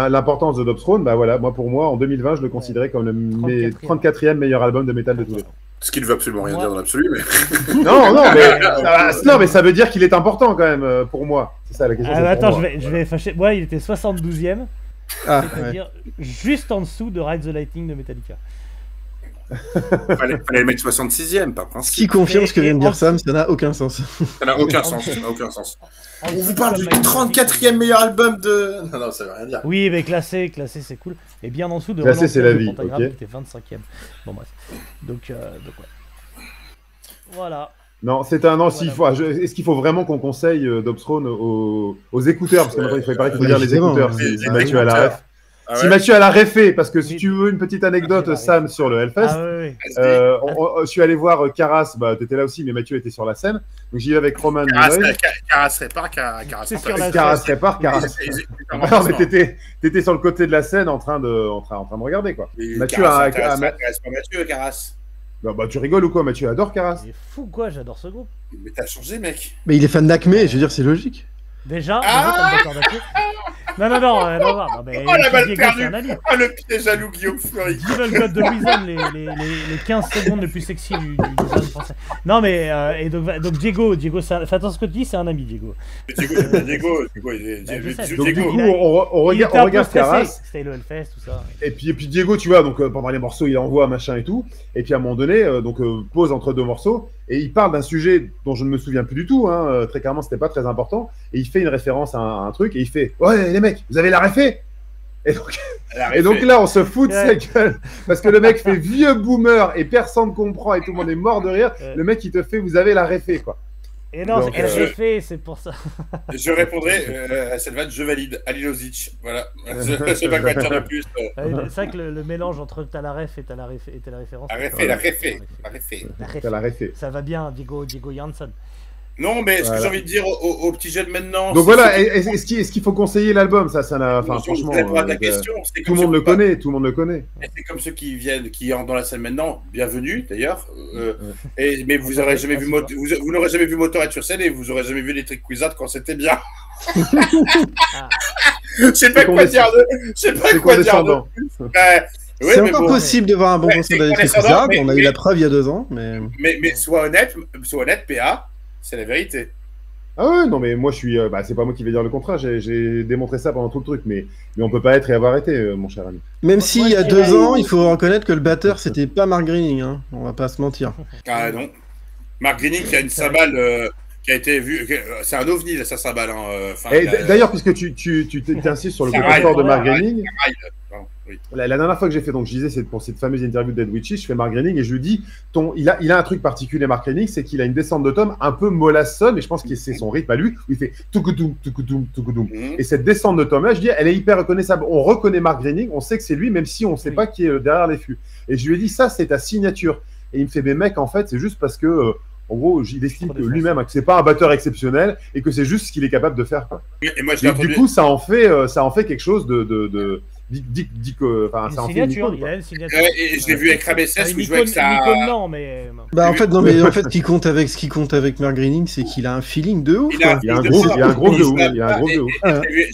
l'importance de Dobsthrone. Bah voilà, pour moi, en 2020, je le considérais comme le 34e meilleur album de métal de tous les temps. Ce qui ne veut absolument rien dire dans l'absolu, mais... non, mais ça veut dire qu'il est important quand même, pour moi. C'est ça la question. Attends, je vais fâcher. Ouais, il était 72e. C'est-à-dire juste en dessous de Ride the Lightning de Metallica. Fallait le mettre 66e, par principe. Ce qui confirme ce que vient de dire Sam, ça n'a aucun sens. Ça n'a aucun sens. On vous parle du 34e meilleur album de... Non, ça veut rien dire. Oui, mais classé c'est cool. Et bien en dessous de classé, c'est la vie, Pentagram, qui était 25e. Bon bref. Donc ouais. Voilà. Non, c'est un an. Est-ce qu'il faut vraiment qu'on conseille Dobsthrone aux écouteurs? Parce que maintenant, il paraît qu'il faut dire les écouteurs. Si Mathieu a la ref. Si Mathieu a la refait, parce que si tu veux une petite anecdote, Sam, sur le Hellfest, je suis allé voir Caras, t'étais là aussi, mais Mathieu était sur la scène. Donc j'y vais avec Roman. Caras répare, Caras répare, Caras. Non, mais t'étais sur le côté de la scène en train de regarder, quoi. Mathieu a... Mathieu, Caras. Bah tu rigoles ou quoi? Mathieu adore Caras. C'est fou quoi, j'adore ce groupe. Mais t'as changé, mec. Mais il est fan d'Acme, je veux dire, c'est logique. Déjà, mais oh, la balle perdue. Ah, le piège à loup, Guillaume Fleury. Devil God de Louison, les 15 secondes les plus sexy du français. Non, mais, et donc Diego, fais attention à ce que tu dis, c'est un ami, Diego. Diego, donc, du coup, on regarde Caras. C'était le Hellfest, tout ça. Et puis Diego, tu vois, donc pendant les morceaux, il envoie machin et tout. Et puis à un moment donné, pause entre deux morceaux. Et il parle d'un sujet dont je ne me souviens plus du tout. Très clairement, c'était pas très important. Et il fait une référence à un truc. Et il fait ouais, les mecs, vous avez la réfé. Et donc là, on se fout de sa gueule. Parce que le mec fait vieux boomer et personne ne comprend et tout le monde est mort de rire. Le mec, il te fait vous avez la réfé, quoi. Et non, c'est réfé, c'est pour ça. Je répondrai à cette vanne, je valide. Alilozic. Voilà. Je sais pas quoi dire de plus. C'est vrai que le mélange entre t'as la ref et t'as la référence. La réfé. Ça va bien, Diego Jansson. Non, mais ce que j'ai envie de dire aux petits jeunes maintenant. Donc voilà, est-ce qu'il faut conseiller l'album? Ça n'a. Enfin, franchement, tout le monde le connaît. Tout le monde le connaît. C'est comme ceux qui entrent dans la scène maintenant. Bienvenue d'ailleurs. Mais vous n'aurez jamais vu vous n'aurez jamais vu Motorhead sur scène et vous n'aurez jamais vu Electric Wizard quand c'était bien. Je sais pas quoi dire de plus. C'est encore possible de voir un bon concert d'Electric Wizard. On a eu la preuve il y a 2 ans, mais sois honnête, PA. C'est la vérité. Ah ouais, non, mais moi je suis. C'est pas moi qui vais dire le contraire, j'ai démontré ça pendant tout le truc, mais on peut pas être et avoir été, mon cher ami. Même s'il y a 2 ans, il faut reconnaître que le batteur c'était pas Mark Greening, hein. On va pas se mentir. Ah non. Mark Greening qui a une cymbale qui a été vue. C'est un ovni, sa cymbale. D'ailleurs, puisque tu t'insistes sur le côté fort de Mark Greening. Oui. La dernière fois que j'ai fait, donc je disais, c'est pour cette fameuse interview de Dead Witches, je fais Mark Greening et je lui dis, il a un truc particulier, Mark Greening, c'est qu'il a une descente de tome un peu mollassonne, et je pense que c'est son rythme à lui, où il fait tukutum, tukutum, tukutum. Et cette descente de tome là, je dis, elle est hyper reconnaissable. On reconnaît Mark Greening, on sait que c'est lui, même si on ne sait pas qui est derrière les fûts. Et je lui ai dit, ça, c'est ta signature. Et il me fait, mais mec, en fait, c'est juste parce que. En gros, il estime que lui-même que c'est pas un batteur exceptionnel et que c'est juste ce qu'il est capable de faire. Quoi. Et moi, du coup, ça en fait quelque chose de signature, il a une signature. Et je l'ai vu avec Ramesses où je jouais avec ça. Non, mais. En fait, ce qui compte avec Mark Greening, c'est qu'il a un feeling de ouf. Il a un gros de ouf.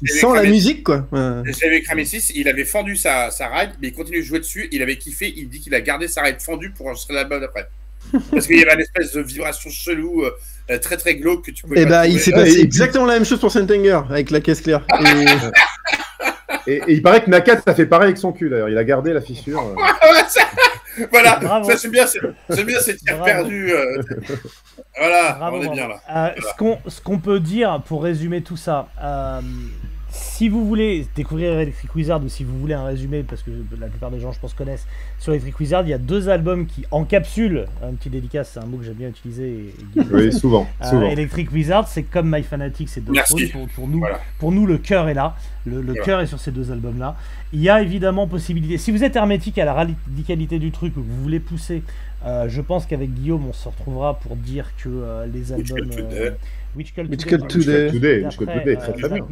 Il sent la musique, quoi. Je l'ai vu avec Ramesses, il avait fendu sa ride, mais il continue de jouer dessus. Il avait kiffé. Il dit qu'il a gardé sa ride fendue pour enregistrer l'album d'après. Parce qu'il y avait une espèce de vibration chelou, très très glauque que tu pouvais. Il s'est passé exactement la même chose pour Sentenger avec la caisse claire. Et il paraît que Nakat ça fait pareil avec son cul d'ailleurs. Il a gardé la fissure. Voilà, ça c'est bien ces tirs perdus. Voilà, on est bien là. Ce qu'on peut dire pour résumer tout ça. Si vous voulez découvrir Electric Wizard ou si vous voulez un résumé, parce que la plupart des gens, je pense, connaissent, sur Electric Wizard, il y a 2 albums qui encapsulent, un petit dédicace, c'est un mot que j'aime bien utiliser. Oui, souvent. Electric Wizard, c'est comme My Fanatic, c'est deux choses. Pour nous, le cœur est là. Le cœur est sur ces 2 albums-là. Il y a évidemment possibilité. Si vous êtes hermétique à la radicalité du truc ou que vous voulez pousser, je pense qu'avec Guillaume, on se retrouvera pour dire que les albums. Witch Cult Today, très très bien.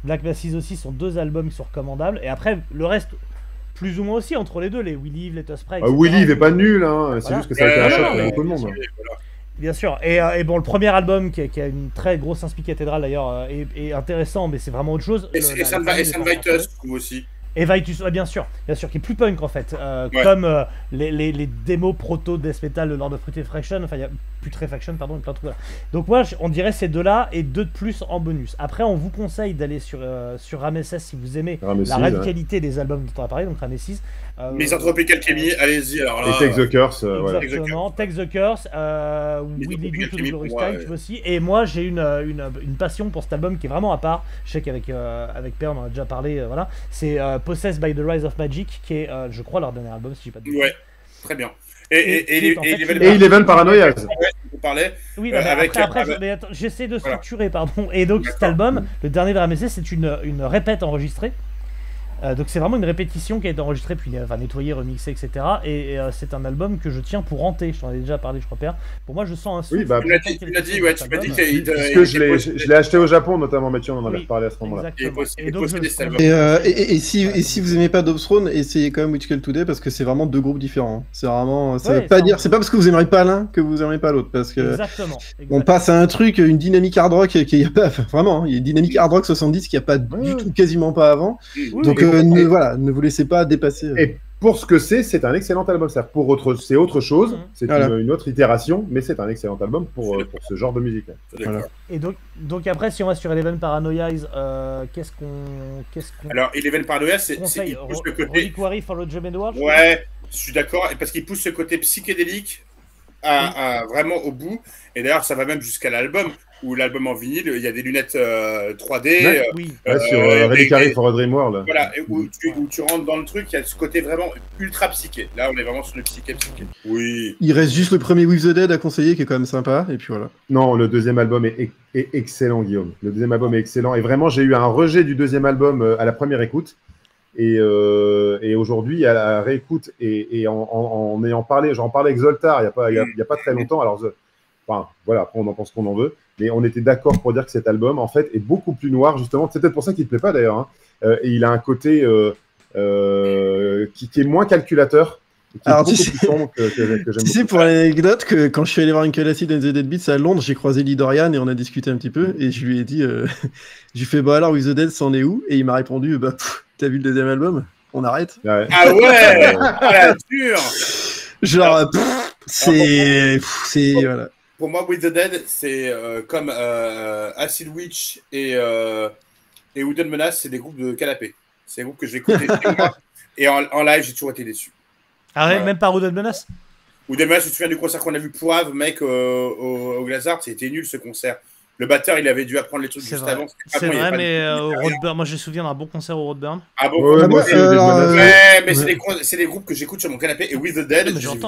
Black Masses aussi sont 2 albums qui sont recommandables. Et après, le reste, plus ou moins aussi, entre les deux, les We Live, Let Us Pray. We Live est pas nul, hein. C'est juste que ça a été un choc pour beaucoup de monde. Bien sûr. Et bon, le premier album qui a une très grosse inspi cathédrale d'ailleurs est intéressant, mais c'est vraiment autre chose. Et Sun Vitus, je trouve aussi. Et Vitus, bien sûr, qui est plus punk en fait, comme les démos proto death metal de Lord of Putrefaction, enfin il y a Putrefaction, pardon, plein de trucs là. Donc moi, on dirait ces 2-là et 2 de plus en bonus. Après, on vous conseille d'aller sur Ramesses si vous aimez la radicalité des albums dont on a parlé, donc Ramesses. Misanthropical Alchemy, allez-y alors là. Et Take the Curse, exactement, Take the Curse, We Lead You to the Glorious Time, tu vois aussi. Et moi, j'ai une passion pour cet album qui est vraiment à part. Je sais qu'avec Per, on en a déjà parlé, voilà. C'est Possessed by the Rise of Magic, qui est, je crois, leur dernier album, si j'ai pas de bêtises. Ouais, très bien. Et Eleven Paranoia. On parlait. Oui, après j'essaie de structurer, pardon. Et donc, cet album, le dernier de Ramesses, c'est une répète enregistrée. Donc c'est vraiment une répétition qui a été enregistrée, puis nettoyée, remixée, etc. Et c'est un album que je tiens pour hanter. Je t'en ai déjà parlé, je crois, Père. Pour moi, je sens un souffle. Oui, tu l'as dit, ouais, tu m'as dit que je l'ai acheté au Japon, notamment, Mathieu, on en avait parlé à ce moment-là. Et si vous aimez pas Dobsthrone, essayez quand même Witch Call Today, parce que c'est vraiment deux groupes différents. C'est vraiment, ça veut pas dire, c'est pas parce que vous aimerez pas l'un que vous aimerez pas l'autre, parce que on passe à un truc, une dynamique hard rock qu'il y a pas, vraiment, il y a une dynamique hard rock 70 qu'il n'y a pas du tout, quasiment pas avant. Donc voilà, ne vous laissez pas dépasser. Et pour ce que c'est un excellent album. C'est autre chose, c'est une autre itération, mais c'est un excellent album pour ce genre de musique. Voilà. Et donc après, si on va sur Eleven Paranoia's, qu'est-ce qu'on... Alors, Eleven Paranoia's, c'est il pousse le côté... Reliquary for the Jam and World. Ouais, je suis d'accord, parce qu'il pousse ce côté psychédélique vraiment au bout. Et d'ailleurs, ça va même jusqu'à l'album, où l'album en vinyle, il y a des lunettes 3D. Sur Reliquary for a Dream World. Voilà, où tu rentres dans le truc, il y a ce côté vraiment ultra psyché. Là, on est vraiment sur le psyché. Oui. Il reste juste le premier With the Dead à conseiller, qui est quand même sympa, et puis voilà. Non, le deuxième album est excellent, Guillaume. Le deuxième album est excellent. Et vraiment, j'ai eu un rejet du deuxième album à la première écoute. Et aujourd'hui, à la réécoute, et en ayant parlé, j'en parlais avec Zoltar il y a pas très longtemps. Alors, enfin, voilà, après on en pense qu'on en veut, mais on était d'accord pour dire que cet album, en fait, est beaucoup plus noir, justement. C'est peut-être pour ça qu'il ne plaît pas, d'ailleurs. Et il a un côté qui est moins calculateur. Alors, tu sais, pour l'anecdote, que quand je suis allé voir Uncle Acid and the Dead Beats à Londres, j'ai croisé Lee Dorian et on a discuté un petit peu, et je lui ai dit, j'ai fait, bah alors, With the Dead, c'en est où? Et il m'a répondu, bah, t'as vu le deuxième album? On arrête? Ah ouais, la dure. Genre, c'est voilà. Pour moi, With the Dead, c'est comme Acid Witch et Wooden Menace, c'est des groupes de canapé. C'est des groupes que j'ai écoutés et en live, j'ai toujours été déçu. Ah ouais, même pas Wooden Menace? Wooden Menace, je me souviens du concert qu'on a vu Poivre, mec, au Glazart, c'était nul ce concert. Le batteur, il avait dû apprendre les trucs juste avant. C'est vrai, mais au Roadburn, moi j'ai souvenir d'un bon concert au Roadburn. Ah bon? Mais c'est des groupes que j'écoute sur mon canapé. Et With the Dead, j'ai vu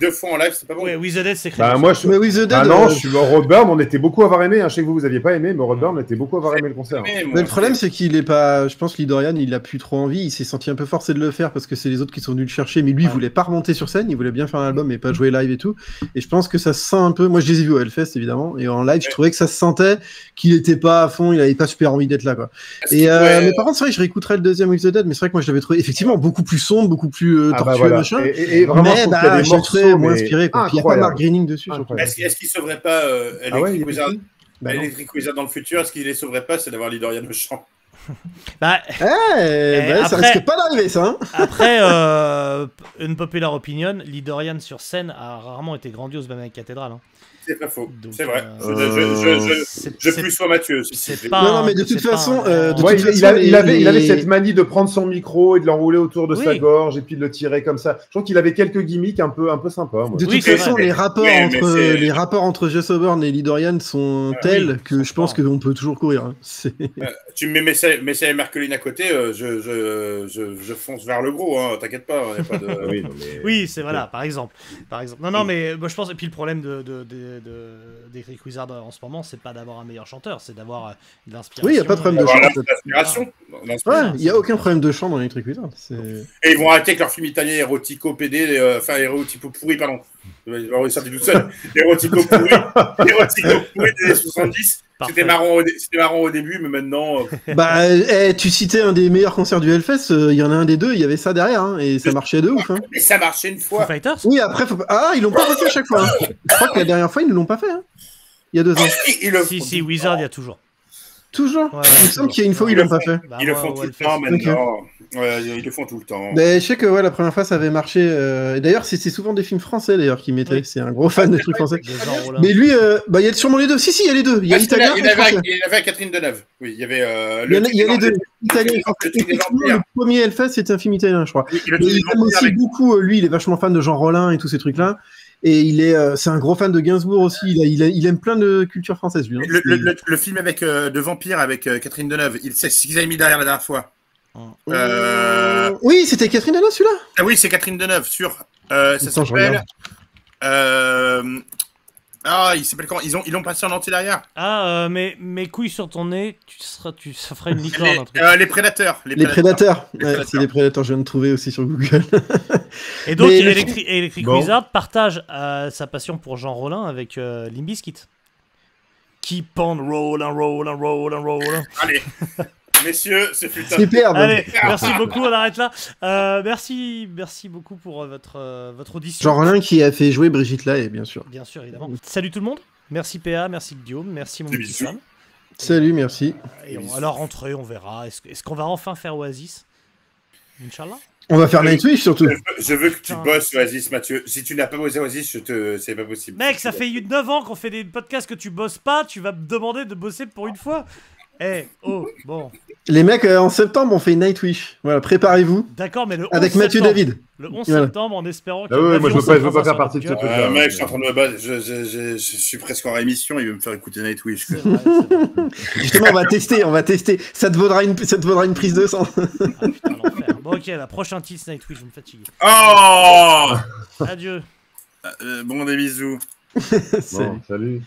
deux fois en live, c'est pas bon. Ouais, With the Dead, c'est crédible. Mais With the Dead. Ah non, je suis au Roadburn, on était beaucoup à avoir aimé. Je sais que vous aviez pas aimé, mais au Roadburn, on était beaucoup à avoir aimé le concert. Mais le problème, c'est qu'il est pas. Je pense que Lidorian, il a plus trop envie. Il s'est senti un peu forcé de le faire parce que c'est les autres qui sont venus le chercher. Mais lui, il voulait pas remonter sur scène. Il voulait bien faire un album, mais pas jouer live et tout. Et je pense que ça se sent un peu. Moi, je les ai vus au Hellfest, évidemment. Et en live, je trouvais que ça se sentait qu'il était pas à fond, il avait pas super envie d'être là, quoi. Et mais par contre, c'est vrai que je réécouterais le deuxième With the Dead, mais c'est vrai que moi je l'avais trouvé effectivement beaucoup plus sombre, beaucoup plus tortueux, machin. Et vraiment, mais je l'ai trouvé moins inspiré, quoi. Puis il y a pas Mark Greening dessus. Est-ce qu'il sauverait pas Electric Wizard dans le futur? Est-ce qu'il les sauverait pas? C'est d'avoir Lidorian au chant. Ça risque pas d'arriver, ça. Hein. Après, une popular opinion, Lidorian sur scène a rarement été grandiose, même avec Cathédrale. Hein. C'est pas faux, c'est vrai. Je plus sois Mathieu. Non, mais de toute façon, il avait cette manie de prendre son micro et de l'enrouler autour de sa gorge et puis de le tirer comme ça. Je trouve qu'il avait quelques gimmicks un peu sympas. De toute façon, les rapports entre Jess Auburn et Lidorian sont tels que je pense qu'on peut toujours courir. Tu me mets Messiah et Merculine à côté, je fonce vers le gros, hein, t'inquiète pas. Oui, c'est voilà, par exemple. Non, mais moi je pense, et puis le problème d'Electric Wizard en ce moment, c'est pas d'avoir un meilleur chanteur, c'est d'avoir de l'inspiration. Oui, il n'y a pas de problème de chant. L'inspiration. Il n'y a aucun problème de chant dans Electric Wizard. Et ils vont arrêter avec leur film italien érotico PD, enfin érotico pourri, pardon. Ils vont sortir tout seul. Érotico pourri des années 70. C'était marrant au début, mais maintenant. Tu citais un des meilleurs concerts du Hellfest, il y en a un des deux, il y avait ça derrière, hein, et ça marchait de ouf. Hein. Mais ça marchait une fois. Fighters. Oui, après, ils l'ont pas refait à chaque fois. Hein. Je crois que la dernière fois, ils ne l'ont pas fait. Hein. Il y a 2 ans. Si, Wizard, il y a toujours. Toujours il me semble qu'il y a une fois où ils l'ont pas fait. Ils le font tout le temps maintenant. Ouais, ils le font tout le temps. Je sais que la première fois ça avait marché. D'ailleurs, c'est souvent des films français d'ailleurs qui mettaient. C'est un gros fan de trucs français. Mais lui, il y a sûrement les deux. Si, il y a les deux. Il y a l'italien. Il y avait Catherine Deneuve. Oui, il y avait. Il y a les deux. Italien et français. Le premier Hellfest, c'était un film italien, je crois. Il aime aussi beaucoup. Lui, il est vachement fan de Jean Rollin et tous ces trucs-là. Et c'est un gros fan de Gainsbourg aussi. Il aime plein de culture française, lui. Hein. Le film avec de vampire avec Catherine Deneuve, c'est ce qu'ils avaient mis derrière la dernière fois. Oui, c'était Catherine Deneuve, celui-là. Ah oui, c'est Catherine Deneuve, sûr. Ça s'appelle. Ah, il s'appelle comment? Ils l'ont passé en entier derrière. Ah, mais mes couilles sur ton nez, ça ferait une licorne. Les prédateurs. Les prédateurs. C'est les prédateurs, je viens de trouver aussi sur Google. Et donc, Electric Wizard partage sa passion pour Jean Rollin avec Limp Bizkit. Keep on rolling. Allez. Messieurs, c'est fut superbe. Allez, merci beaucoup, on arrête là. Merci beaucoup pour votre audition. Jean Rollin qui a fait jouer Brigitte Lahaie, bien sûr. Bien sûr, évidemment. Salut tout le monde. Merci PA, merci Guillaume, merci mon petit Sam. Salut, merci. À la rentrée, on verra. Est-ce qu'on va enfin faire Oasis? Inch'Allah. On va faire Nightwish surtout. Je veux que tu bosses Oasis, Mathieu. Si tu n'as pas bossé Oasis, c'est pas possible. Mec, ça fait 9 ans qu'on fait des podcasts que tu bosses pas. Tu vas me demander de bosser pour une fois. Bon. Les mecs, en septembre, on fait Nightwish. Voilà, préparez-vous. D'accord, mais le 11 avec Mathieu David. Le 11 septembre, en espérant que. Moi, je veux pas faire partie de ce truc-là. Mec, je suis en train de me battre. Je suis presque en réémission. Il veut me faire écouter Nightwish. C'est vrai. Justement, on va tester. Ça te vaudra une prise de sang. Ah putain, l'enfer. Bon, ok, la prochaine titre Nightwish, je me fatigue. Oh Adieu. Bon, des bisous. Salut.